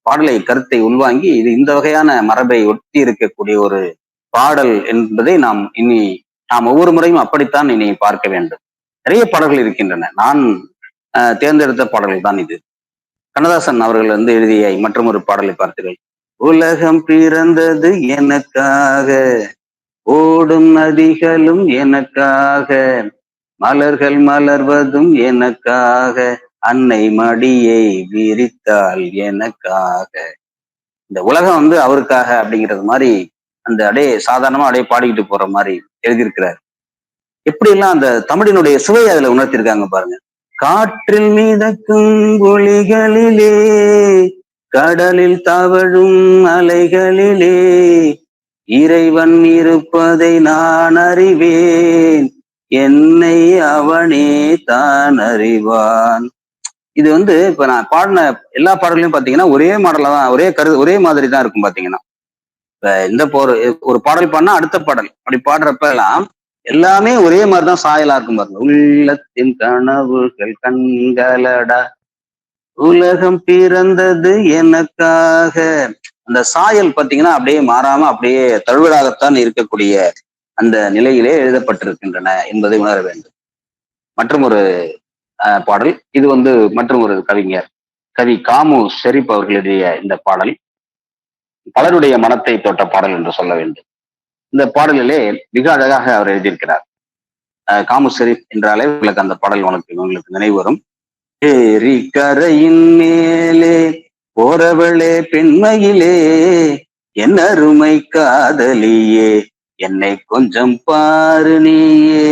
பாடலை கருத்தை உள்வாங்கி இது இந்த வகையான மரபை ஒட்டி இருக்கக்கூடிய ஒரு பாடல் என்பதை நாம் ஒவ்வொரு முறையும் அப்படித்தான் இனி பார்க்க வேண்டும். நிறைய பாடல்கள் இருக்கின்றன. நான் தேர்ந்தெடுத்த பாடல்கள் தான் இது. கண்ணதாசன் அவர்கள் வந்து எழுதிய மற்றும் ஒரு பாடலை பார்த்தீர்கள். உலகம் பிறந்தது எனக்காக, ஓடும் நதிகளும் எனக்காக, மலர்கள் மலர்வதும் எனக்காக, அன்னை மடியை விரித்தாள் எனக்காக. இந்த உலகம் வந்து அவருக்காக அப்படிங்கிறது மாதிரி அந்த சாதாரணமா பாடிக்கிட்டு போற மாதிரி எழுதியிருக்கிறார். எப்படி எல்லாம் அந்த தமிழினுடைய சுவை அதுல உணர்த்திருக்காங்க பாருங்க. காற்றில் மிதக்கும் ஒளிகளிலே, கடலில் தவழும் அலைகளிலே, இறைவன் இருப்பதை நான் அறிவேன், என்னை அவனே தான் அறிவான். இது வந்து இப்ப நான் பாடின எல்லா பாடல்களையும் பாத்தீங்கன்னா ஒரே மாடலா தான், ஒரே மாதிரி தான் இருக்கும். பாத்தீங்கன்னா இப்ப இந்த ஒரு பாடல் பாடினா அடுத்த பாடல் அப்படி பாடுறப்ப எல்லாம் எல்லாமே ஒரே மாதிரிதான் சாயலா இருக்கும் பாருங்க. உள்ளத்தின் கனவுகள் கண்களடா, உலகம் பிறந்தது எனக்காக. அந்த சாயல் பாத்தீங்கன்னா அப்படியே மாறாம அப்படியே தழுவலாகத்தான் இருக்கக்கூடிய அந்த நிலையிலே எழுதப்பட்டிருக்கின்றன என்பதை உணர வேண்டும். மற்றும் ஒரு பாடல் இது வந்து மற்றும் ஒரு கவிஞர் கவி காமு ஷெரீப் அவர்கள் எழுதிய இந்த பாடல் பலருடைய மனத்தை தொட்ட பாடல் என்று சொல்ல வேண்டும். இந்த பாடலிலே மிக அழகாக அவர் எழுதியிருக்கிறார். காமு ஷெரீப் என்றாலே உங்களுக்கு அந்த பாடல் உங்களுக்கு நினைவு வரும். ஏரி கரையின் மேலே போறவளே பெண்மையிலே, என் அருமை காதலியே, என்னை கொஞ்சம் பாரு நீயே.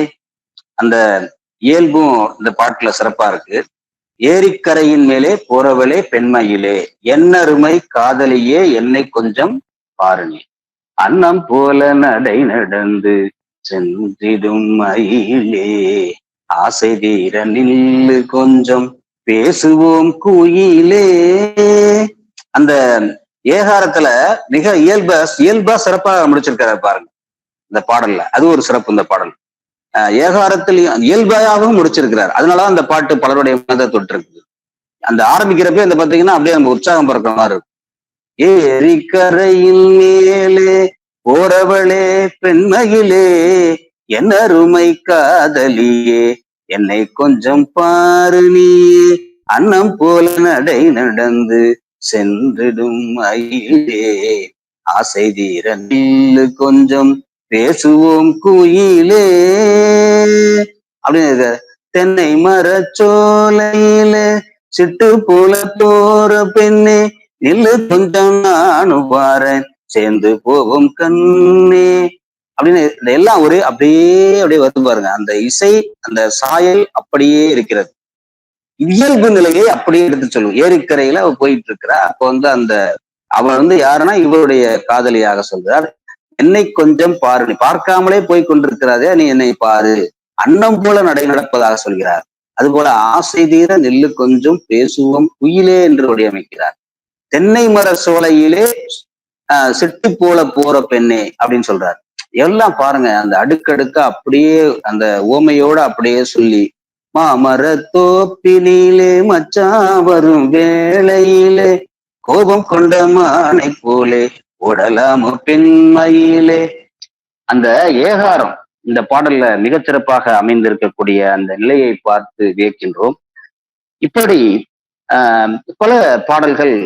அந்த இயல்பும் இந்த பாட்டுல சிறப்பா இருக்கு. ஏரிக்கரையின் மேலே போறவளே பெண்மையிலே, என் அருமை காதலியே, என்னை கொஞ்சம் பாரு நீ. அன்னம் போல நடை நடந்து சென்றிடும் மயிலே, ஆசை தீர நில்லு கொஞ்சம் பேசுவோம் குயிலே. அந்த ஏகாரத்துல மிக இயல்பா சிறப்பாக முடிச்சிருக்காரு பாருங்க இந்த பாடல்ல. அது ஒரு சிறப்பு. இந்த பாடல் ஏகாரத்தில் இயல்பாகவும் முடிச்சிருக்கிறார். அதனாலதான் அந்த பாட்டு பலருடைய மனதை தொட்டிருக்குது. அந்த ஆரம்பிக்கிறப்ப இந்த பாத்தீங்கன்னா அப்படியே நம்ம உற்சாகம் பிறக்கிற மாதிரி இருக்கும். ஏரிக்கரையில் மேலே போறவளே பெண்மகிழே என் அருமை காதலியே என்னை கொஞ்சம் பாரு நீயே அன்னம் போல நடை நடந்து சென்றிடும் மயிலே ஆசை தீர நில்லு கொஞ்சம் பேசுவோம் குயிலே அப்படின்னு தென்னை மரச்சோலையில சிட்டு போல போற பெண்ணே நில்லு கொஞ்சம் நானும் பாறேன் சேர்ந்து போகும் கண்ணே அப்படின்னு இதெல்லாம் ஒரு அப்படியே வந்து பாருங்க. அந்த இசை அந்த சாயல் அப்படியே இருக்கிறது. இயல்பு நிலையை அப்படியே எடுத்து சொல்லும். ஏரிக்கரையில அவ போயிட்டு இருக்கிறா. அப்ப வந்து அந்த அவள் வந்து யாருன்னா இவருடைய காதலியாக சொல்றார். என்னை கொஞ்சம் பாரு, நீ பார்க்காமலே போய் கொண்டிருக்கிறாதே, நீ என்னை பாரு, அன்னம் போல நடை நடப்பதாக சொல்கிறார். அதுபோல ஆசை தீர நெல்லு கொஞ்சம் பேசுவோம் குயிலே என்று வடிவமைக்கிறார். தென்னை மர சோலையிலே சிட்டு போல போற பெண்ணே அப்படின்னு சொல்றார். எல்லாம் பாருங்க அந்த அடுக்கடுக்கா அப்படியே அந்த ஓமையோட அப்படியே சொல்லி மாமர தோப்பினிலே மச்சா வரும் வேளையிலே கோபம் கொண்ட மானை போலே ஓடலாமோ பெண்மையிலே அந்த ஏகாரம் இந்த பாடல்ல மிகச்சிறப்பாக அமைந்திருக்கக்கூடிய அந்த நிலையை பார்த்து வியக்கின்றோம். இப்படி பல பாடல்கள்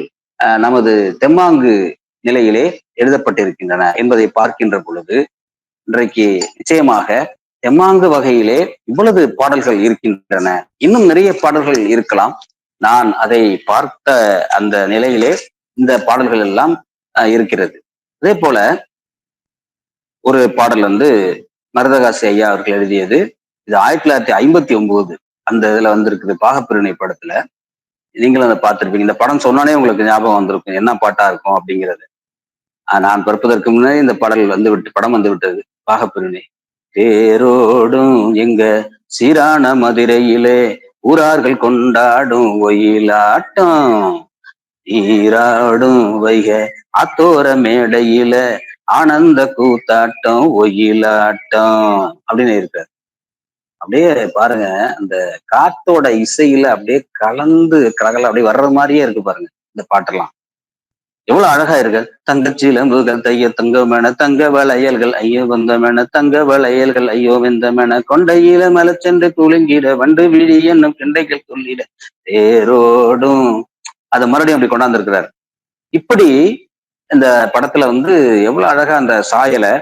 நமது தெம்மாங்கு நிலையிலே எழுதப்பட்டிருக்கின்றன என்பதை பார்க்கின்ற பொழுது இன்றைக்கு நிச்சயமாக தெம்மாங்கு வகையிலே இவ்வளவு பாடல்கள் இருக்கின்றன. இன்னும் நிறைய பாடல்கள் இருக்கலாம். நான் அதை பார்த்த அந்த நிலையிலே இந்த பாடல்கள் எல்லாம் இருக்கிறது. அதே போல ஒரு பாடல் வந்து மருதகாசி ஐயா அவர்கள் எழுதியது. இது 1959 அந்த இதுல வந்திருக்குது, பாகப்பிரிவினை படத்துல. நீங்களும் அதை பார்த்திருப்பீங்க. இந்த படம் சொன்னானே உங்களுக்கு ஞாபகம் வந்திருக்கும் என்ன பாட்டா இருக்கும் அப்படிங்கிறது. நான் பிறப்பதற்கு முன்னாடி இந்த பாடல் படம் வந்து விட்டது, பாகப்பிரிவினை. தேரோடும் எங்க சீரான மதுரையிலே ஊரார்கள் கொண்டாடும் ஒயிலாட்டம், ஈராடும் வைக ஆத்தோர மேடையில ஆனந்த கூத்தாட்டம் ஒயிலாட்டம் அப்படின்னு இருக்காரு. அப்படியே பாருங்க அந்த காத்தோட இசையில அப்படியே கலந்து கலகல அப்படியே வர்ற மாதிரியே இருக்கு பாருங்க இந்த பாட்டெல்லாம். எவ்வளவு அழகா இருக்கு. தங்கச்சிலம்புகள் தைய தங்கமென தங்க வளையல்கள் ஐயோ வந்தமென தங்க வளையல்கள் ஐயோ வெந்தமென கொண்டையில மேல சென்று குலுங்கிட வண்டு விழி என்னும் கிண்டைகள் சொல்லிட தேரோடும் அதை மறுபடியும் அப்படி கொண்டாந்துருக்கிறார். இப்படி இந்த படத்துல வந்து எவ்வளவு அழகா அந்த சாயலை,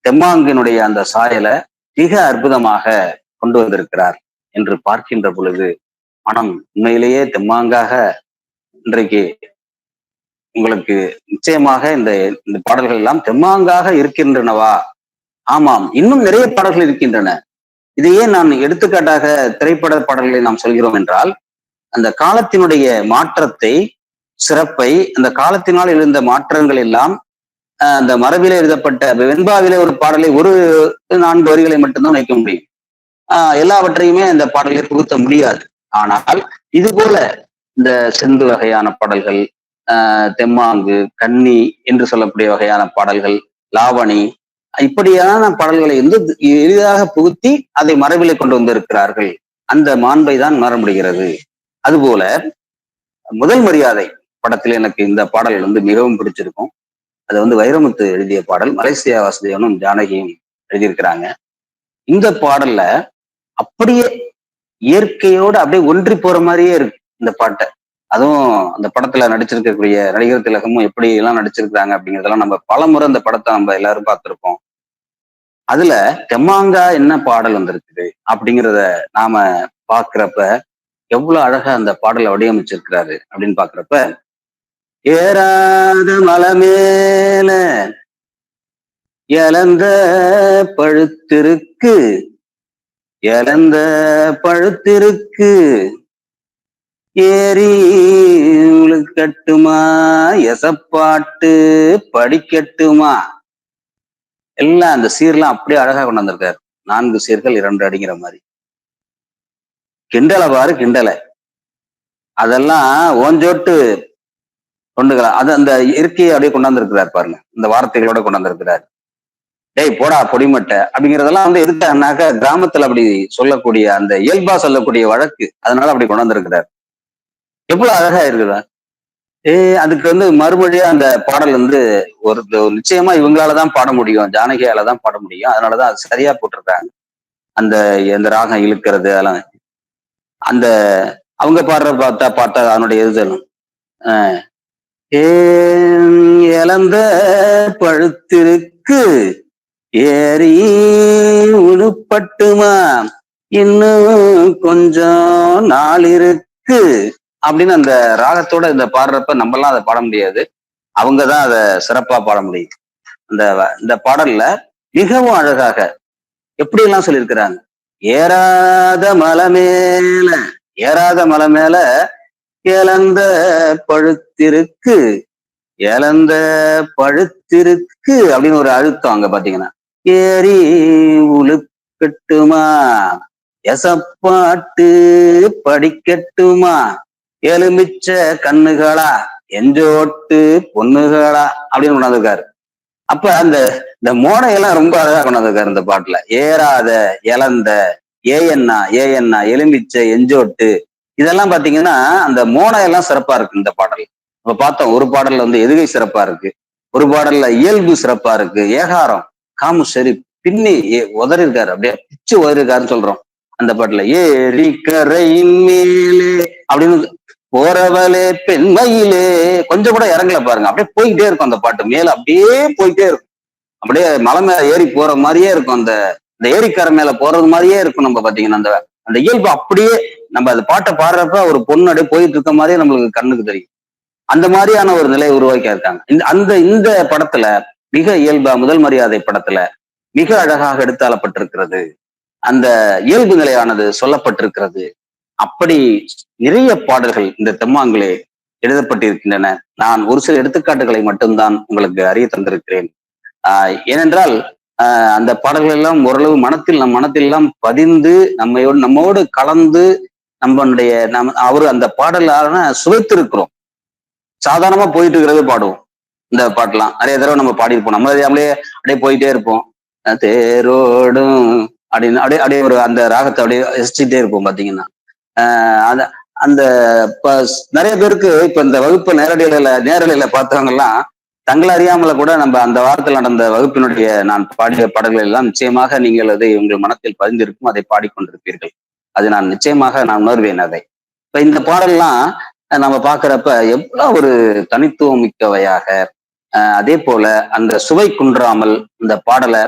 தெம்மாங்கினுடைய அந்த சாயலை மிக அற்புதமாக கொண்டு வந்திருக்கிறார் என்று பார்க்கின்ற பொழுது மனம் உண்மையிலேயே தெம்மாங்காக இன்றைக்கு உங்களுக்கு நிச்சயமாக இந்த பாடல்கள் எல்லாம் தெம்மாங்காக இருக்கின்றனவா? ஆமாம், இன்னும் நிறைய பாடல்கள் இருக்கின்றன. இதையே நான் எடுத்துக்காட்டாக திரைப்பட பாடல்களை நாம் சொல்கிறோம் என்றால் அந்த காலத்தினுடைய மாற்றத்தை, சிறப்பை, அந்த காலத்தினால் எழுந்த மாற்றங்கள் எல்லாம் அந்த மரபிலே எழுதப்பட்ட வெண்பாவிலே ஒரு பாடலை ஒரு 4 வரிகளை மட்டும்தான் வைக்க முடியும். எல்லாவற்றையுமே அந்த பாடலை புகுத்த முடியாது. ஆனால் இது போல இந்த செந்து வகையான பாடல்கள், தெம்மாங்கு, கன்னி என்று சொல்லக்கூடிய வகையான பாடல்கள், லாவணி, இப்படியான பாடல்களை வந்து எளிதாக புகுத்தி அதை மரபிலே கொண்டு வந்திருக்கிறார்கள். அந்த மாண்பை தான் உணர முடிகிறது. அதுபோல முதல் மரியாதை படத்துல எனக்கு இந்த பாடல் வந்து மிகவும் பிடிச்சிருக்கும். அது வந்து வைரமுத்து எழுதிய பாடல், மலேசியா வாசுதேவனும் ஜானகியும் எழுதியிருக்கிறாங்க. இந்த பாடல்ல அப்படியே இயற்கையோடு அப்படியே ஒன்றி போற மாதிரியே இருக்கு இந்த பாட்டை. அதுவும் அந்த படத்துல நடிச்சிருக்கக்கூடிய நடிகர் திலகமும் எப்படி எல்லாம் நடிச்சிருக்கிறாங்க அப்படிங்கிறதெல்லாம் நம்ம பலமுறை அந்த படத்தை நம்ம எல்லாரும் பார்த்திருப்போம். அதுல தெம்மாங்கா என்ன பாடல் வந்திருக்குது அப்படிங்கிறத நாம பாக்குறப்ப எவ்வளவு அழகா அந்த பாடலை வடிவமைச்சிருக்கிறாரு அப்படின்னு பாக்குறப்ப, ஏறாத மலை மேல இழந்த பழுத்திருக்கு, இழந்த பழுத்திருக்கு, ஏறி கட்டுமா எசப்பாட்டு படிக்கட்டுமா, எல்லாம் அந்த சீர்லாம் அப்படியே அழகா கொண்டு வந்திருக்காரு. 4 சீர்கள் 2 அடிங்கிற மாதிரி. கிண்டலை பாரு கிண்டலை, அதெல்லாம் ஓஞ்சோட்டு கொண்டுக்கலாம். அது அந்த இயற்கையை அப்படியே கொண்டாந்துருக்கிறார் பாருங்க, இந்த வார்த்தைகளோட கொண்டாந்துருக்கிறார். டேய் போடா பொடிமட்டை அப்படிங்கிறதெல்லாம் வந்து எதுக்காக கிராமத்துல அப்படி சொல்லக்கூடிய அந்த இயல்பா சொல்லக்கூடிய வழக்கு, அதனால அப்படி கொண்டாந்துருக்கிறார். எவ்வளவு அழகா இருக்குதா? அதுக்கு வந்து மறுமொழியா அந்த பாடல் வந்து ஒரு நிச்சயமா இவங்களாலதான் பாட முடியும், ஜானகியாலதான் பாட முடியும். அதனாலதான் அது சரியா போட்டிருக்காங்க. அந்த அந்த ராகம் இழுக்கிறது அதெல்லாம் அந்த அவங்க பாடுற பார்த்தா பார்த்தா அதனுடைய இதுதலும் ஏன் இழந்த பழுத்திருக்கு ஏறி உருப்பட்டுமா இன்னும் கொஞ்சம் நாள் இருக்கு அப்படின்னு அந்த ராகத்தோட இந்த பாடுறப்ப நம்மலாம் அதை பாட முடியாது. அவங்கதான் அதை சிறப்பா பாட முடியும். இந்த இந்த பாடல்ல மிகவும் அழகாக எப்படி எல்லாம் சொல்லியிருக்கிறாங்க. ஏறாத மலை மேல ஏறாத மலை மேல இழந்த பழுத்திருக்கு இழந்த பழுத்திருக்கு அப்படின்னு ஒரு அழுத்தம் அங்க பாத்தீங்கன்னா ஏறி உழுக்கட்டுமா எசப்பாட்டு படிக்கட்டுமா எலுமிச்ச கண்ணுகளா எஞ்சோட்டு பொண்ணுகளா அப்படின்னு கொண்டாந்துருக்காரு. அப்ப அந்த இந்த மோனையெல்லாம் ரொம்ப அழகா கொண்டாந்துருக்காரு இந்த பாட்டுல. ஏறாத இழந்த ஏஎன்னா எலுமிச்சை எஞ்சோட்டு இதெல்லாம் பாத்தீங்கன்னா அந்த மோனையெல்லாம் சிறப்பா இருக்கு இந்த பாடல். இப்ப பார்த்தோம் ஒரு பாடல்ல வந்து எதுகை சிறப்பா இருக்கு, ஒரு பாடல்ல இயல்பு சிறப்பா இருக்கு, ஏகாரம் காமு சரி பின்னி உதறி இருக்காரு, அப்படியே பிச்சு உதறி இருக்காருன்னு சொல்றோம் அந்த பாட்டுல. ஏரி கரையின் மேலே அப்படின்னு போறவளே பெண்மையிலே கொஞ்சம் கூட இறங்கல பாருங்க, அப்படியே போய்கிட்டே இருக்கும் அந்த பாட்டு மேல அப்படியே போயிட்டே இருக்கும். அப்படியே மலை மேல ஏறி போற மாதிரியே இருக்கும், அந்த ஏரிக்கரை மேல போறது மாதிரியே இருக்கும். நம்ம பாத்தீங்கன்னா அந்த அந்த இயல்பு அப்படியே நம்ம அந்த பாட்டை பாடுறப்ப ஒரு பொண்ணு அப்படியே போயிட்டு இருக்க மாதிரியே நம்மளுக்கு கண்ணுக்கு தெரியும். அந்த மாதிரியான ஒரு நிலையை உருவாக்கி இருக்காங்க. இந்த படத்துல மிக இயல்பா முதல் மரியாதை படத்துல மிக அழகாக எடுத்தாளப்பட்டிருக்கிறது. அந்த இயல்பு நிலையானது சொல்லப்பட்டிருக்கிறது. அப்படி நிறைய பாடல்கள் இந்த தெம்மாங்கிலே எழுதப்பட்டிருக்கின்றன. நான் ஒரு சில எடுத்துக்காட்டுகளை மட்டும்தான் உங்களுக்கு அறிய தந்திருக்கிறேன். ஏனென்றால் அந்த பாடல்கள் எல்லாம் ஓரளவு நம் மனத்தில் எல்லாம் பதிந்து நம்மோடு கலந்து நம்மளுடைய அவரு அந்த பாடலான சுவைத்திருக்கிறோம். சாதாரணமா போயிட்டு இருக்கிறது பாடுவோம் இந்த பாட்டெல்லாம் நிறைய தடவை நம்ம பாடியிருப்போம். நம்ம அப்படியே போயிட்டே இருப்போம். தேரோடும் அப்படின்னு அப்படியே ஒரு அந்த ராகத்தை அப்படியே ரசிச்சுட்டே இருப்போம் பாத்தீங்கன்னா. அந்த அந்த நிறைய பேருக்கு இப்ப இந்த வகுப்பு நேரலையில பார்த்தவங்க எல்லாம் தங்களை அறியாமல கூட நம்ம அந்த வாரத்தில் நடந்த வகுப்பினுடைய நான் பாடிய பாடல்கள் எல்லாம் நிச்சயமாக நீங்கள் அதை உங்கள் மனத்தில் பதிந்திருக்கும், அதை பாடிக்கொண்டிருப்பீர்கள். அது நான் நிச்சயமாக நான் உணர்வேன் அதை. இப்ப இந்த பாடல்லாம் நம்ம பாக்குறப்ப எவ்வளவு ஒரு தனித்துவம் மிக்கவையாக, அதே போல அந்த சுவை குன்றாமல் இந்த பாடலை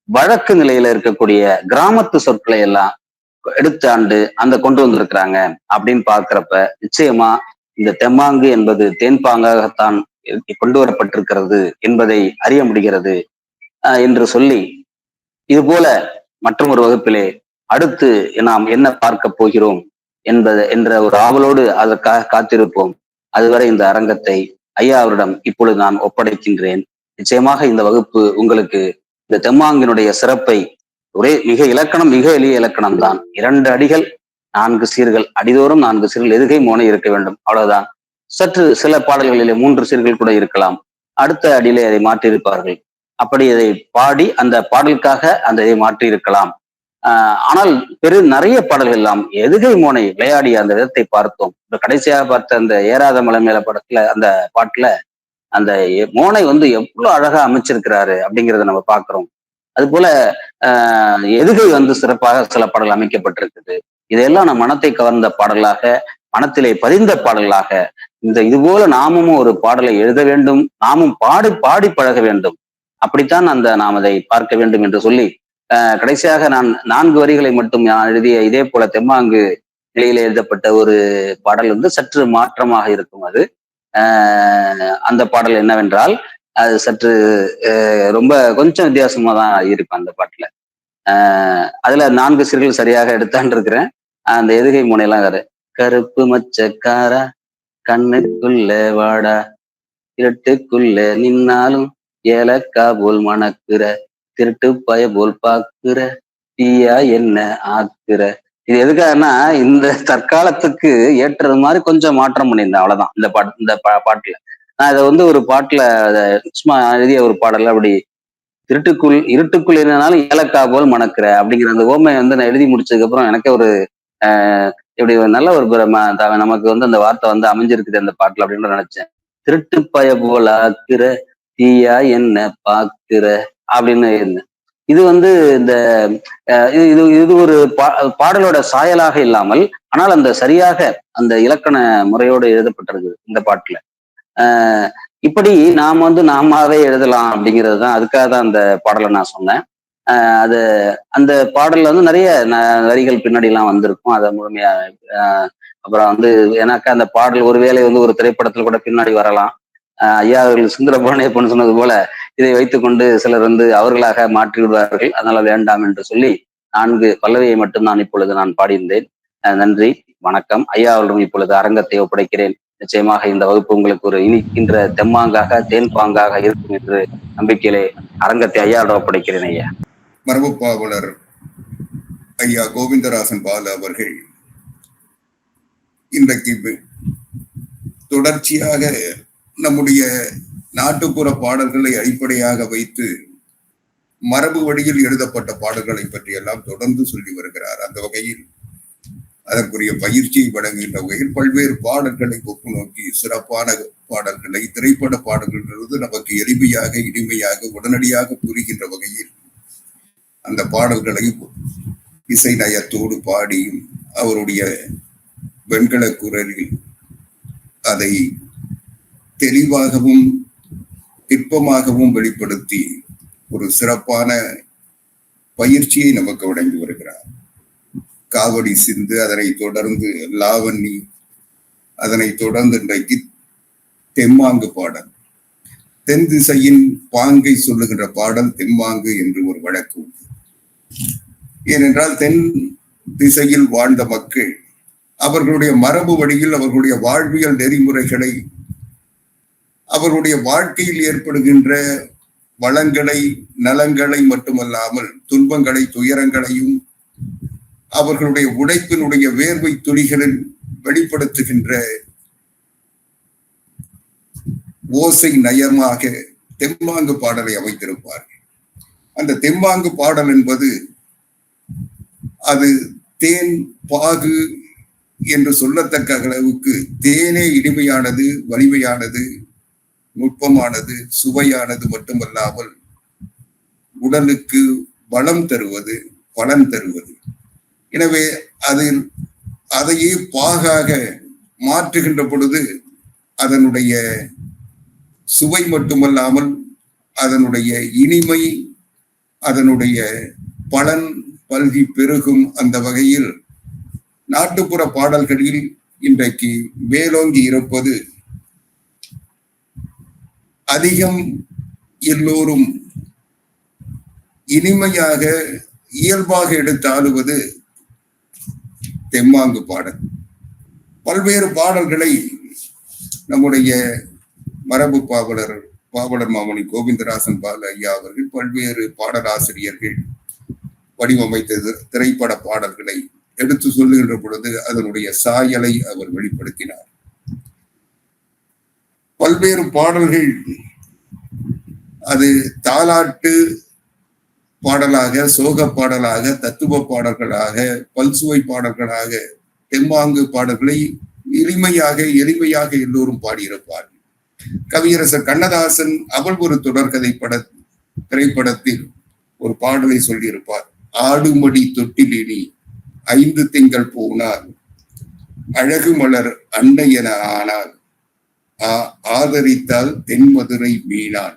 வழக்கு நிலையில இருக்கக்கூடிய கிராமத்து சொற்களை எல்லாம் எடுத்தாண்டு அந்த கொண்டு வந்திருக்கிறாங்க அப்படின்னு பாக்குறப்ப நிச்சயமா இந்த தெம்மாங்கு என்பது தேன்பாங்காகத்தான் கொண்டு வரப்பட்டிருக்கிறது என்பதை அறிய முடிகிறது என்று சொல்லி, இது போல மற்றும் ஒரு வகுப்பிலே அடுத்து நாம் என்ன பார்க்க போகிறோம் என்ற ஒரு ஆவலோடு அதற்காக காத்திருப்போம். அதுவரை இந்த அரங்கத்தை ஐயா அவரிடம் இப்பொழுது நான் ஒப்படைக்கின்றேன். நிச்சயமாக இந்த வகுப்பு உங்களுக்கு இந்த தெம்மாங்கினுடைய சிறப்பை மிக எளிய இலக்கணம் தான். 2 அடிகள் 4 சீர்கள், அடிதோறும் 4 சீர்கள், எதுகை மோனை இருக்க வேண்டும், அவ்வளவுதான். சற்று சில பாடல்களிலே 3 சீர்கள் கூட இருக்கலாம். அடுத்த அடியிலே அதை மாற்றியிருப்பார்கள். அப்படி அதை பாடி அந்த பாடலுக்காக அந்த இதை மாற்றி இருக்கலாம். ஆனால் நிறைய பாடல்கள் எல்லாம் எதுகை மோனை விளையாடிய அந்த விதத்தை பார்த்தோம். இப்ப கடைசியாக பார்த்த அந்த ஏறாத மலை மேல படத்துல அந்த பாட்டுல அந்த மோனை வந்து எவ்வளவு அழகா அமைச்சிருக்கிறாரு அப்படிங்கிறத நம்ம பாக்குறோம். அது போல எதுகை வந்து சிறப்பாக சில பாடல் அமைக்கப்பட்டிருக்குது. இதையெல்லாம் நம் மனத்தை கவர்ந்த பாடலாக, மனத்திலே பதிந்த பாடலாக, இது போல நாமும் ஒரு பாடலை எழுத வேண்டும், நாமும் பாடி பழக வேண்டும். அப்படித்தான் நாம் அதை பார்க்க வேண்டும் என்று சொல்லி கடைசியாக நான் 4 வரிகளை மட்டும் நான் எழுதிய இதே போல தெம்மாங்கு நிலையில எழுதப்பட்ட ஒரு பாடல் வந்து சற்று மாற்றமாக இருக்கும். அது அந்த பாடல் என்னவென்றால் அது சற்று ரொம்ப கொஞ்சம் வித்தியாசமா தான் இருக்கும் அந்த பாட்டுல. அதுல 4 சீர்கள் சரியாக எடுத்தான்னு இருக்கிறேன். அந்த எதுகை முனையெல்லாம் கருப்பு மச்சக்காரா கண்ணுக்குள்ள வாடா இருட்டுக்குள்ள நின்னாலும் ஏலக்கா போல் மணக்குற திருட்டு பய போல் பாக்குற தீயா என்ன ஆக்குற. இது எதுக்காகனா இந்த தற்காலத்துக்கு ஏற்றது மாதிரி கொஞ்சம் மாற்றம் பண்ணியிருந்தேன், அவ்வளவுதான். இந்த பாட்டுல நான் இதை வந்து ஒரு பாட்டுல சும்மா எழுதிய ஒரு பாடல அப்படி இருட்டுக்குள் என்னனாலும் ஏலக்கா போல் மணக்குற அப்படிங்கிற அந்த ஓமையை வந்து நான் எழுதி முடிச்சதுக்கு அப்புறம் எனக்கு ஒரு இப்படி ஒரு நல்ல ஒரு நமக்கு வந்து அந்த வார்த்தை வந்து அமைஞ்சிருக்குது அந்த பாட்டுல அப்படின்னு நினைச்சேன். திருட்டு பய போல ஆக்குற தீயா என்ன பாக்குற அப்படின்னு இருந்தேன். இது வந்து இந்த இது இது ஒரு பாடலோட சாயலாக இல்லாமல், ஆனால் அந்த சரியாக அந்த இலக்கண முறையோடு எழுதப்பட்டிருக்கு இந்த பாட்டுல. இப்படி நாம் வந்து நாமாவே எழுதலாம் அப்படிங்கிறது தான், அதுக்காக தான் அந்த பாடலை நான் சொன்னேன். அது அந்த பாடல்ல வந்து நிறைய வரிகள் பின்னாடி எல்லாம் வந்திருக்கும். அதை முழுமையா அப்புறம் வந்து எனக்கு அந்த பாடல் ஒருவேளை வந்து ஒரு திரைப்படத்துல கூட பின்னாடி வரலாம். ஐயா அவர்கள் சுந்தரபாண்டியப்பன் சொன்னது போல இதை வைத்துக்கொண்டு சிலர் வந்து அவர்களாக மாற்றி விடுவார்கள், அதனால வேண்டாம் என்று சொல்லி 4 பல்லவியை மட்டும் நான் இப்பொழுது நான் பாடியிருந்தேன். நன்றி, வணக்கம். ஐயா அவர்களும் இப்பொழுது அரங்கத்தை ஒப்படைக்கிறேன். நிச்சயமாக இந்த வகுப்பு உங்களுக்கு ஒரு இனிக்கின்ற தெம்மாங்காக தேன்பாங்காக இருக்கும் என்று நம்பிக்கையிலே அரங்கத்தை ஐயாவோட ஒப்படைக்கிறேன். ஐயா. மரபு பாவலர் ஐயா கோவிந்தராசன் பாலு அவர்கள் இன்றைக்கு தொடர்ச்சியாக நம்முடைய நாட்டுப்புற பாடல்களை அடிப்படையாக வைத்து மரபு வழியில் எழுதப்பட்ட பாடல்களை பற்றி எல்லாம் தொடர்ந்து சொல்லி வருகிறார். அந்த வகையில் அதற்குரிய பயிற்சியை வழங்குகின்ற வகையில் பல்வேறு பாடல்களை ஒப்பு நோக்கி சிறப்பான பாடல்களை, திரைப்பட பாடல்கள் நமக்கு எளிமையாக இனிமையாக உடனடியாக புரிகின்ற வகையில் அந்த பாடல்களை இசை நயத்தோடு பாடியும் அவருடைய வெண்கல குரலில் அதை தெளிவாகவும் திட்பமாகவும் வெளிப்படுத்தி ஒரு சிறப்பான பயிற்சியை நமக்கு வழங்கி வருகிறார். காவடி சிந்து, அதனை தொடர்ந்து லாவண்ணி, அதனை தொடர்ந்து இன்றைக்கு தெம்மாங்கு பாடல். தென் திசையின் பாங்கை சொல்லுகின்ற பாடல் தெம்மாங்கு என்று ஒரு வழக்கு உண்டு. ஏனென்றால் தென் திசையில் வாழ்ந்த மக்கள் அவர்களுடைய மரபு வழியில் அவர்களுடைய வாழ்வியல் நெறிமுறைகளை, அவர்களுடைய வாழ்க்கையில் ஏற்படுகின்ற வளங்களை, நலங்களை மட்டுமல்லாமல் துன்பங்களை, துயரங்களையும் அவர்களுடைய உழைப்பினுடைய வேர்வை துளிகளில் வெளிப்படுத்துகின்ற ஓசை நயமாக தெம்மாங்கு பாடலை அமைத்திருப்பார்கள். அந்த தெம்மாங்கு பாடல் என்பது அது தேன் பாகு என்று சொல்லத்தக்க அளவுக்கு தேனே இனிமையானது, வலிமையானது, நுட்பமானது, சுவையானது மட்டுமல்லாமல் உடலுக்கு பலம் தருவது, பலன் தருவது. எனவே அதையே பாகாக மாற்றுகின்ற பொழுது அதனுடைய சுவை மட்டுமல்லாமல் அதனுடைய இனிமை, அதனுடைய பலன் பல்கி பெருகும். அந்த வகையில் நாட்டுப்புற பாடல்களில் இன்றைக்கு மேலோங்கி இருப்பது அதிகம் எல்லோரும் இனிமையாக இயல்பாக எடுத்து ஆளுவது தெம்மாங்கு பாடல். பல்வேறு பாடல்களை நம்முடைய மரபு பாவலர் மாமணி கோவிந்தராசன் பாலு ஐயா அவர்கள் பல்வேறு பாடலாசிரியர்கள் வடிவமைத்த திரைப்பட பாடல்களை எடுத்து சொல்லுகின்ற பொழுது அதனுடைய சாயலை அவர் வெளிப்படுத்தினார். பல்வேறு பாடல்கள் அது தாலாட்டு பாடலாக, சோக பாடலாக, தத்துவ பாடல்களாக, பல்சுவை பாடல்களாக தெம்மாங்கு பாடல்களை எளிமையாக எல்லோரும் பாடியிருப்பார்கள். கவியரசர் கண்ணதாசன் அவள் ஒரு தொடர்கதை திரைப்படத்தில் ஒரு பாடலை சொல்லியிருப்பார். ஆடுமடி தொட்டிலினி 5 திங்கள் போனார், அழகு மலர் அன்னை என ஆனார், ஆதரித்தால் தென்மதுரை மீனான்,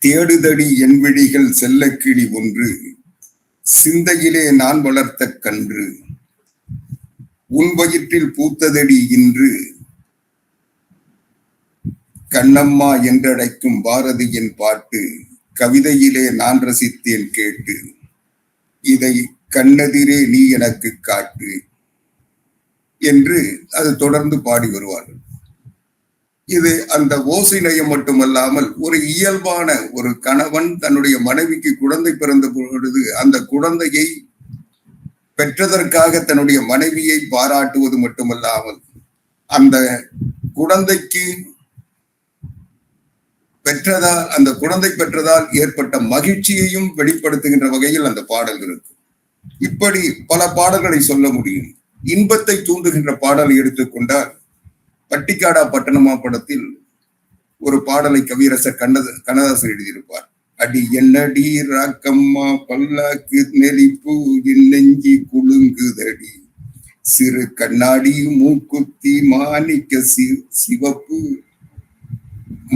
தேடுதடி என் விழிகள் செல்லக்கிளி ஒன்று, சிந்தையிலே நான் வளர்த்த கன்று, உன் வயிற்றில் பூத்ததடி இன்று, கண்ணம்மா என்றழைக்கும் பாரதியின் பாட்டு கவிதையிலே நான் ரசித்தேன் கேட்டு, இதை கண்ணெதிரே நீ எனக்கு காட்டு என்று அது தொடர்ந்து பாடி வருவார்கள். இது அந்த ஓசை நயம் மட்டுமல்லாமல் ஒரு இயல்பான ஒரு கணவன் தன்னுடைய மனைவிக்கு குழந்தை பிறந்த பொழுது அந்த குழந்தையை பெற்றதற்காக தன்னுடைய மனைவியை பாராட்டுவது மட்டுமல்லாமல் அந்த குழந்தைக்கு அந்த குழந்தை பெற்றதால் ஏற்பட்ட மகிழ்ச்சியையும் வெளிப்படுத்துகின்ற வகையில் அந்த பாடல் இருக்கும். இப்படி பல பாடல்களை சொல்ல முடியும். இன்பத்தை தூண்டுகின்ற பாடலை எடுத்துக்கொண்டால் பட்டிக்காடா பட்டணமா படத்தில் ஒரு பாடலை கவியரசர் கண்ணதாசன் எழுதியிருப்பார். அடி என்னடி ராக்கம்மா பல்லாக்கு நெளிப்பு என் நெஞ்சி குலுங்குதடி, சிறு கண்ணாடி மூக்குத்தி மாணிக்க சிவப்பு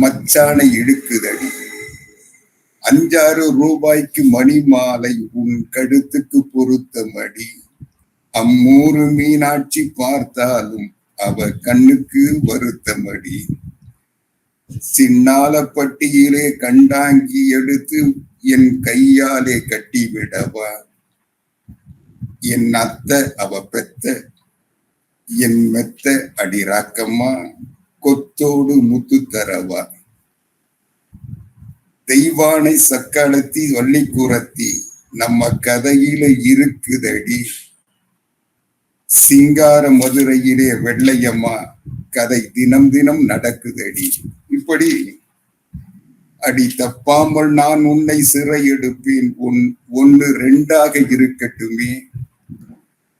மச்சானை இழுக்குதடி, 5-6 ரூபாய்க்கு மணி மாலை உன் கழுத்துக்கு பொருத்த மடி, அம்மூரு மீனாட்சி பார்த்தாலும் அவ கண்ணுக்கு வருத்த மடி, சின்னாலப்பட்டியிலே கண்டாங்கி எடுத்து என் கையாலே கட்டி விடவா, என் அத்தை அவ பெத்த என் மெத்த அடி ராக்கம்மா கொத்தோடு முத்து தரவா, தெய்வானை சக்களத்தி வள்ளி கூரத்தி நம்ம கதையில இருக்குதடி, சிங்கார மதுரையிலே வெள்ளையம்மா கதை தினம் தினம் நடக்குதடி. இப்படி அடி தப்பாமல் நான் உன்னை சிறை எடுப்பேன், 1-2 இருக்கட்டுமே,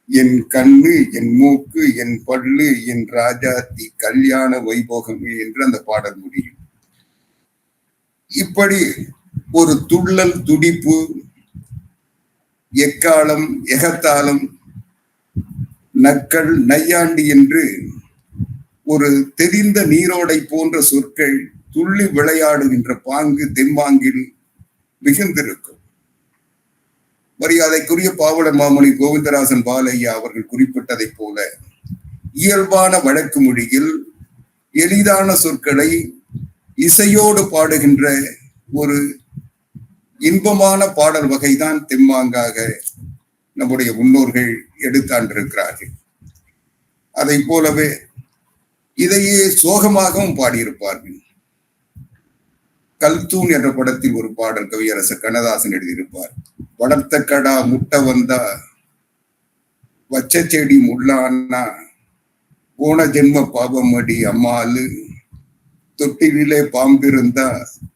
என் கண்ணு என் மூக்கு என் பல்லு என் ராஜாத்தி கல்யாண வைபோகமே என்று அந்த பாடல் முடியும். இப்படி ஒரு துள்ளல் துடிப்பு, எக்காலம் எகத்தாளம், நக்கள் நையாண்டி என்று ஒரு தெரிந்த நீரோடை போன்ற சொற்கள் துள்ளி விளையாடுகின்ற பாங்கு தெம்மாங்கில் மிகுந்திருக்கும். மரியாதைக்குரிய பாவலர் மாமணி கோவிந்தராசன் பாலையா அவர்கள் குறிப்பிட்டதை போல இயல்பான வழக்கு மொழியில் எளிதான சொற்களை இசையோடு பாடுகின்ற ஒரு இன்பமான பாடல் வகைதான் தெம்மாங்காக நம்முடைய முன்னோர்கள் எடுத்தாண்டிருக்கிறார்கள். அதை போலவே இதையே சோகமாகவும் பாடியிருப்பார்கள். கல்தூன் என்ற படத்தில் ஒரு பாடல் கவியரசர் கண்ணதாசன் எழுதியிருப்பார். வளர்த்த கடா முட்டை வந்தா வச்ச செடி முள்ளானா போன ஜென்ம பாபமடி அம்மாளு, தொட்டிலே பாம்பிருந்தா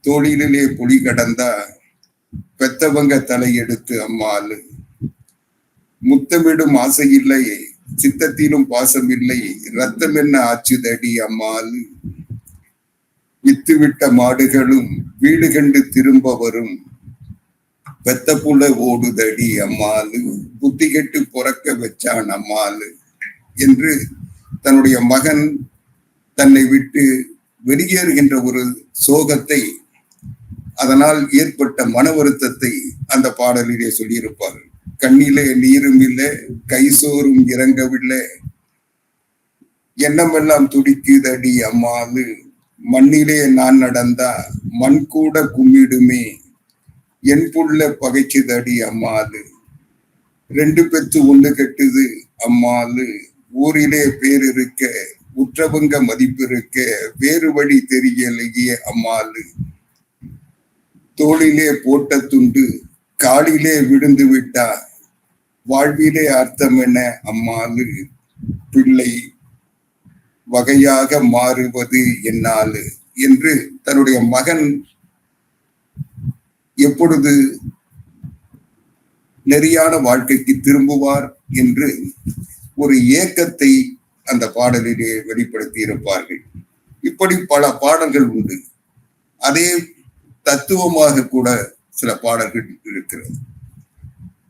தோளிலே புலி கடந்தா பெத்தவங்க தலையெடுத்து அம்மாளு, முத்தமிடும் ஆசை இல்லை சித்தத்திலும் பாசம் இல்லை ரத்தம் என்ன ஆச்சுதடி அம்மாளு, வித்துவிட்ட மாடுகளும் வீடு கண்டு திரும்ப வரும் பெத்த புள்ள ஓடுதடி அம்மாளு, புத்தி கெட்டு புறக்க வச்சான் அம்மாளு என்று தன்னுடைய மகன் தன்னை விட்டு வெளியேறுகின்ற ஒரு சோகத்தை, அதனால் ஏற்பட்ட மன வருத்தத்தை அந்த பாடலிலே சொல்லியிருப்பார்கள். கண்ணிலே நீரும் இல்லை கைசோறும் இறங்கவில்லை எண்ணமெல்லாம் துடிக்குதடி அம்மாளு, மண்ணிலே நான் நடந்தா மண் கூட கும்மிடுமே என் புள்ள பகைச்சுதடி அம்மாளு, 2 பெத்து 1 கெட்டுது அம்மாளு, ஊரிலே பேர் இருக்க உற்றவங்க மதிப்பு இருக்க வேறு வழி தெரியலையே அம்மாளு, தோளிலே போட்ட துண்டு காலிலே விழுந்து விட்டா வாழ்விலே அர்த்தம் என்ன அம்மாளு, பிள்ளை வகையாக மாறுவது என்னாலு என்று தன்னுடைய மகன் எப்பொழுது நெறியான வாழ்க்கைக்கு திரும்புவார் என்று ஒரு ஏக்கத்தை அந்த பாடலிலே வெளிப்படுத்தி இருப்பார்கள். இப்படி பல பாடல்கள் உண்டு. அதே தத்துவமாக கூட சில பாடல்கள் இருக்கிறது.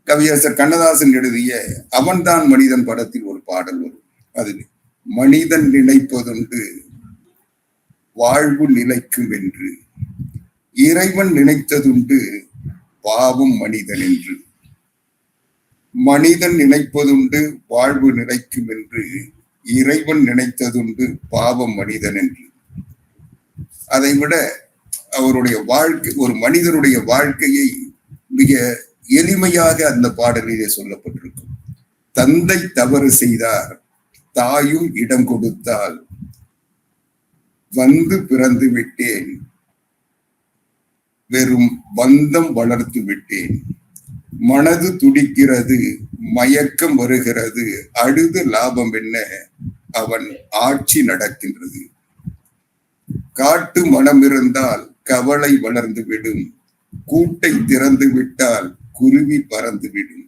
கவியரசர் கண்ணதாசன் எழுதிய அவன்தான் மனிதன் படத்தில் ஒரு பாடல் வரும். அதில் மனிதன் நினைப்பதுண்டு வாழ்வு நிலைக்கும் என்று, இறைவன் நினைத்ததுண்டு பாவம் மனிதன் என்று, மனிதன் நினைப்பதுண்டு வாழ்வு நிலைக்கும் என்று, இறைவன் நினைத்ததுண்டு பாவம் மனிதன் என்று. அதை விட அவருடைய வாழ்க்கை, ஒரு மனிதனுடைய வாழ்க்கையை மிக எளிமையாக அந்த பாடலிலே சொல்லப்பட்டிருக்கும். தந்தை தவறு செய்தார் தாயும் இடம் கொடுத்தால் வந்து பிறந்து விட்டேன், வெறும் பந்தம் வளர்த்து விட்டேன், மனது துடிக்கிறது மயக்கம் வருகிறது அழுது லாபம் என்ன அவன் ஆட்சி நடக்கின்றது, காட்டு மனம் இருந்தால் கவலை வளர்ந்து விடும், கூட்டை திறந்து விட்டால் குருவி பறந்து விடும்,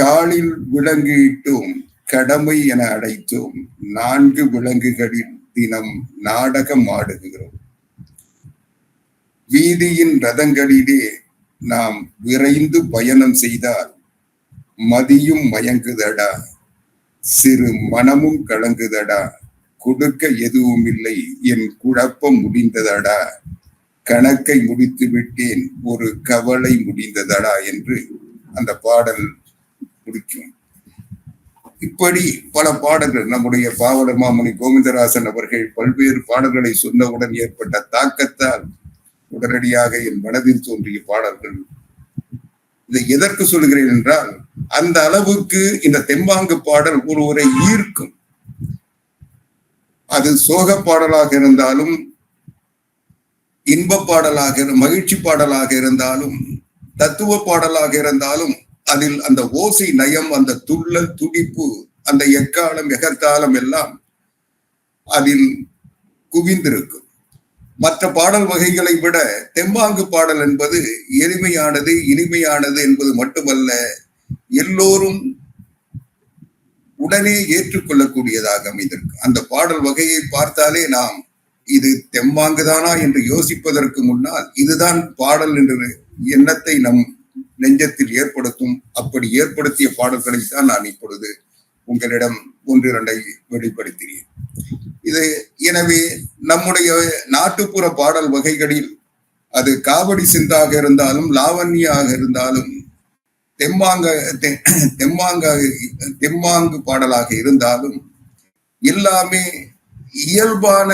காலில் விலங்கிட்டோம் கடமை என அழைத்தோம் 4 விலங்குகளில் தினம் நாடகம் ஆடுகிறோம். வீதியின் ரதங்களிலே நாம் விரைந்து பயணம் செய்தால் மதியும் மயங்குதடா, சிறு மனமும் கலங்குதடா, கொடுக்க எதுவும் இல்லை என் குழப்பம் முடிந்ததடா, கணக்கை முடித்து விட்டேன் ஒரு கவலை முடிந்ததடா என்று அந்த பாடல் முடிக்கும். இப்படி பல பாடல்கள் நம்முடைய பாவலர் மாமணி கோவிந்தராசன் அவர்கள் பல்வேறு பாடல்களை சொன்னவுடன் ஏற்பட்ட தாக்கத்தால் உடனடியாக என் மனதில் தோன்றிய பாடல்கள். இதை எதற்கு சொல்கிறேன் என்றால், அந்த அளவுக்கு இந்த தெம்மாங்கு பாடல் ஒருவரை ஈர்க்கும். அது சோக பாடலாக இருந்தாலும், இன்ப பாடலாக, மகிழ்ச்சி பாடலாக இருந்தாலும், தத்துவ பாடலாக இருந்தாலும், அதில் அந்த ஓசை நயம், அந்த துள்ளல், துடிப்பு, அந்த எக்காலம் எகத்தாலம் எல்லாம் அதில் குவிந்திருக்கும். மற்ற பாடல் வகைகளை விட தெம்மாங்கு பாடல் என்பது எளிமையானது, இனிமையானது என்பது மட்டுமல்ல, எல்லோரும் உடனே ஏற்றுக்கொள்ளக்கூடியதாக அமைந்திருக்கு. அந்த பாடல் வகையை பார்த்தாலே நாம் இது தெம்மாங்குதானா என்று யோசிப்பதற்கு முன்னால் இதுதான் பாடல் என்ற எண்ணத்தை நம் நெஞ்சத்தில் ஏற்படுத்தும். அப்படி ஏற்படுத்திய பாடல்களை தான் நான் இப்பொழுது உங்களிடம் 1-2 வெளிப்படுத்தினேன். இது எனவே நம்முடைய நாட்டுப்புற பாடல் வகைகளில் அது காவடி சிந்தாக இருந்தாலும், லாவண்யாக இருந்தாலும், தெம்மாங்கு பாடலாக இருந்தாலும் எல்லாமே இயல்பான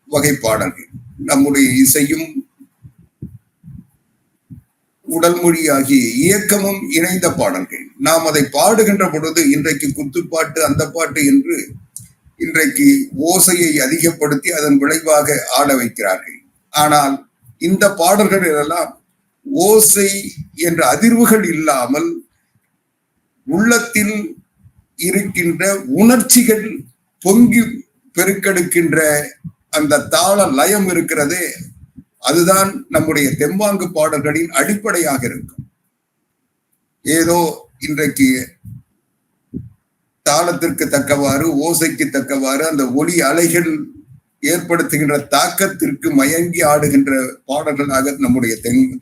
வகை பாடல்கள். நம்முடைய இசையும் உடல் மொழியாகிய இயக்கமும் இணைந்த பாடல்கள். நாம் அதை பாடுகின்ற பொழுது இன்றைக்கு குத்துப்பாட்டு, அந்த பாட்டு என்று இன்றைக்கு ஓசையை அதிகப்படுத்தி அதன் விளைவாக ஆட வைக்கிறார்கள். ஆனால் இந்த பாடல்கள் எல்லாம் ஓசை என்ற அதிர்வுகள் இல்லாமல் உள்ளத்தில் இருக்கின்ற உணர்ச்சிகள் பொங்கி பெருக்கெடுக்கின்ற அந்த தாள லயம் இருக்கிறதே, அதுதான் நம்முடைய தெம்மாங்கு பாடல்களின் அடிப்படையாக இருக்கும். ஏதோ இன்றைக்கு தாளத்திற்கு தக்கவாறு, ஓசைக்கு தக்கவாறு அந்த ஒலி அலைகள் ஏற்படுத்துகின்ற தாக்கத்திற்கு மயங்கி ஆடுகின்ற பாடல்களாக நம்முடைய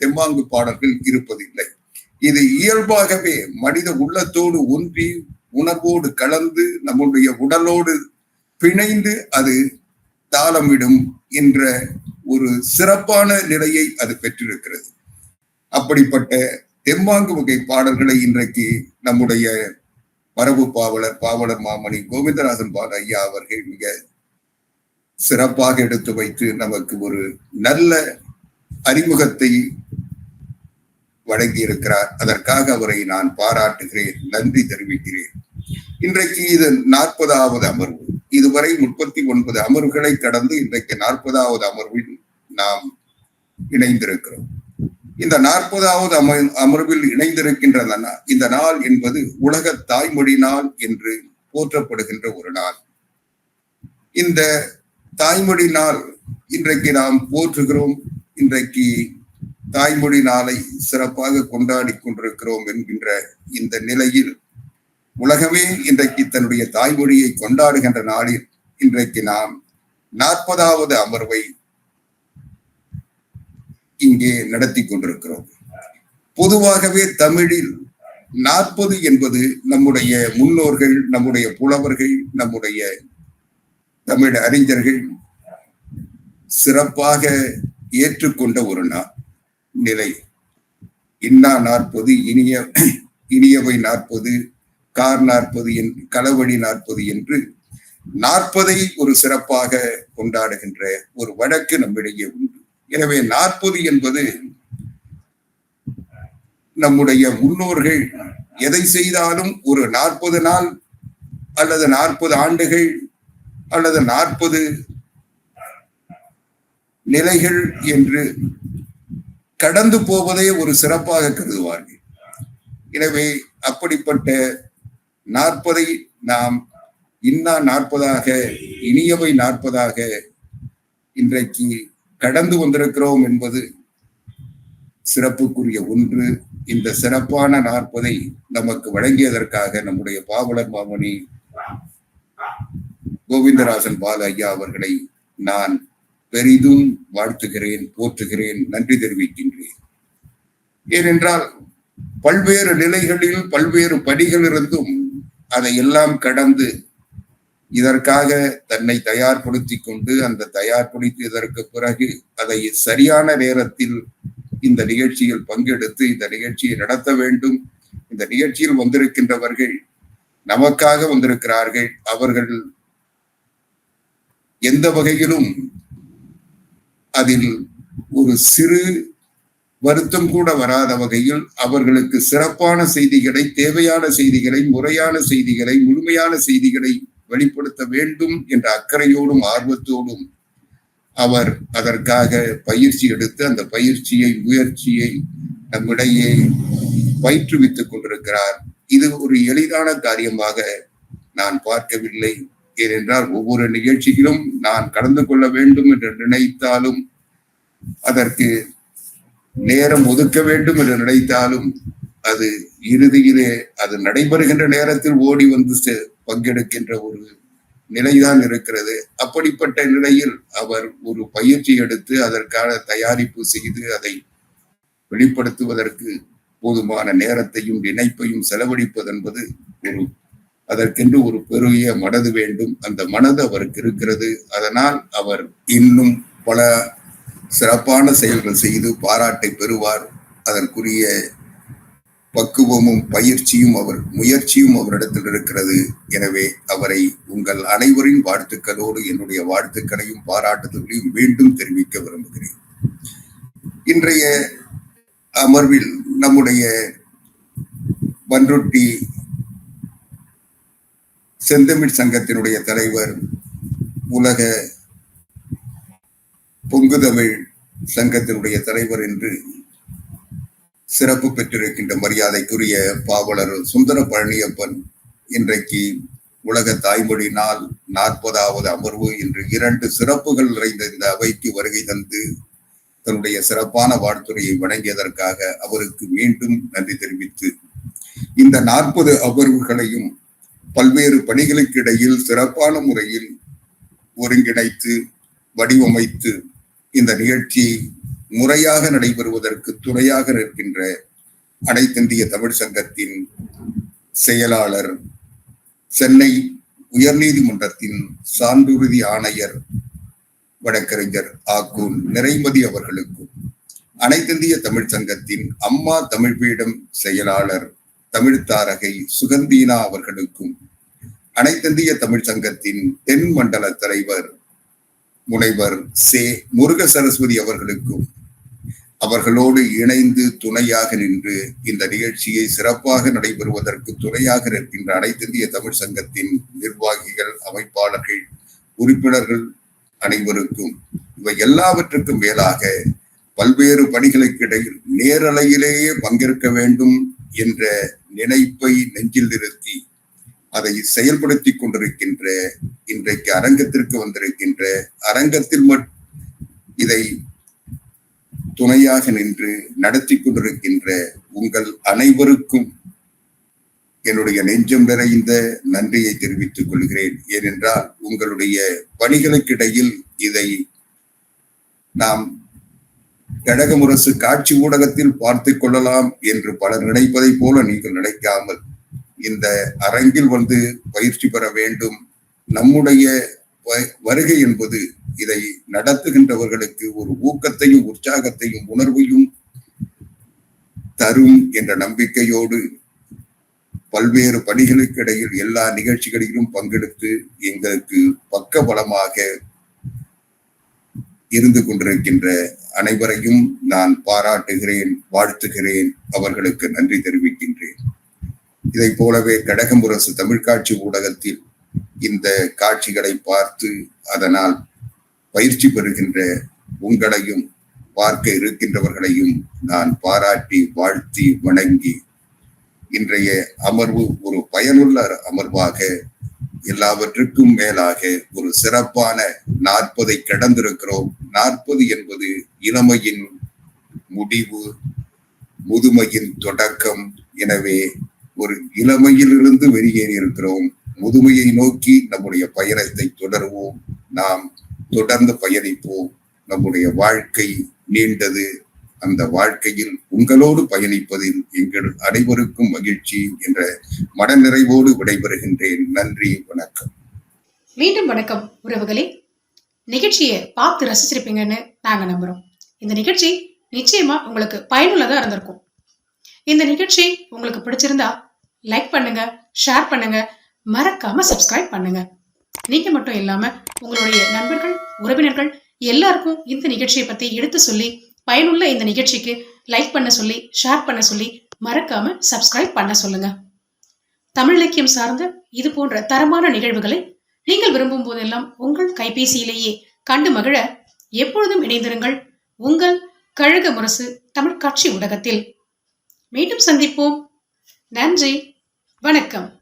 தெம்மாங்கு பாடல்கள் இருப்பதில்லை. இது இயல்பாகவே மனித உள்ளத்தோடு ஒன்றி உணர்வோடு கலந்து நம்முடைய உடலோடு பிணைந்து அது தாளமிடும் என்ற ஒரு சிறப்பான நிலையை அது பெற்றிருக்கிறது. அப்படிப்பட்ட தெம்மாங்கு வகை பாடல்களை இன்றைக்கு நம்முடைய மரபு பாவலர் மாமணி கோவிந்தராசன் ஐயா அவர்கள் மிக சிறப்பாக எடுத்து வைத்து நமக்கு ஒரு நல்ல அறிமுகத்தை வழங்கி இருக்கிறார். அதற்காக அவரை நான் பாராட்டுகிறேன், நன்றி தெரிவிக்கிறேன். இன்றைக்கு இது 40வது அமர்வு. இதுவரை 39 அமர்வுகளை கடந்து இன்றைக்கு 40வது அமர்வில் நாம் இணைந்திருக்கிறோம். இந்த 40வது அமர்வில் இணைந்திருக்கின்ற இந்த நாள் என்பது உலக தாய்மொழி நாள் என்று போற்றப்படுகின்ற ஒரு நாள். இந்த தாய்மொழி நாள் இன்றைக்கு நாம் போற்றுகிறோம். இன்றைக்கு தாய்மொழி நாளை சிறப்பாக கொண்டாடி கொண்டிருக்கிறோம் என்கின்ற இந்த நிலையில் உலகமே இன்றைக்கு தன்னுடைய தாய்மொழியை கொண்டாடுகின்ற நாளில் இன்றைக்கு நாம் 40வது அமர்வை இங்கே நடத்தி கொண்டிருக்கிறோம். பொதுவாகவே தமிழில் 40 என்பது நம்முடைய முன்னோர்கள், நம்முடைய புலவர்கள், நம்முடைய தமிழ் அறிஞர்கள் சிறப்பாக ஏற்றுக்கொண்ட ஒரு நிலை. இன்னா 40, இனியவை 40, கார் 40, களவழி 40 என்று 40ஐ ஒரு சிறப்பாக கொண்டாடுகின்ற ஒரு வழக்கு நம்மிடையே உண்டு. எனவே 40 என்பது நம்முடைய முன்னோர்கள் எதை செய்தாலும் ஒரு 40 நாள் அல்லது 40 ஆண்டுகள் அல்லது 40 நிலைகள் என்று கடந்து போவதே ஒரு சிறப்பாக கருதுவார்கள். எனவே அப்படிப்பட்ட 40ஐ நாம் இன்னா 40ஆக, இனியவை 40ஆக இன்றைக்கு கடந்து வந்திருக்கிறோம் என்பது சிறப்புக்குரிய ஒன்று. இந்த சிறப்பான 40 நமக்கு வழங்கியதற்காக நம்முடைய பாவலர் மாமணி கோவிந்தராசன் பால ஐயா அவர்களை நான் பெரிதும் வாழ்த்துகிறேன், போற்றுகிறேன், நன்றி தெரிவிக்கின்றேன். ஏனென்றால் பல்வேறு நிலைகளில் பல்வேறு படிகள் இருந்தும் அதை எல்லாம் கடந்து இதற்காக தன்னை தயார்படுத்தி கொண்டு அந்த தயார்படுத்தியதற்கு பிறகு அதை சரியான நேரத்தில் இந்த நிகழ்ச்சியில் பங்கெடுத்து இந்த நிகழ்ச்சியை நடத்த வேண்டும். இந்த நிகழ்ச்சியில் வந்திருக்கின்றவர்கள் நமக்காக வந்திருக்கிறார்கள். அவர்கள் எந்த வகையிலும் அதில் ஒரு சிறு வருத்தம் கூட வராத வகையில் அவர்களுக்கு சிறப்பான செய்திகளை, தேவையான செய்திகளை, முறையான செய்திகளை, முழுமையான செய்திகளை வெளிப்படுத்த வேண்டும் என்ற அக்கறையோடும் ஆர்வத்தோடும் அவர் அதற்காக பயிற்சி எடுத்து அந்த முயற்சியை நம்மிடையே பயிற்றுவித்துக் கொண்டிருக்கிறார். இது ஒரு எளிதான காரியமாக நான் பார்க்கவில்லை. ஏனென்றால் ஒவ்வொரு நிகழ்ச்சியிலும் நான் கலந்து கொள்ள வேண்டும் என்று நினைத்தாலும், அதற்கு நேரம் ஒதுக்க வேண்டும் என்று நினைத்தாலும், அது இறுதியிலே அது நடைபெறுகின்ற நேரத்தில் ஓடி வந்து பங்கெடுக்கின்ற ஒரு நிலைதான் இருக்கிறது. அப்படிப்பட்ட நிலையில் அவர் ஒரு பயிற்சி எடுத்து அதற்கான தயாரிப்பு செய்து அதை வெளிப்படுத்துவதற்கு போதுமான நேரத்தையும் இணைப்பையும் செலவழிப்பது என்பது அதற்கென்று ஒரு பெரிய மனது வேண்டும். அந்த மனது அவருக்கு இருக்கிறது. அதனால் அவர் இன்னும் பல சிறப்பான செயல்கள் செய்து பாராட்டை பெறுவார். அதற்குரிய பக்குவமும் பயிற்சியும் முயற்சியும் அவரிடத்தில் இருக்கிறது. எனவே அவரை உங்கள் அனைவரின் வாழ்த்துக்களோடு என்னுடைய வாழ்த்துக்களையும் பாராட்டுதலையும் மீண்டும் தெரிவிக்க விரும்புகிறேன். இன்றைய அமர்வில் நம்முடைய பன்ருட்டி செந்தமிழ் சங்கத்தினுடைய தலைவர், உலக பொங்குதமிழ் சங்கத்தினுடைய தலைவர் என்று சிறப்பு பெற்றிருக்கின்ற மரியாதைக்குரிய பாவலர் சுந்தர பழனியப்பன் இன்றைக்கு உலக தாய்மொழி நாள் 40வது அமர்வு என்று 2 சிறப்புகள் நிறைந்த இந்த அவைக்கு வருகை தந்து தன்னுடைய சிறப்பான வாழ்த்துறையை வழங்கியதற்காக அவருக்கு மீண்டும் நன்றி தெரிவித்து, இந்த 40 அமர்வுகளையும் பல்வேறு பணிகளுக்கு இடையில் சிறப்பான முறையில் ஒருங்கிணைத்து வடிவமைத்து இந்த நிகழ்ச்சி முறையாக நடைபெறுவதற்கு துணையாக இருக்கின்ற அனைத்திந்திய தமிழ் சங்கத்தின் செயலாளர், சென்னை உயர்நீதிமன்றத்தின் சான்றுறுதி ஆணையர் வழக்கறிஞர் ஆக்கூன் நிறைமதி அவர்களுக்கும், அனைத்திந்திய தமிழ் சங்கத்தின் அம்மா தமிழ் பீடம் செயலாளர் தமிழ் தாரகை சுகந்தீனா அவர்களுக்கும், அனைத்திந்திய தமிழ் சங்கத்தின் தென் மண்டல தலைவர் முனைவர் சே முருக சரஸ்வதி அவர்களுக்கும், அவர்களோடு இணைந்து துணையாக நின்று இந்த நிகழ்ச்சியை சிறப்பாக நடைபெறுவதற்கு துணையாக இருக்கின்ற அனைத்திந்திய தமிழ் சங்கத்தின் நிர்வாகிகள், அமைப்பாளர்கள், உறுப்பினர்கள் அனைவருக்கும், இவை எல்லாவற்றுக்கும் மேலாக பல்வேறு பணிகளுக்கு இடையில் நேரலையிலேயே பங்கேற்க வேண்டும் என்ற நினைப்பை நெஞ்சில் நிறுத்தி அதை செயல்படுத்தி கொண்டிருக்கின்ற, இன்றைக்கு அரங்கத்திற்கு வந்திருக்கின்ற, அரங்கத்தில் இதை துணையாக நின்று நடத்தி கொண்டிருக்கின்ற உங்கள் அனைவருக்கும் என்னுடைய நெஞ்சம் நிறைந்த நன்றியை தெரிவித்துக் கொள்கிறேன். ஏனென்றால் உங்களுடைய பணிகளுக்கிடையில் இதை நாம் கடகமுரசு காட்சி ஊடகத்தில் பார்த்து கொள்ளலாம் என்று பலர் நினைப்பதை போல நீங்கள் நினைக்காமல் இந்த அரங்கில் வந்து பயிற்சி பெற வேண்டும். நம்முடைய வருகை என்பது இதை நடத்துகின்றவர்களுக்கு ஒரு ஊக்கத்தையும் உற்சாகத்தையும் உணர்வையும் தரும் என்ற நம்பிக்கையோடு பல்வேறு பணிகளுக்கு இடையில் எல்லா நிகழ்ச்சிகளிலும் பங்கெடுத்து எங்களுக்கு பக்க பலமாக இருந்து கொண்டிருக்கின்ற அனைவரையும் நான் பாராட்டுகிறேன், வாழ்த்துகிறேன், அவர்களுக்கு நன்றி தெரிவிக்கின்றேன். இதை போலவே கடகமுரசு தமிழ்காட்சி ஊடகத்தில் இந்த காட்சிகளை பார்த்து அதனால் பயிற்சி பெறுகின்ற உங்களையும் பார்க்க இருக்கின்றவர்களையும் நான் பாராட்டி வாழ்த்தி வணங்கி, இன்றைய அமர்வு ஒரு பயனுள்ள அமர்வாக, எல்லாவற்றுக்கும் மேலாக ஒரு சிறப்பான 40 கடந்திருக்கிறோம். 40 என்பது இளமையின் முடிவு, முதுமையின் தொடக்கம். எனவே ஒரு இளமையிலிருந்து வெளியேறி இருக்கிறோம். முதுமையை நோக்கி நம்முடைய பயணத்தை தொடருவோம். நாம் தொடர்ந்து பயணிப்போம். நம்முடைய வாழ்க்கை நீண்டது. அந்த வாழ்க்கையில் உங்களோடு பயணிப்பதில் எங்கள் அனைவருக்கும் மகிழ்ச்சி என்ற மனநிறைவோடு விடைபெறுகின்றேன். நன்றி, வணக்கம். மீண்டும் வணக்கம் உறவுகளே. நிகழ்ச்சியை பார்த்து ரசிச்சிருப்பீங்கன்னு நாங்க நம்புறோம். இந்த நிகழ்ச்சி நிச்சயமா உங்களுக்கு பயனுள்ளதா இருந்திருக்கும். இந்த நிகழ்ச்சி உங்களுக்கு பிடிச்சிருந்தா லைக் பண்ணுங்க, ஷேர் பண்ணுங்க, மறக்காம சப்ஸ்கிரைப் பண்ணுங்க. நீங்க மட்டும் இல்லாம உங்களுடைய நண்பர்கள், உறவினர்கள் எல்லாருக்கும் இந்த நிகழ்ச்சியை பத்தி எடுத்து சொல்லி, பயனுள்ள இந்த நிகழ்ச்சிக்கு லைக் பண்ண சொல்லி, ஷேர் பண்ண சொல்லி, மறக்காம சப்ஸ்கிரைப் பண்ண சொல்லுங்க. தமிழ் இலக்கியம் சார்ந்த இது போன்ற தரமான நிகழ்வுகளை நீங்கள் விரும்பும் போதெல்லாம் உங்கள் கைபேசியிலேயே கண்டு மகிழ எப்பொழுதும் இணைந்திருங்கள். உங்கள் கழக முரசு தமிழ் காட்சி ஊடகத்தில். மீண்டும் சந்திப்போம். நன்றி, வணக்கம்.